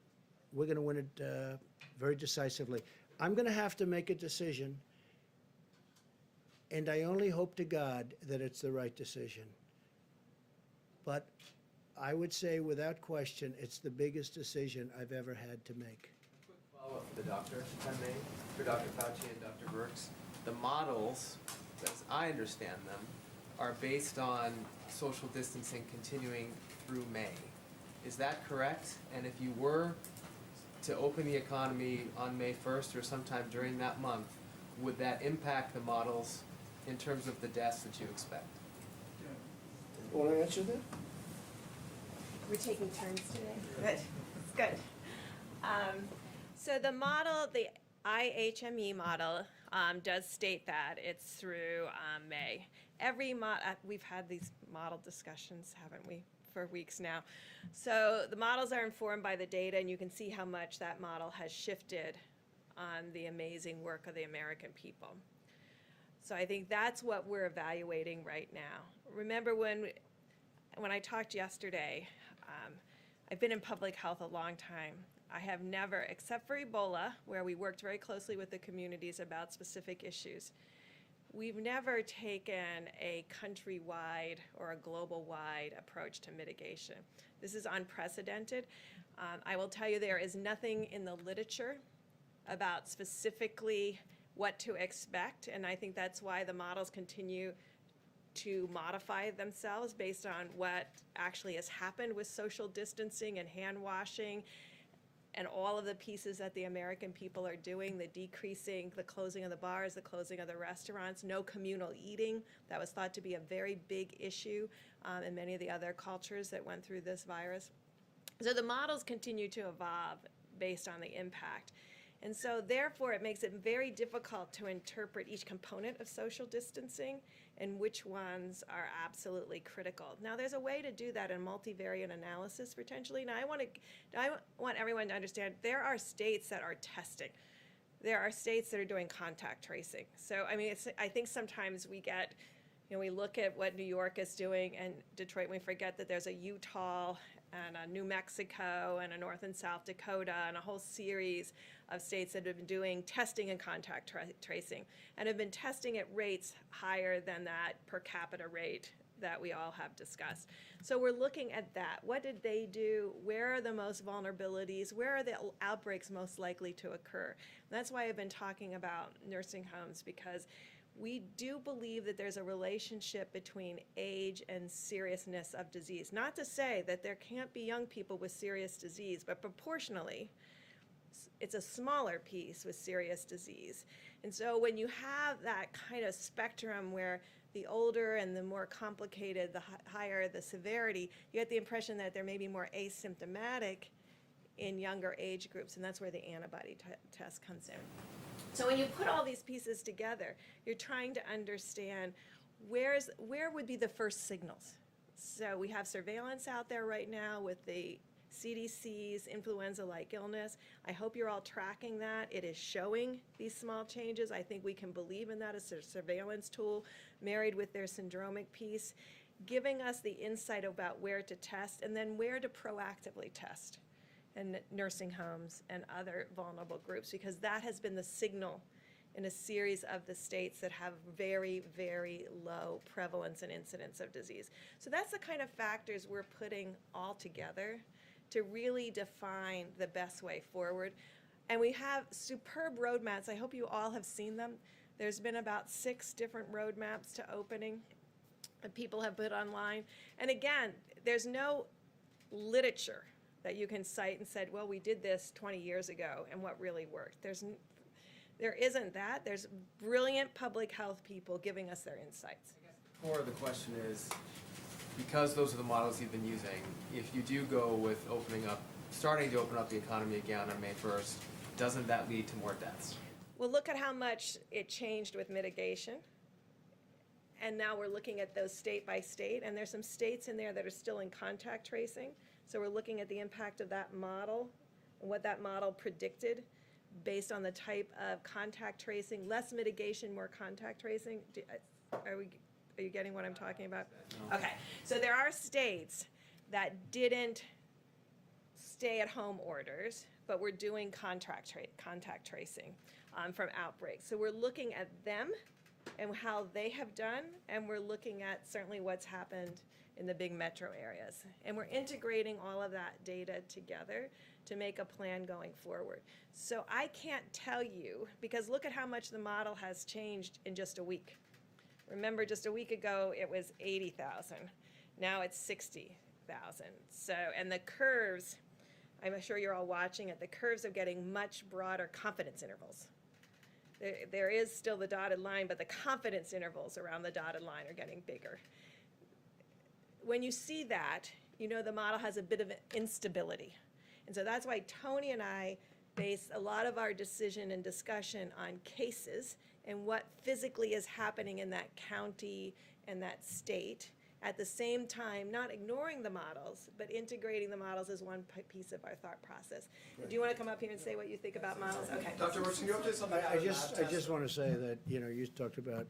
We're going to win it very decisively. I'm going to have to make a decision, and I only hope to God that it's the right decision. But I would say without question, it's the biggest decision I've ever had to make. Follow-up for the doctor, if I may, for Dr. Fauci and Dr. Birx. The models, as I understand them, are based on social distancing continuing through May. Is that correct? And if you were to open the economy on May 1st or sometime during that month, would that impact the models in terms of the deaths that you expect? Want to answer that? We're taking turns today. Good. Good. So the model, the IHME model, does state that it's through May. We've had these model discussions, haven't we, for weeks now. So the models are informed by the data, and you can see how much that model has shifted on the amazing work of the American people. So I think that's what we're evaluating right now. Remember when I talked yesterday, I've been in public health a long time. I have never, except for Ebola, where we worked very closely with the communities about specific issues, we've never taken a countrywide or a global-wide approach to mitigation. This is unprecedented. I will tell you there is nothing in the literature about specifically what to expect, and I think that's why the models continue to modify themselves based on what actually has happened with social distancing and hand washing and all of the pieces that the American people are doing, the decreasing, the closing of the bars, the closing of the restaurants, no communal eating. That was thought to be a very big issue in many of the other cultures that went through this virus. So the models continue to evolve based on the impact. And so therefore, it makes it very difficult to interpret each component of social distancing and which ones are absolutely critical. Now, there's a way to do that in multivariate analysis, potentially. Now, I want everyone to understand there are states that are testing. There are states that are doing contact tracing. So, I mean, I think sometimes we get, we look at what New York is doing and Detroit, and we forget that there's a Utah and a New Mexico and a North and South Dakota and a whole series of states that have been doing testing and contact tracing and have been testing at rates higher than that per capita rate that we all have discussed. So we're looking at that. What did they do? Where are the most vulnerabilities? Where are the outbreaks most likely to occur? And that's why I've been talking about nursing homes, because we do believe that there's a relationship between age and seriousness of disease. Not to say that there can't be young people with serious disease, but proportionally, it's a smaller piece with serious disease. And so when you have that kind of spectrum where the older and the more complicated, the higher the severity, you get the impression that there may be more asymptomatic in younger age groups, and that's where the antibody test comes in. So when you put all these pieces together, you're trying to understand where would be the first signals. So we have surveillance out there right now with the CDC's influenza-like illness. I hope you're all tracking that. It is showing these small changes. I think we can believe in that as a surveillance tool married with their syndromic piece, giving us the insight about where to test and then where to proactively test in nursing homes and other vulnerable groups, because that has been the signal in a series of the states that have very, very low prevalence and incidence of disease. So that's the kind of factors we're putting all together to really define the best way forward. And we have superb roadmaps. I hope you all have seen them. There's been about 6 different roadmaps to opening that people have put online. And again, there's no literature that you can cite and said, well, we did this 20 years ago and what really worked. There isn't that. There's brilliant public health people giving us their insights. The core of the question is, because those are the models you've been using, if you do go with starting to open up the economy again on May 1st, doesn't that lead to more deaths? Well, look at how much it changed with mitigation. And now we're looking at those state by state, and there's some states in there that are still in contact tracing. So we're looking at the impact of that model and what that model predicted based on the type of contact tracing, less mitigation, more contact tracing. Are you getting what I'm talking about? Okay, so there are states that didn't stay-at-home orders, but we're doing contact tracing from outbreaks. So we're looking at them and how they have done, and we're looking at certainly what's happened in the big metro areas. And we're integrating all of that data together to make a plan going forward. So I can't tell you, because look at how much the model has changed in just a week. Remember, just a week ago, it was 80,000. Now it's 60,000. So, and the curves, I'm sure you're all watching it, the curves are getting much broader confidence intervals. There is still the dotted line, but the confidence intervals around the dotted line are getting bigger. When you see that, you know the model has a bit of instability. And so that's why Tony and I base a lot of our decision and discussion on cases and what physically is happening in that county and that state. At the same time, not ignoring the models, but integrating the models as one piece of our thought process. Do you want to come up here and say what you think about models? Okay. Dr. Brooks, can you update something? I just want to say that, you talked about,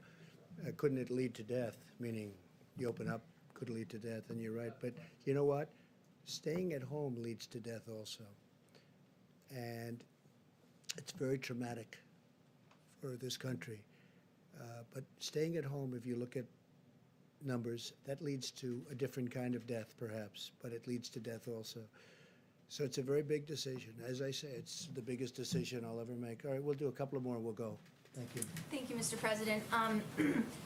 couldn't it lead to death, meaning you open up, could lead to death, and you're right. But you know what? Staying at home leads to death also. And it's very traumatic for this country. But staying at home, if you look at numbers, that leads to a different kind of death, perhaps, but it leads to death also. So it's a very big decision. As I say, it's the biggest decision I'll ever make. All right, we'll do a couple of more, we'll go. Thank you. Thank you, Mr. President.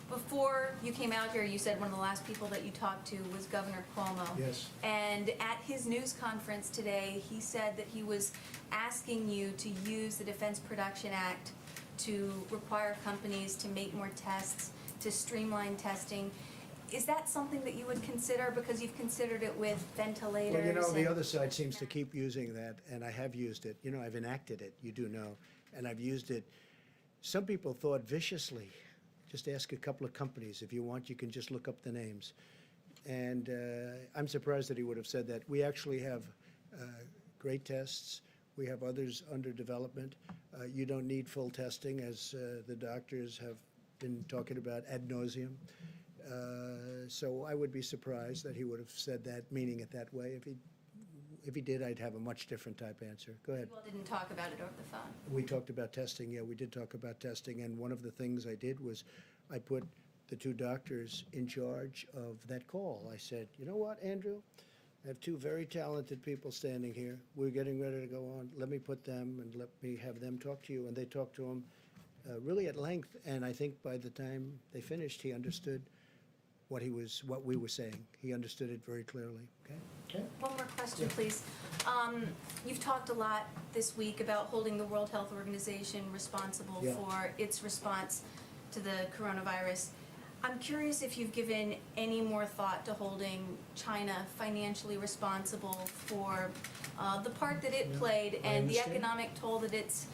Before you came out here, you said one of the last people that you talked to was Governor Cuomo. Yes. And at his news conference today, he said that he was asking you to use the Defense Production Act to require companies to make more tests, to streamline testing. Is that something that you would consider, because you've considered it with ventilators? Well, the other side seems to keep using that, and I have used it. I've enacted it, you do know, and I've used it. Some people thought viciously. Just ask a couple of companies. If you want, you can just look up the names. And I'm surprised that he would have said that. We actually have great tests. We have others under development. You don't need full testing, as the doctors have been talking about ad nauseum. So I would be surprised that he would have said that, meaning it that way. If he did, I'd have a much different type answer. Go ahead. You all didn't talk about it over the phone. We talked about testing. Yeah, we did talk about testing. And one of the things I did was I put the two doctors in charge of that call. I said, you know what, Andrew? I have two very talented people standing here. We're getting ready to go on. Let me put them and let me have them talk to you. And they talked to him really at length. And I think by the time they finished, he understood what we were saying. He understood it very clearly. Okay. One more question, please. You've talked a lot this week about holding the World Health Organization responsible for its response to the coronavirus. I'm curious if you've given any more thought to holding China financially responsible for the part that it played and the economic toll that it's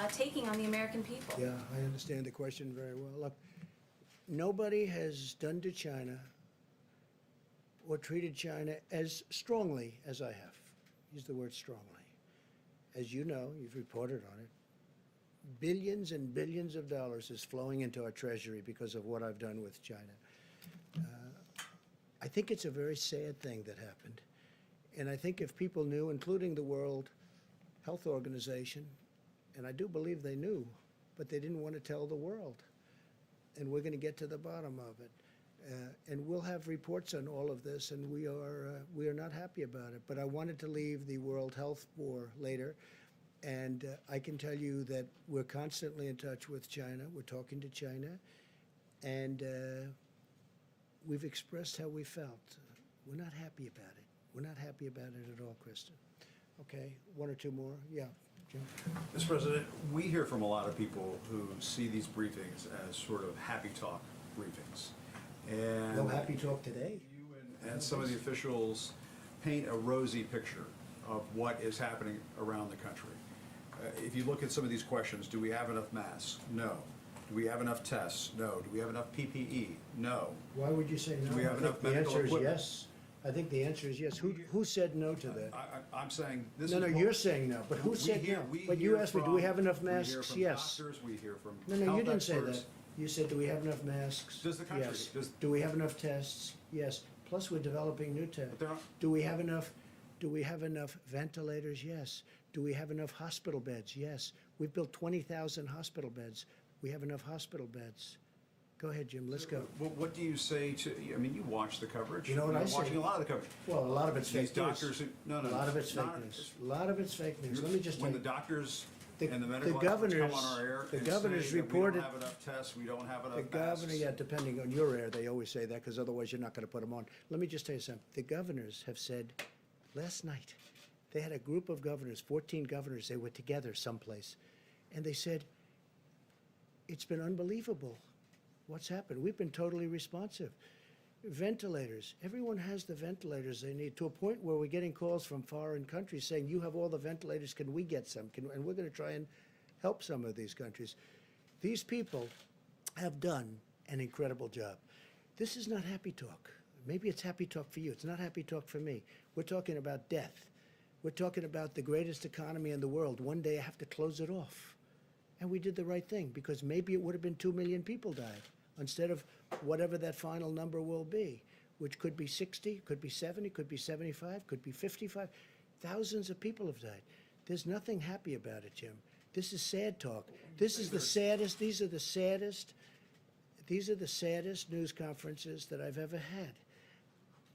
taking on the American people. Yeah, I understand the question very well. Look, nobody has done to China or treated China as strongly as I have. Use the word strongly. As you know, you've reported on it. Billions and billions of dollars is flowing into our treasury because of what I've done with China. I think it's a very sad thing that happened. And I think if people knew, including the World Health Organization, and I do believe they knew, but they didn't want to tell the world. And we're going to get to the bottom of it. And we'll have reports on all of this, and we are not happy about it. But I wanted to leave the World Health for later. And I can tell you that we're constantly in touch with China. We're talking to China. And we've expressed how we felt. We're not happy about it. We're not happy about it at all, Kristen. Okay, one or two more? Yeah, Jim. Mr. President, we hear from a lot of people who see these briefings as sort of happy talk briefings. And No happy talk today. and some of the officials paint a rosy picture of what is happening around the country. If you look at some of these questions, do we have enough masks? No. Do we have enough tests? No. Do we have enough PPE? No. Why would you say no? Do we have I enough think the medical answer is equipment? yes. I think the answer is yes. Who said no to that? I'm saying this No, is. no, what- you're saying no, but who we said hear- no? we But you hear asked me, do we from- have enough We hear masks? from Yes. doctors, we hear from No, no, health you didn't say that. experts. You said, do we have enough masks? Does the country- Yes. does- Do we have enough tests? Yes. Plus, we're developing new tests. But they're not- Do we have enough ventilators? Yes. Do we have enough hospital beds? Yes. We've built 20,000 hospital beds. We have enough hospital beds. Go ahead, Jim, let's go. What do you say to, I mean, you watch the coverage. You know what You're I say? watching a lot of the coverage. Well, a lot of it's These fake news. doctors who, no, no. A lot of it's fake not- news. A lot of it's fake news. Let me just tell When the you. doctors The- and the the medical experts come governors- on our air the and governors say that we reported- don't have enough tests, we don't have enough The governor, masks. yeah, depending on your air, they always say that, because otherwise you're not gonna put them on. Let me just tell you something. The governors have said, last night, they had a group of governors, 14 governors, they were together someplace, and they said, it's been unbelievable what's happened. We've been totally responsive. Ventilators, everyone has the ventilators they need, to a point where we're getting calls from foreign countries saying, you have all the ventilators, can we get some? And we're gonna try and help some of these countries. These people have done an incredible job. This is not happy talk. Maybe it's happy talk for you. It's not happy talk for me. We're talking about death. We're talking about the greatest economy in the world. One day I have to close it off. And we did the right thing, because maybe it would have been 2 million people died instead of whatever that final number will be, which could be 60, could be 70, could be 75, could be 55. Thousands of people have died. There's nothing happy about it, Jim. This is sad talk. This is the saddest, these are the saddest news conferences that I've ever had.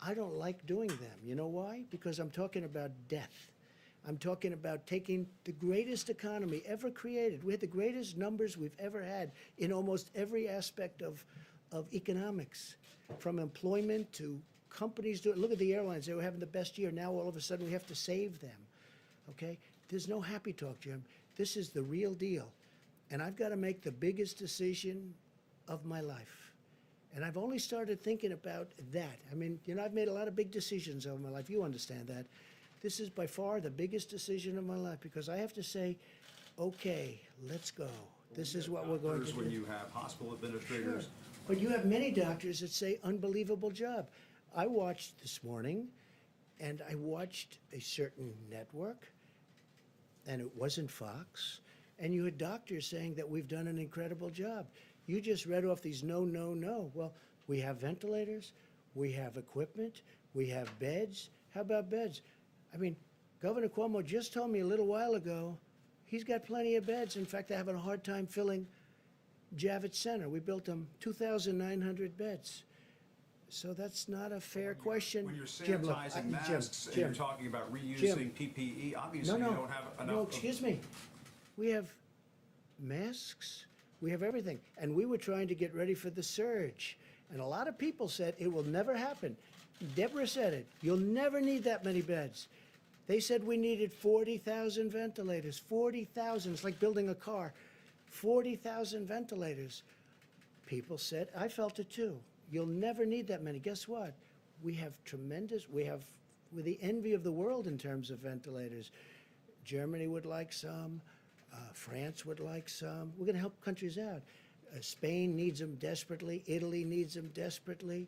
I don't like doing them. You know why? Because I'm talking about death. I'm talking about taking the greatest economy ever created. We had the greatest numbers we've ever had in almost every aspect of economics, from employment to companies. Look at the airlines. They were having the best year. Now all of a sudden we have to save them. Okay? There's no happy talk, Jim. This is the real deal. And I've got to make the biggest decision of my life. And I've only started thinking about that. I mean, you know, I've made a lot of big decisions over my life. You understand that. This is by far the biggest decision of my life, because I have to say, okay, let's go. This is what we're going to do. When you have hospital administrators. Sure. But you have many doctors that say unbelievable job. I watched this morning, and I watched a certain network, and it wasn't Fox, and you had doctors saying that we've done an incredible job. You just read off these no, no, no. Well, we have ventilators, we have equipment, we have beds. How about beds? I mean, Governor Cuomo just told me a little while ago, he's got plenty of beds. In fact, they're having a hard time filling Javits Center. We built them 2,900 beds. So that's not a fair question. When you're Jim, look, sanitizing masks and you're talking about reusing Jim. PPE, obviously you don't have enough. No, excuse me. We have masks, we have everything. And we were trying to get ready for the surge. And a lot of people said it will never happen. Deborah said it. You'll never need that many beds. They said we needed 40,000 ventilators. 40,000. It's like building a car. 40,000 ventilators. People said, I felt it too. You'll never need that many. Guess what? We're the envy of the world in terms of ventilators. Germany would like some. France would like some. We're going to help countries out. Spain needs them desperately. Italy needs them desperately.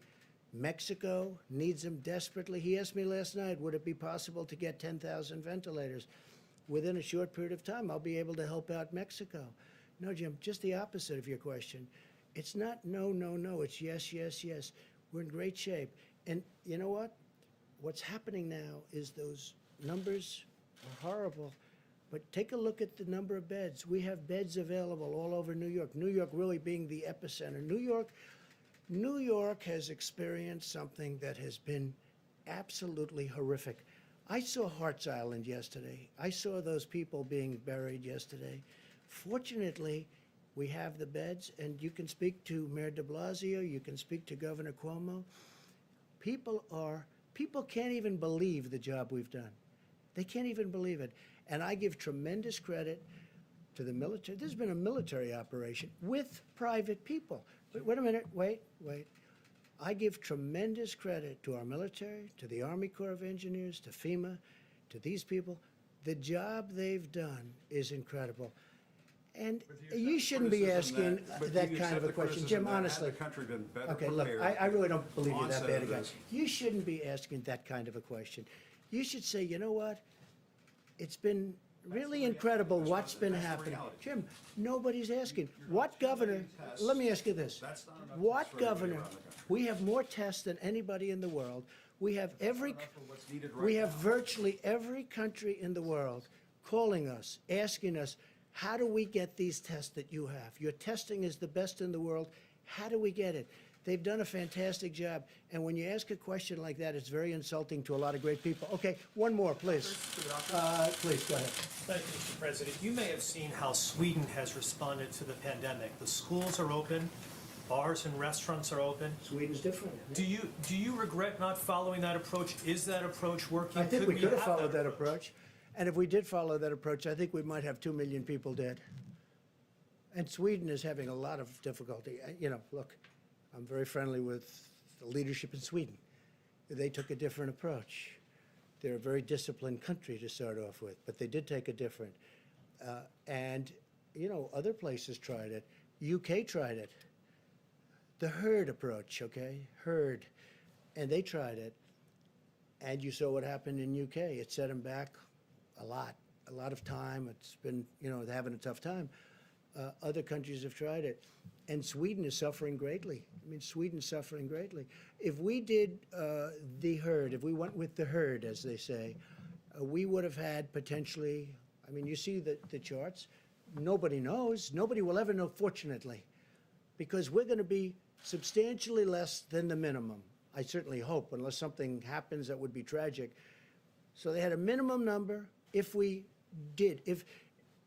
Mexico needs them desperately. He asked me last night, would it be possible to get 10,000 ventilators? Within a short period of time, I'll be able to help out Mexico. No, Jim, just the opposite of your question. It's not no, no, no. It's yes, yes, yes. We're in great shape. And you know what? What's happening now is those numbers are horrible. But take a look at the number of beds. We have beds available all over New York. New York really being the epicenter. New York has experienced something that has been absolutely horrific. I saw Hart's Island yesterday. I saw those people being buried yesterday. Fortunately, we have the beds, and you can speak to Mayor de Blasio, you can speak to Governor Cuomo. People can't even believe the job we've done. They can't even believe it. And I give tremendous credit to the military. This has been a military operation with private people. Wait a minute, wait. I give tremendous credit to our military, to the Army Corps of Engineers, to FEMA, to these people. The job they've done is incredible. And you shouldn't be asking that kind of a question. Jim, honestly. Had the country been better Okay, look, prepared I really don't believe you're that onset bad a of guy. this? You shouldn't be asking that kind of a question. You should say, you know what? It's been really incredible what's been happening. Jim, nobody's asking. What governor, let me ask you this. What governor, we have more tests than anybody in the world. We have virtually every country in the world calling us, asking us, how do we get these tests that you have? Your testing is the best in the world. How do we get it? They've done a fantastic job. And when you ask a question like that, it's very insulting to a lot of great people. Okay, one more, please. Please, go ahead. Thank you, Mr. President. You may have seen how Sweden has responded to the pandemic. The schools are open, bars and restaurants are open. Sweden's different. Do you regret not following that approach? Is that approach working? I think we could have followed that approach. And if we did follow that approach, I think we might have 2 million people dead. And Sweden is having a lot of difficulty. You know, look, I'm very friendly with the leadership in Sweden. They took a different approach. They're a very disciplined country to start off with, but they did take a different. And, you know, other places tried it. UK tried it. The herd approach, okay? Herd. And they tried it. And you saw what happened in UK. It set them back a lot of time. It's been, you know, they're having a tough time. Other countries have tried it. And Sweden is suffering greatly. I mean, Sweden's suffering greatly. If we did the herd, if we went with the herd, as they say, we would have had potentially, I mean, you see the charts. Nobody knows. Nobody will ever know, fortunately, because we're going to be substantially less than the minimum. I certainly hope, unless something happens that would be tragic. So they had a minimum number. If we did, if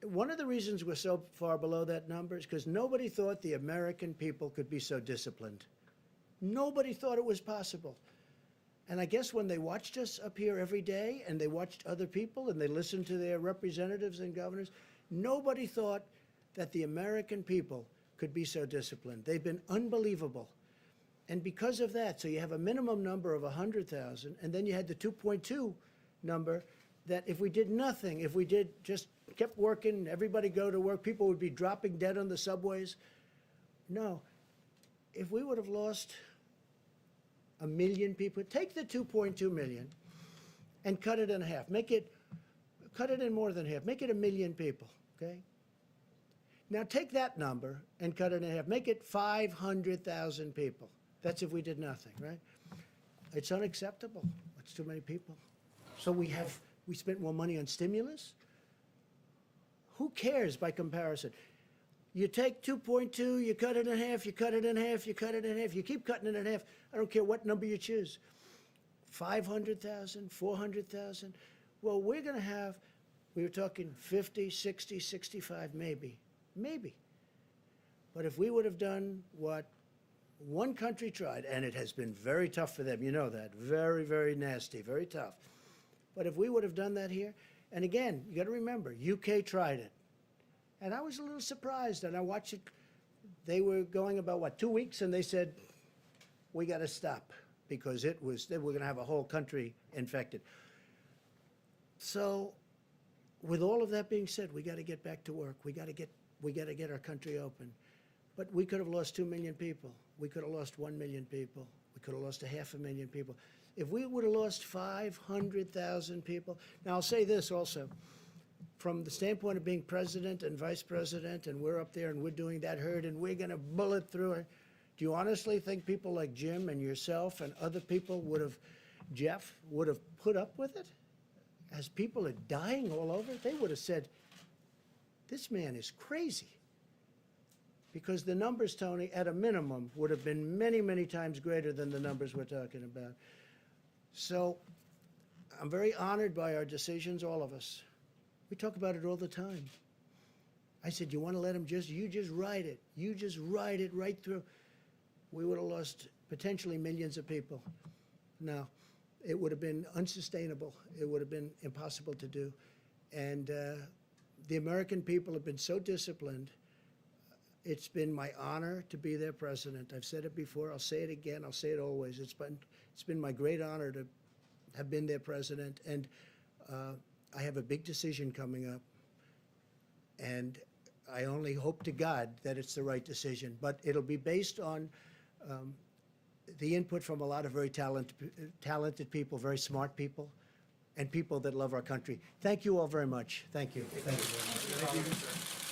one of the reasons we're so far below that number is because nobody thought the American people could be so disciplined. Nobody thought it was possible. And I guess when they watched us up here every day and they watched other people and they listened to their representatives and governors, nobody thought that the American people could be so disciplined. They've been unbelievable. And because of that, so you have a minimum number of 100,000, and then you had the 2.2 number that if we did nothing, if we did just kept working, everybody go to work, people would be dropping dead on the subways. No. If we would have lost 1 million people, take the 2.2 million and cut it in half. Cut it in more than half. Make it 1 million people, okay? Now take that number and cut it in half. Make it 500,000 people. That's if we did nothing, right? It's unacceptable. It's too many people. So we spent more money on stimulus? Who cares by comparison? You take 2.2, you cut it in half, you cut it in half, you cut it in half, you keep cutting it in half. I don't care what number you choose. 500,000, 400,000. Well, we're going to have, we were talking 50, 60, 65, maybe. Maybe. But if we would have done what one country tried, and it has been very tough for them, you know that, very, very nasty, very tough. But if we would have done that here, and again, you got to remember, UK tried it. And I was a little surprised, and I watched it. They were going about, what, 2 weeks, and they said, we got to stop, because they were going to have a whole country infected. So with all of that being said, we got to get back to work. We got to get our country open. But we could have lost 2 million people. We could have lost 1 million people. We could have lost 500,000 people. If we would have lost 500,000 people, now I'll say this also, from the standpoint of being president and vice president, and we're up there and we're doing that herd and we're going to bullet through it, do you honestly think people like Jim and yourself and other people Jeff, would have put up with it? As people are dying all over, they would have said, this man is crazy. Because the numbers, Tony, at a minimum, would have been many, many times greater than the numbers we're talking about. So I'm very honored by our decisions, all of us. We talk about it all the time. I said, you want to let him you just ride it. You just ride it right through. We would have lost potentially millions of people. No, it would have been unsustainable. It would have been impossible to do. And the American people have been so disciplined. It's been my honor to be their president. I've said it before. I'll say it again. I'll say it always. It's been my great honor to have been their president. And I have a big decision coming up. And I only hope to God that it's the right decision. But it'll be based on the input from a lot of very talented people, very smart people, and people that love our country. Thank you all very much. Thank you. Thank you very much. Thank you.